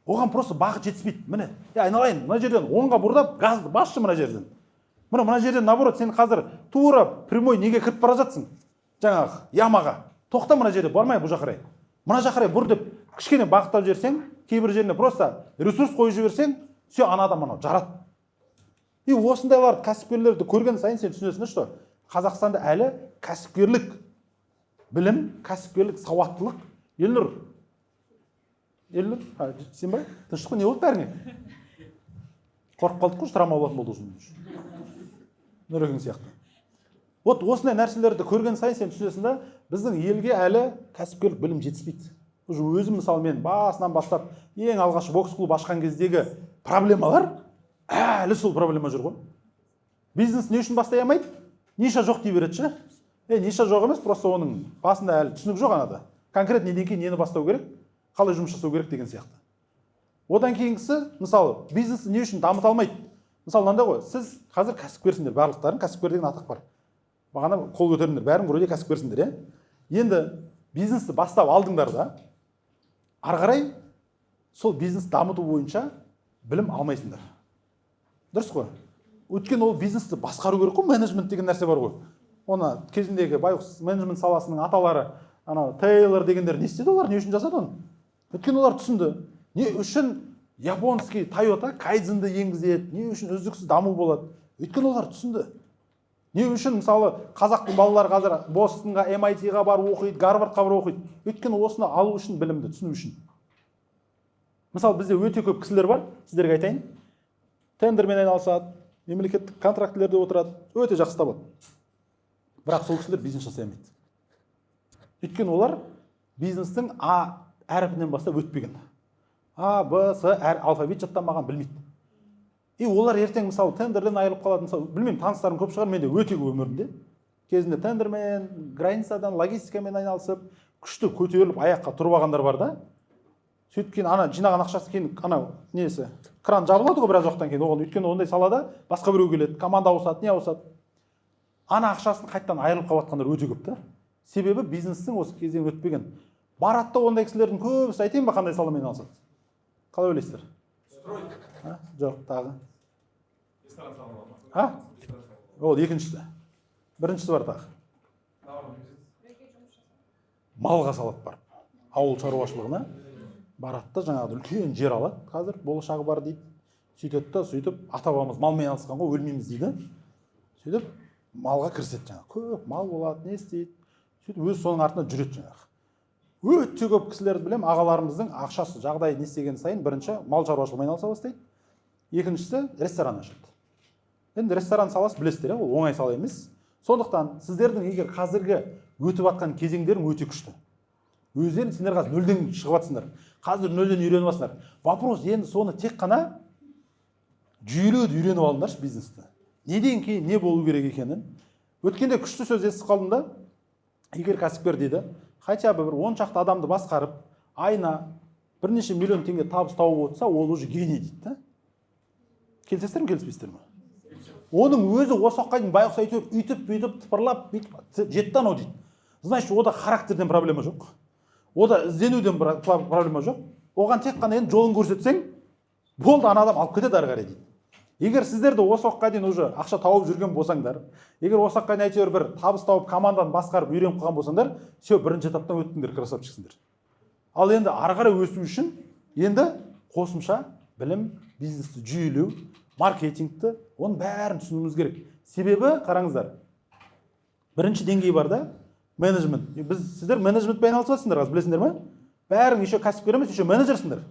Оған просто бағыт жетіспейді. Міне, айналайын, мына жерден 10-ға бұрдап газды басшы мына жерден. Мына жерден наоборот, сен қазір тура прямой неге кіріп бара жатсың? Жаңағы ямаға. Тоқта мына жерде, бармай бұл жақарай. Мына жақарай бұр деп кішкене бағыттап жерсең, кейбір жеріне просто ресурс қойып жіберсең, все ана адам анау жарады. И осындайлар кәсіпкерлерді көрген сайын сен түсінесің, что Қазақстанда әлі кәсіпкерлік білім, кәсіпкерлік сауаттылық. Елнұр, сен бай? Тыныштық қой, не болды бәріңе? Қорқып қалдық қой, травма болатын болды үшін. Нұрекең сияқты. Вот осындай нәрселерді көрген сайын сен түсінесің да, біздің елге әлі кәсіпкерлік білім жетіспейді. Өзім мысалы мен басынан бастап ең алғаш бокс клуб ашқан кездегі проблемалар әлі сол проблема жүр ғой. Бизнес не үшін бастай алмайды? Ниша жоқ дей береді ше. Ниша жоқ емес, просто оның басында әлі түсінік жоқ анада. Конкретно неден кейін нені бастау керек, қалай жұмыс жасау керек деген сияқты. Одан кейінгісі, мысалы, бизнесті не үшін дамыта алмайды? Мысалы, мынандай ғой, сіз қазір кәсіпкерсіңдер, барлықтарың кәсіпкер деген атақ бар. Бағана қол көтеріңдер, бәрің вроде кәсіпкерсіңдер, Енді бизнесті бастап алдыңдар да, ары қарай сол бизнес дамыту бойынша білім алмайсыңдар. Дұрыс қой? Өйткені ол бизнесті басқару керек қой, менеджмент деген нәрсе бар ғой. Оны кезіндегі байғұс менеджмент саласының аталары, анау Тейлор дегендер не істеді олар, не үшін жасады оны? Өйткені олар түсінді, не үшін японский Toyota кайдзенді енгізеді, не үшін үздіксіз даму болады. Өйткені олар түсінді. Не үшін мысалы қазақтың балалары қазір Бостонға, MIT-ға барып оқиды, Гарвардқа барып оқиды. Өйткені осыны алу үшін, білімді түсіну үшін. Мысалы бізде өте көп кісілер бар, сіздерге айтайын. Тендермен айналысады, мемлекеттік контрактілерде отырады, өте жақсы табады. Бірақ сол кісілер бизнес жасай алмайды. Өйткені олар бизнестің А әріпінен бастап өтпеген. А, Б, С, алфавит жаттамаған, білмейді. И олар ертең мысалы тендерден айырылып қалады. Мысалы, білмеймін, таныстарым көп шығар, менде өте көп өмірімде. Кезінде тендермен, границадан, логистикамен айналысып, күшті көтеріліп аяққа тұрып алғандар бар да. сөйтіп кейін ана жинаған ақшасы кейін анау несі кран жабылады ғой біраз уақыттан кейін оған, өйткені ондай салада басқа біреу келеді, команда ауысады, не ауысады. Ана ақшасын қайттан айырылып қалып жатқандар өте көп та. Себебі бизнестің осы кезең өтпеген. Барады да ондай кісілердің көбісі айтайын ба қандай саламен айналысады? Қалай ойлайсыздар? Жоқ, тағы. Ол екіншісі. Біріншісі бар тағы. Малға салады барып. Ауыл шаруашылығына барады да жаңағы үлкен жер алады, қазір болашағы бар дейді. Сөйтеді да, сөйтіп ата-бабамыз малмен айналысқан ғой, өлмейміз дейді. Сөйтіп малға кіріседі жаңағы. Көп мал болады, не істейді. Сөйтіп өз соның артынан жүреді жаңағы. Өте көп кісілерді білем, ағаларымыздың ақшасы жағдайы не істеген сайын бірінші мал шаруашылығымен айналыса бастайды. Екіншісі ресторан ашады. Енді ресторан саласы білесіздер, ол оңай сала емес. Сондықтан сіздердің егер қазіргі өтіп жатқан кезеңдерің өте күшті. Өздерің сендер қазір нөлден шығып жатсыңдар. Қазір нөлден үйреніп жатсыңдар. Вопрос енді соны тек қана жүйелеуді үйреніп алыңдаршы бизнесті. Неден кейін не болу керек екенін. Өткенде күшті сөз естіп қалдым да, егер кәсіпкер дейді, хотя бы бір 10 шақты адамды басқарып, айына бірнеше миллион теңге табыс тауып отырса, ол уже гений дейді да. Келісесіздер ме, келіспейсіздер ме? Оның өзі осы уақытқа дейін байғұс әйтеуір үйтіп, тыпырлап, жетті анау дейді. Значит, ода характерден проблема жоқ. Ода ізденуден проблема жоқ. Оған тек қана енді жолын көрсетсең, болды, ана адам алып кетеді ары қарай дейді. Егер сіздерді осы уақытқа дейін уже ақша тауып жүрген болсаңдар, егер осы уақытқа дейін әйтеуір бір табыс тауып команданы басқарып үйреніп қалған болсаңдар, все, бірінші этаптан өттіңдер, красавчиксіңдер. Ал енді ары қарай өсу үшін енді қосымша білім, бизнесті жүйелеу, маркетингті, оның бәрін түсінуіміз керек. Себебі қараңыздар, бірінші деңгей бар да, менеджмент. Сіздер менеджментпен айналысып жатсыңдар, қазір білесіңдер ме? Бәрің еще кәсіпкер емес, еще менеджерсіңдер.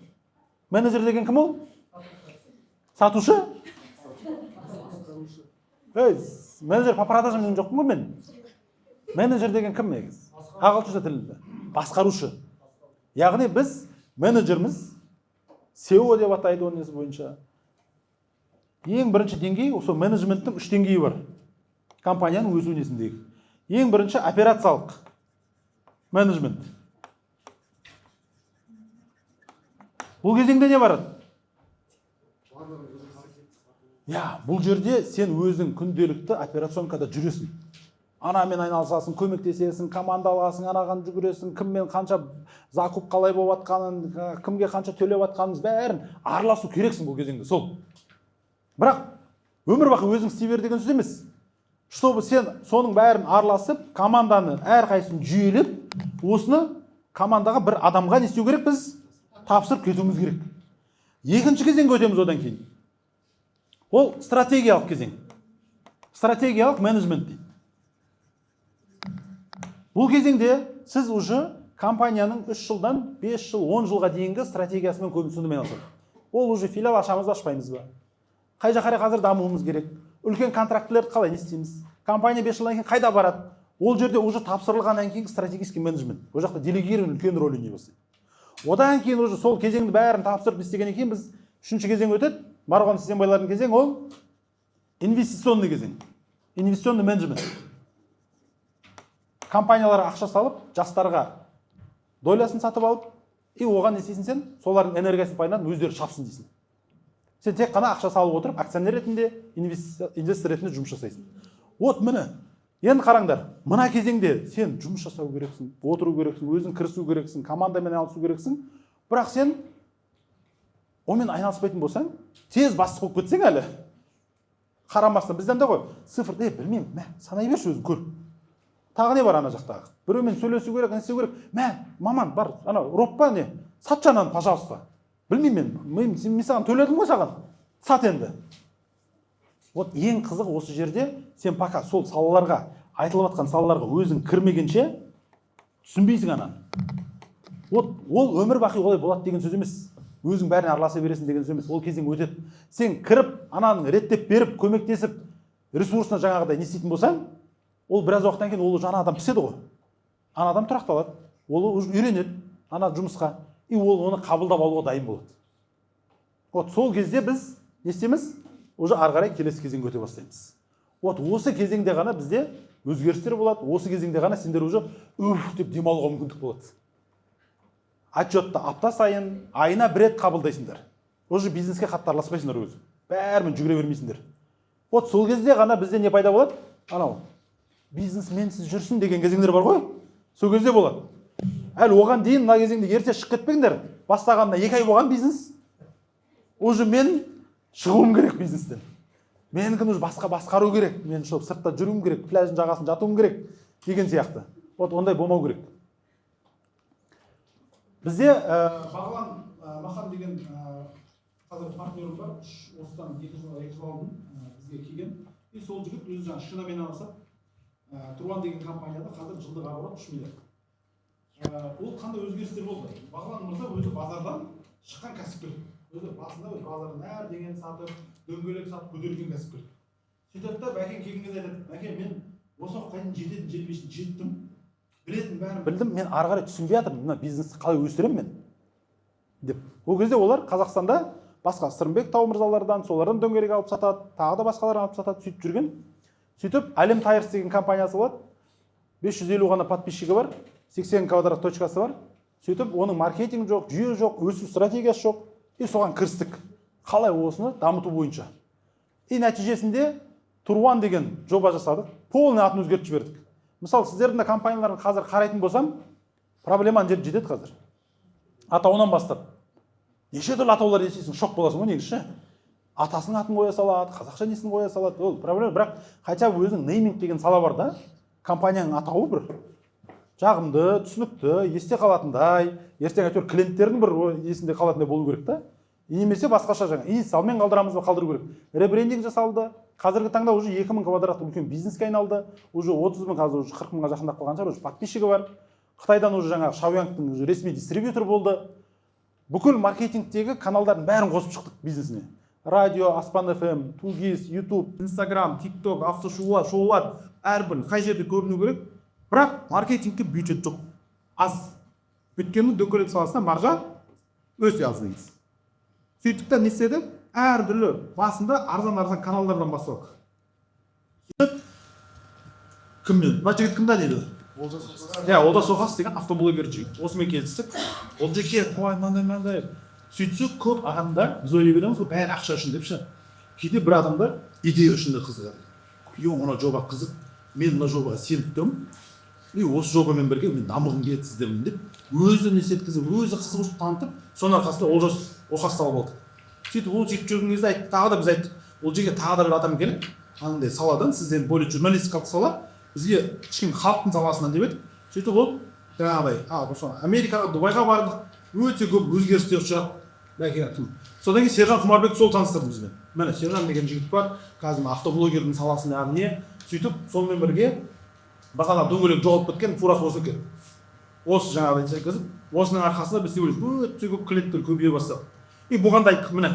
Менеджер деген кім ол? Сатушы? Менеджер по продажам деген жоқпын ғой мен. Менеджер деген кім негіз? Ағылшынша тілінде. Басқарушы. Яғни біз менеджерміз, SEO деп атайды оның несі бойынша. Ең бірінші деңгей, осы менеджменттің 3 деңгейі бар. Компанияның өсу несіндегі. Ең бірінші операциялық менеджмент. Бұл кезеңде не барады? Бұл жерде сен өзің күнделікті операционкада жүресің. Анамен айналысасың, көмектесесің, команда аласың, анаған жүгіресің, кіммен қанша закуп қалай болып жатқанын, кімге қанша төлеп жатқанымыз бәрін араласу керексің бұл кезеңде. Сол. Бірақ өмір бақи өзің істей бер деген сөз емес. Чтобы сен соның бәрін араласып, команданы әрқайсысын жүйелеп, осыны командаға бір адамға не істеу керек, біз тапсырып кетуіміз керек. Екінші кезеңге өтеміз одан кейін. Ол стратегиялық кезең. Стратегиялық менеджмент дейді. Бұл кезеңде сіз уже компанияның 3 жылдан 5 жыл, 10 жылға дейінгі стратегиясымен көбісімен айналысады. Ол уже филиал ашамыз ба, ашпаймыз ба? Қай жаққа қазір дамуымыз керек? Үлкен контрактілерді қалай не істейміз? Компания 5 жылдан кейін қайда барады? Ол жерде уже тапсырылғаннан кейін стратегический менеджмент. Ол жақта делегирование үлкен рөл ойнай бастайды. Одан кейін уже сол кезеңді бәрін тапсырып істегеннен кейін біз 3-ші кезең өтеді. Марғұлан Сейсенбайлардың кезең ол инвестиционный кезең. Инвестиционный менеджмент. Компанияларға ақша салып, жастарға долясын сатып алып, оған не істейсің сен? Солардың энергиясын пайдаланып өздері шапсын дейсің. Сен тек қана ақша салып отырып, акционер ретінде, инвестор ретінде жұмыс жасайсың. Вот міне. Енді қараңдар, мына кезеңде сен жұмыс жасау керексің, отыру керексің, өзің кірісу керексің, командамен айналысу керексің. Бірақ сен онымен айналыспайтын болсаң, тез бастық болып кетсең әлі. Қарамастан бізден де ғой, цифр, білмеймін, санай берші өзің көр. Тағы не бар ана жақтағы? Біреумен сөйлесу керек, не істеу керек? Маман бар, роппа не? Сат жанан, пожалуйста. Білмеймін мен саған төледім ғой саған. Сат енді. Вот ең қызығы осы жерде сен пока сол салаларға, айтылып жатқан салаларға өзің кірмегенше түсінбейсің ананы. Вот ол өмір бақи олай болады деген сөз емес. Өзің бәріне араласа бересің деген сөз емес. Ол кезең өтеді. Сен кіріп, ананың реттеп беріп, көмектесіп, ресурсына жаңағыдай не істейтін болсаң, ол біраз уақыттан кейін ол жаңа адам піседі ғой. Ана адам тұрақталады. Ол үйренеді ана жұмысқа. И ол оны қабылдап алуға дайын болады. Вот сол кезде біз не істейміз? Уже ары қарай келесі кезеңге өте бастаймыз. Вот осы кезеңде ғана бізде өзгерістер болады. Осы кезеңде ғана сендер уже деп демалуға мүмкіндік болады. отчетты апта сайын, айына бір рет қабылдайсыңдар. Уже бизнеске қатты араласпайсыңдар өзі. Бәрімен жүгіре бермейсіңдер. Вот сол кезде ғана бізде не пайда болады? Анау бизнесменсіз жүрсін деген кезеңдер бар ғой. Сол кезде болады. Әлі оған дейін мына кезеңде ерте шығып кетпеңдер. Бастағанына 2 ай болған бизнес. Уже мен шығуым керек бизнестен. Менікін уже басқару керек. Мен шығып сыртта жүруім керек, пляждың жағасын жатуым керек деген сияқты. Вот ондай болмау керек. Бізде Бағлан Махан деген қазір партнерім бар. Осыдан 2 жыл алдын бізге келген. И сол жігіт өзі жаңа шинамен айналысады. Туруан деген компанияда қазір жылдық оборот 3 миллиард. Ол қандай өзгерістер болды? Бағлан мырза өзі базардан шыққан кәсіпкер. Өзі басында базардан әр деген сатып, дөңгелек сатып көтерілген кәсіпкер. Сөйтеді да бәкең келген кезде айтады: "Бәке, мен осы уақытқа дейін жететін жетпесін жеттім. Білетін бәрін білдім, мен ары қарай түсінбей жатырмын, мына бизнесті қалай өсіремін мен?" деп. Ол кезде олар Қазақстанда басқа Сырымбек Тау мырзалардан, солардан дөңгелек алып сатады, тағы да басқалардан алып сатады, сөйтіп жүрген. Сөйтіп Әлем Тайрс деген компаниясы болады. 550 ғана подписчигі бар, 80 квадрат точкасы бар. Сөйтіп оның маркетинг жоқ, жүйе жоқ, өсу стратегиясы жоқ. И соған кірістік. Қалай осыны дамыту бойынша. И нәтижесінде Туруан деген жоба жасадық. Полный атын өзгертіп жібердік. Мысалы, сіздердің компанияларын қазір қарайтын болсам, проблеманы жетеді қазір. Атауынан бастап. Неше түрлі атаулар естисің, шок боласың ғой негізі. Атасының атын қоя салады, қазақша несін қоя салады. Ол проблема, бірақ хотя бы өзінің нейминг деген сала бар да. Компанияның атауы бір жағымды, түсінікті, есте қалатындай, ертең әйтеуір клиенттердің бір есінде қалатындай болу керек та. Немесе басқаша жаңа инициалмен қалдырамыз ба, қалдыру керек. Ребрендинг жасалды. Қазіргі таңда уже 2000 квадратты үлкен бизнеске айналды. Уже 30 мың, қазір уже 40 мыңға жақындап қалған шығар, уже подписчигі бар. Қытайдан уже жаңа Шаояңтың ресми дистрибьютор болды. Бүкіл маркетингтегі каналдардың бәрін қосып шықтық бизнесіне. Радио, Аспан FM, Тугис, YouTube, Instagram, TikTok, автошоулар, әрбір қай жерде көріну керек. Бірақ маркетингке бюджет жоқ. Аз. Өйткені дөңгелек саласына маржа өте аз дейміз. Сөйтіп не істеді? Әртүрлі басында арзан каналдардан бастадық. Сөйтіп кіммен? Мына жігіт кімда дейді? Олда Соқас деген автоблогер жігіт. Осымен келістік. Ол жеке қой мынандай. Сөйтсек көп адамдар біз ойлай береміз ғой, бәрі ақша үшін деп ше. Кейде бір адамдар идея үшін де қызығады. Мына жоба қызық. Мен мына жобаға сеніп тұрмын. И осы жобамен бірге мен дамығым келеді сіздермен деп өзі несеткізіп, өзі қызығушылық танытып, соның арқасында Олжас Оқас тауып алды. Сөйтіп ол сөйтіп жүрген кезде айтты, тағы да біз айттық. Ол жерге тағы да бір адам келіп, андай саладан, сізден бөлек журналистикалық сала, бізге кішкене халықтың саласынан деп едік. Сөйтіп ол жаңағыдай, Америкаға, Дубайға бардық, өте көп өзгерістер ұшырап, содан кейін Сержан Құмарбек сол таныстырды бізбен. Міне Сержан деген жігіт бар, қазір автоблогердің саласында не. Сөйтіп сонымен бірге бағана дөңгелек жоғалып кеткен фурасы осы екен. Осы жаңағыдай сәйкесіп, осының арқасында біз өте көп клиенттер көбейе бастады. И бұған да айттық, міне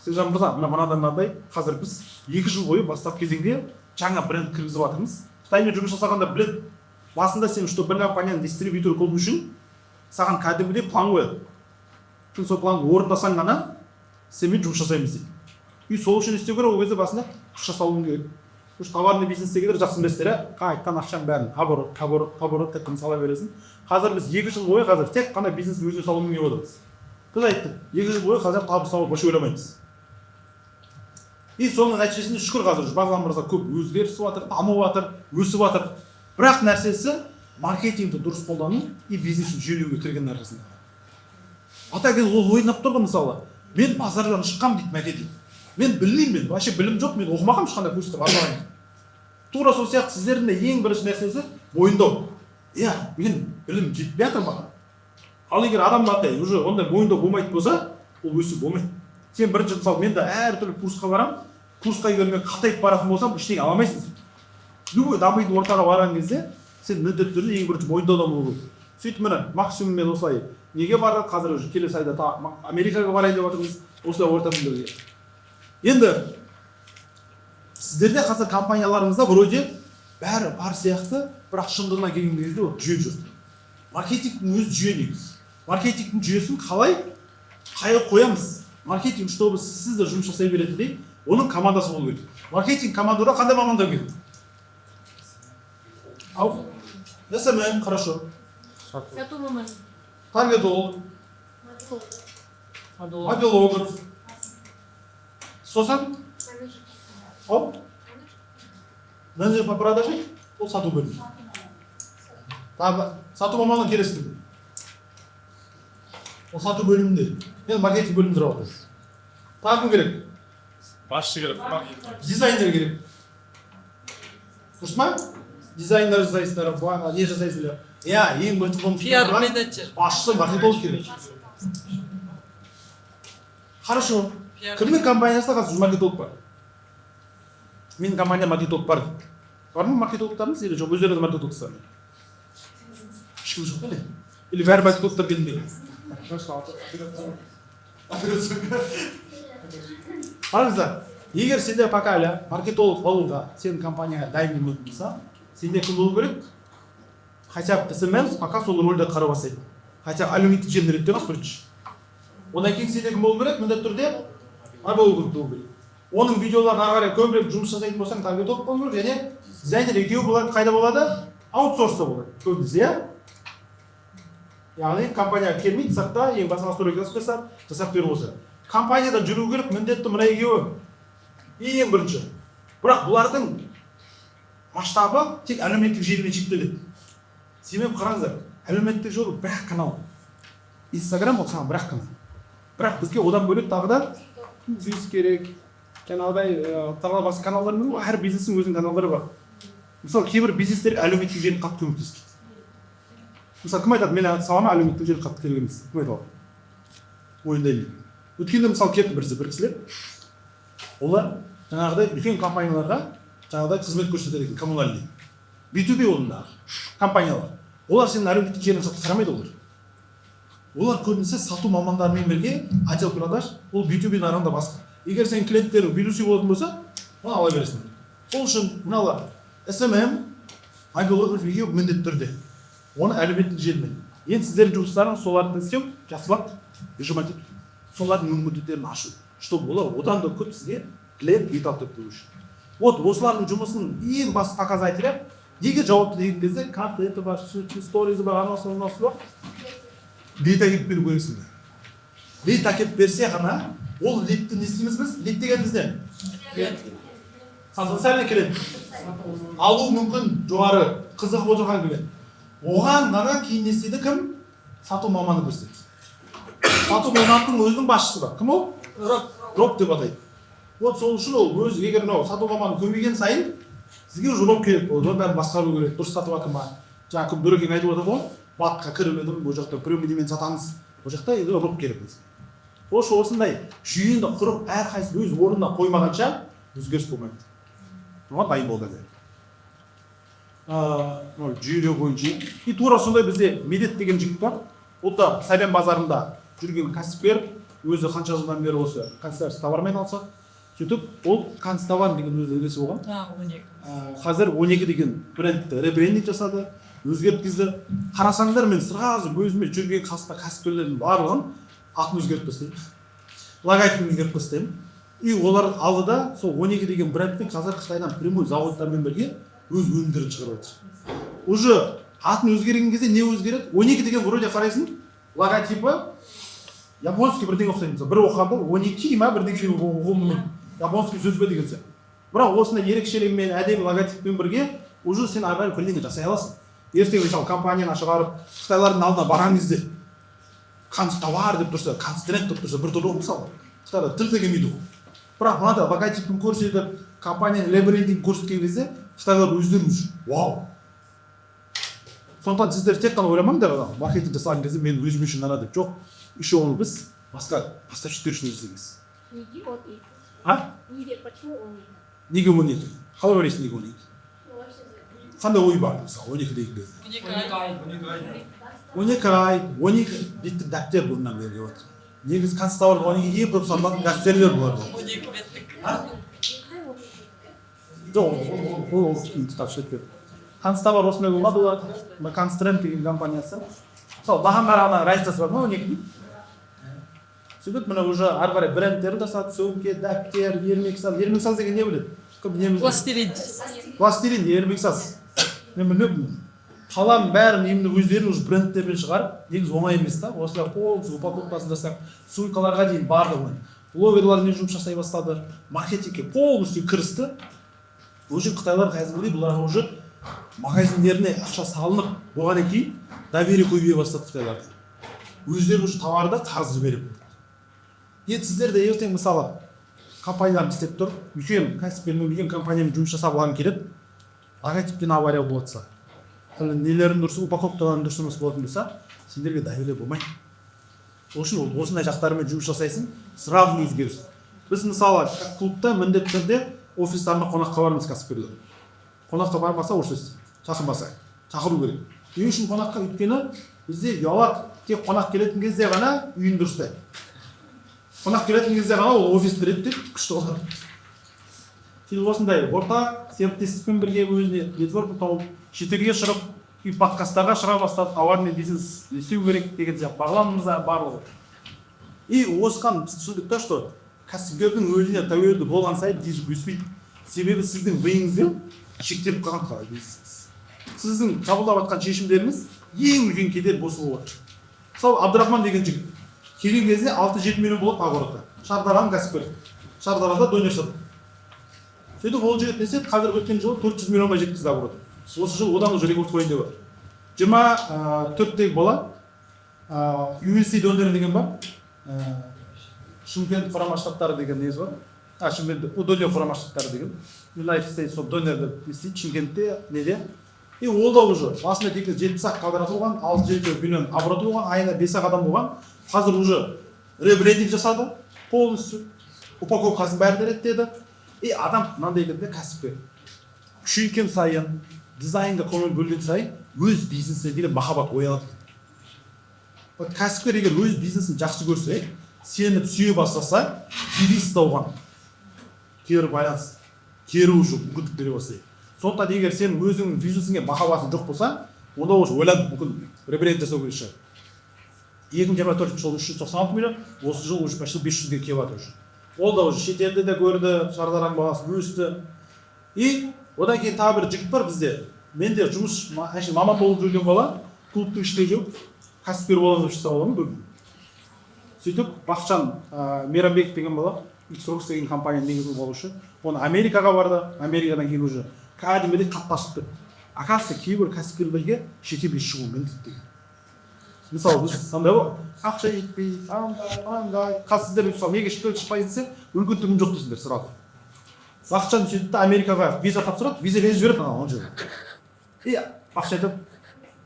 Сержан мырза, мынадай қазір біз 2 жыл бойы бастап кезеңде жаңа бренд кіргізіп жатырмыз. Қытаймен жұмыс жасағанда білет басында сен что бір компанияның дистрибьютор болу үшін саған кәдімгідей план қояды. Сен сол планды орындасаң ғана сенмен жұмыс жасаймыз дейді. И сол үшін істеу керек, ол кезде басында ақша салуың керек. Үш товарный бизнестегілер жақсы білесіздер, қайтқан ақшаң бәрін оборот деп сала бересің. Қазір біз 2 жыл бойы қазір тек қана бизнесті өзіне салумен келіп отырмыз. Біз айттық, 2 жыл бойы қазір табыс тауып бош ойламаймыз. И соның нәтижесінде шүкір қазір Бағлан мырза көп өзгерісіп жатыр, дамып жатыр, өсіп жатыр. Бірақ нәрсесі маркетингті дұрыс қолдану и бизнесті жүйелеуге кірген арқасында. Ата келіп ол ойнап тұрды мысалы. Мен базардан шыққам дейді мәке дейді. Мен білмеймін, вообще білім жоқ, мен оқымағам ешқандай курсқа бармағанмын. Тура сол сияқты сіздердің де ең бірінші нәрсесі мойындау. Мен білім жетпей жатыр маған. Ал егер адамда уже ондай мойындау болмайтын болса, ол өсу болмайды. Сен бірінші мысалы мен де әртүрлі курсқа барам, курсқа келмей қатайып баратын болсам, ештеңе ала алмайсың. Любой дамитын ортаға барған кезде сен міндетті түрде ең бірінші мойындаудан болу керек. Сөйтіп міне максимум мен осылай неге бардық, қазір уже келесі айда Америкаға барайын деп жатырмыз, осылай ортасында. Енді сіздерде қазір компанияларыңызда вроде бәрі бар сияқты, бірақ шындығына келген кезде ол жүйе жоқ. Маркетингтің өзі жүйе негізі. Маркетингтің жүйесін қалай қоямыз? Маркетинг, чтобы сіз де жұмыс жасай беретіндей, оның командасы болу керек. Маркетинг командада қандай мамандар керек? СММ, хорошо. Сату маманы. таргетолог, моделограф. Сосын ол менеджер по продаже, ол сату бөлімі. Тағы сату маманы келістірді. Ол сату бөлімінде. Мен маркетинг бөлімінде отырмын. Тағы кім керек? Басшы керек. Дизайнер керек. Дұрыс ма? Дизайнер жасайсыздар, не жасайсыздар? Иә, ең бірінші болмыс. Пиар менеджер. Басшы маркетолог керек. Хорошо. Кімнің компаниясында қазір маркетолог бар? Менің компанияда маркетолог бар. Бар ма маркетологтарыңыз или жоқ? Өздеріңіз маркетологсыздар? Ешкім жоқ па не? Или бәрі маркетологтар келмейді? Қараңыздар, егер сенде пока маркетолог болуға сенің компанияға дайын келмейтін болса, сенде кім болу керек? Хотя бы СММ пока сол рөлді қарау бастайды. Хотя әлеуметтік желіні реттемес бірінші. Одан кейін сенде кім болу керек? Міндетті түрде маркетолог болу керек. Оның видеоларын ары қарай көбірек жұмыс жасайтын болсаң, таргетолог болу керек, және дизайнер екеуі болады, қайда болады? Аутсорста болады. Көбінесе, иә? Яғни компанияға келмейді, сақта, ең басына настройка жасап беру болса. Компанияда жүру керек, міндетті мына екеуі. Ең бірінші. Бірақ бұлардың масштабы тек әлеуметтік желімен шектеледі. Себебі қараңыздар, әлеуметтік желі бір-ақ канал. Инстаграм ол саған бір-ақ канал. Бірақ бізге одан бөлек тағы да бизнес керек. Каналдай тағы басқа каналдар бар, әр бизнестің өзінің каналдары бар. Мысалы, кейбір бизнестер әлеуметтік желі қатты көмектеспейді. Мысалы, кім айтады, мен салама әлеуметтік желі қатты керек емес. Кім айтады? Ойындаймын. Өткенде мысалы кетті бір кісілер. Олар жаңағыдай үлкен компанияларға жаңағыдай қызмет көрсетеді екен, коммунальный. B2B олында компаниялар. Олар сенің әлеуметтік желіні сатып қарамайды олар. Олар көбінесе сату мамандарымен бірге отдел продаж, ол B2B нарығында басқа. Егер сен клиенттерің B2C болатын болса, оны ала бересің. Сол үшін мыналы SMM, моделограф екеуі міндетті түрде. Оны әлеуметтік желімен. Енді сіздердің жұмыстарыңыз соларды істеу, жақсылап режиматив. Солардың мүмкіндіктерін ашу. Чтобы олар одан да көп сізге клиент бет алып тұру үшін. Вот осылардың жұмысын ең басты показателі неге жауапты деген кезде контенті бар, сторизі бар, анасы бар. Лид әкеп беру керексіңдер. Лид әкеп берсе ғана, ол лидті не істейміз біз? Лид дегеніміз не? Потенциальный клиент. Алу мүмкін жоғары, қызық отырған клиент. Оған ғана кейін не істейді кім? Сату маманы көрсетеді. Сату маманның өзінің басшысы бар. Кім ол? Роп деп атайды. Вот сол үшін ол өз егер сату маманы көбейген сайын сізге роп керек болды. Бәрін басқару керек. Дұрыс сатып жатыр ма? Жаңа кім дөрекең айтып отыр ғой. Батқа кіріп едім, бұл жақта премиуммен сатамыз. Бұл жақта роп керек бізге. Осындай жүйені құрып әрқайсысы өз орнына қоймағанша өзгеріс болмайды. Оған дайын бол деді. Жүйелеу бойынша. И тура сондай бізде Медет деген жігіт бар. Ол да Сәлем базарында жүрген кәсіпкер, өзі қанша жылдан бері осы канцелярия товармен алса, сөйтіп ол канцтовар деген өзі үлесі болған. 12. Қазір 12 деген брендті ребрендинг жасады, өзгерткізді. Қарасаңдар мен сразу өзіме жүрген кәсіпкерлердің барлығын атын өзгертіп тастаймын. Логотипін өзгертіп тастаймын. И олар алдыда сол 12 деген брендтің қазір Қытайдан прямой заводтармен бірге өз өнімдерін шығарып жатыр. Уже атын өзгерген кезде не өзгереді? 12 деген вроде қарайсың, логотипі японский бірдеңе ұқсайды. Бір оқығанда 12 ма бірдеңе оқуыммен японский сөз бе деген сияқты. Бірақ осындай ерекшелігімен, әдемі логотиппен бірге уже сен ары қарай бірдеңе жасай аласың. Ертең мысалы компанияны шығарып Қытайлардың алдына барған кезде канцтовар деп тұрса, канцтренд деп тұрса, бір түрлі мысалы. Қытайда тіл де келмейді ғой. Бірақ мынада логотипін көрсетіп, компанияның ребрендинг көрсеткен кезде Қытайлар өздерін вау. Сондықтан сіздер тек қана ойламаңдар, маркетинг жасаған кезде мен өзім үшін ғана деп жоқ. Еще оны біз басқа поставщиктер үшін жасаймыз. Неге он екі? А? Неге, почему он екі? Неге он екі? Қалай ойлайсың неге он екі? Қандай ой бар мысалы 12 деген кезде? 12 ай, 12 беттік дәптер бұрыннан бері отыр. Негізі канцтоварға 12 ең көп салынатын дәптерлер болады. 12 беттік. Жоқ, ол тапшырып берді. Канцтовар осындай болады, олар Канцтренд деген компаниясы. Мысалы бағам қарағанда разницасы бар ма 12? Сөйтіп мына уже ары қарай брендтерді жасады, сөмке, дәптер, ермексаз. Ермексаз деген не біледі? Пластилин. Пластилин, ермексаз. Мен білмеппін. қаланың бәрін емді өздері уже брендтермен шығарып, негізі оңай емес та. Осылай полностью упаковкасын жасап, сумкаларға дейін барлығы. Блогерлармен жұмыс жасай бастады, маркетингке полностью кірісті. Уже қытайлар қазіргідей бұларға уже магазиндеріне ақша салынып болғаннан кейін доверие көбейе бастады қытайларға. Өздері уже товарды қарызы беріп. Енді сіздер де ертең мысалы компаниялар істеп тұр, үлкен кәсіпкермен үлкен компаниямен жұмыс жасап алғым келеді. Логотиптен авария болса, нелерін дұрыс, упаковкаларын дұрыс емес болатын болса, сендерге доверие болмайды. Ол үшін осындай жақтармен жұмыс жасайсың, сразу өзгеріс. Біз мысалы клубта міндетті түрде офистарына қонаққа бармыз кәсіпкерлер. Қонаққа бармаса орыс шақырмаса, шақыру керек. Не үшін қонаққа? Өйткені бізде ұялады, тек қонақ келетін кезде ғана үйін дұрыстайды. Қонақ келетін кезде ғана ол офис береді деп күшті болады. Сен осындай ортақ серіктестікпен бірге өзіне нетворк тауып, шетелге шығып, подкасттарға шыға бастады, тауармен бизнес істеу керек деген сияқты бағламымызда барлығы. И осыған біз түсіндік та, что кәсіпкердің өзіне тәуелді болған сайын бизнес өспейді. Себебі сіздің миыңызды шектеліп қалған қалай бизнесіңіз. Сіздің қабылдап жатқан шешімдеріңіз ең үлкен кедергі осы болады. Мысалы Абдрахман деген жігіт келген кезде 6-7 миллион болады огородта. Шардараның кәсіпкері. Шардарада донер сатады. Сөйтіп ол жігіт не істеді? Қазір өткен жылы 400 миллионға жеткізді огород. Осы жыл одан уже рекорд қойын деп бар. 24-тегі бала UNC донер деген бар. Шымкент құрама штаттары деген несі бар. Шымкент удолье құрама штаттары деген. United States of донерді істейді Шымкентте неде. И ол да уже басында тек 70-ақ квадрат болған, 6-7 миллион оборот болған, айына 5-ақ адам болған. Қазір уже ребрендинг жасады, полностью упаковкасын бәрін реттеді. И адам мынандай кезде кәсіпкер. Күшейген сайын, дизайнға көңіл бөлген сайын өз бизнесіне деген махаббат оянады. Кәсіпкер егер өз бизнесін жақсы көрсе, сеніп сүйе бастаса, бизнес тауған. Кері байланыс, кері уже мүмкіндік бере бастайды. Сондықтан егер сен өзіңнің бизнесіңе махаббатың жоқ болса, онда уже ойланып мүмкін ребренд жасау керек шығар. 2024 жылы 396 миллион, осы жыл уже почти 500-ге келіп жатыр уже. Ол да уже шетелде де көрді, Шардараның бағасы өсті. И одан кейін тағы бір жігіт бар бізде. Менде жұмыс маман болып жүрген бала, клубтың ішінде жүріп, кәсіпкер боламын деп шықса бола ма бүгін? Сөйтіп Бақытжан Мейрамбеков деген бала, Xrox деген компания негізін болушы. Оны Америкаға барды, Америкадан кейін уже кәдімгідей қапташып тұр. Оказывается, кейбір кәсіпкерлерге шетелге шығу міндетті деген. Мысалы біз сондай ғой, ақша жетпей, андай, қазір сіздер мысалы неге шықпайсың десе, мүмкін түгім жоқ дейсіңдер сразу. Бақытжан сөйтті Америкаға виза тапсырады, виза беріп жібереді ана жерге. И ақша айтып,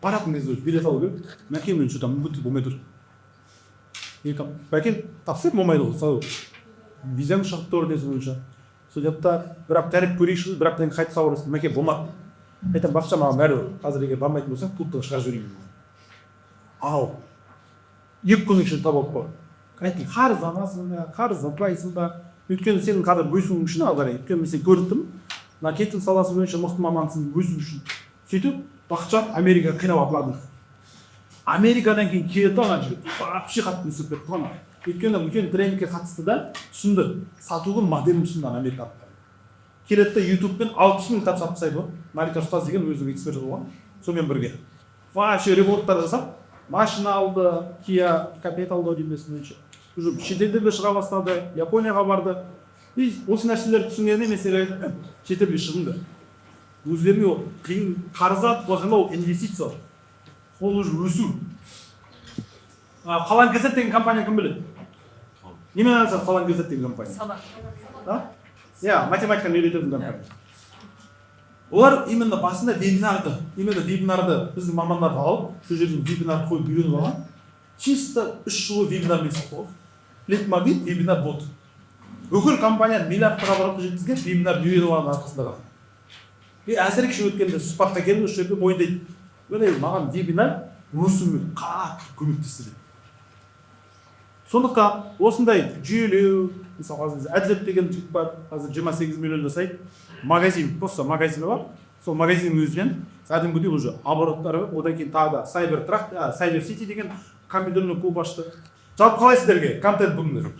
баратын кезде билет алу керек. Мәкең мен что-то мүмкіндік болмай тұр. Бәкен тапсырып болмайды ғой, мысалы визаң шығып тұр десе бойынша. Сөйтіп та бір апта әріп көрейікші, бір аптадан қайтып сауырасың, Мәкең болмады. Айтам Бақытжан маған бәрібір, қазір егер бармайтын болсаң, клубтан шығарып жіберейін. Ау, 2 күн ішінде таба алып қой. Айтты, қарызданасың ба, қарызданбайсың ба? Өйткені сенің қазір өсуің үшін алдар. Өйткені мен сені көрдім, маркетинг саласы бойынша мықты мамансың өсу үшін. Сөйтіп, Бақытжан Америкаға қинап апарды. Америкадан кейін келді ана жігіт, вообще қатты өсіп кетті ғана. Өйткені үлкен тренингке қатысты да түсінді, сатудың моделін түсінді Америкаға. Келеді де ютубпен 60 мың кітап сатып тастайды ғой. Марика Ұстаз деген өзінің эксперті болған, сонымен бірге. Вообще ремонттар жасап, машина алды, Kia Capet алды демесін бойынша. Уже шетелде де шыға бастады, Японияға барды. И осы нәрселерді түсінгенде мен шетелге шығынды. Өздеріне қиын қарызат, ол инвестиция. Ол уже өсу. Қалан Газет деген компания кім біледі? Немен айналысады Қалан Газет деген компания? Санақ. Математиканы үйрететін компания. Олар именно басында вебинарды біздің мамандарды алып, сол жерден вебинарды қойып үйреніп алған. Чисто 3 жылы вебинар месіп болды. Плетмобит вебинар болды. Бүкіл компания миллиардтарға барып жеткізген вебинар үйреніп алған арқасында қалды. И әсер кіші өткенде сұхбатқа келіп осы жерде мойындайды. Маған вебинар өсуіме қатты көмектесті деп. Сондықтан осындай жүйелеу, мысалы әділет деген жігіт бар, қазір 28 миллион жасайды. Магазин, просто магазині бар. Сол магазиннің өзінен кәдімгідей уже обороттары, одан кейін тағы да Cyber City деген компьютерный клуб ашты. Жалпы қалай сіздерге контент бүгінгі?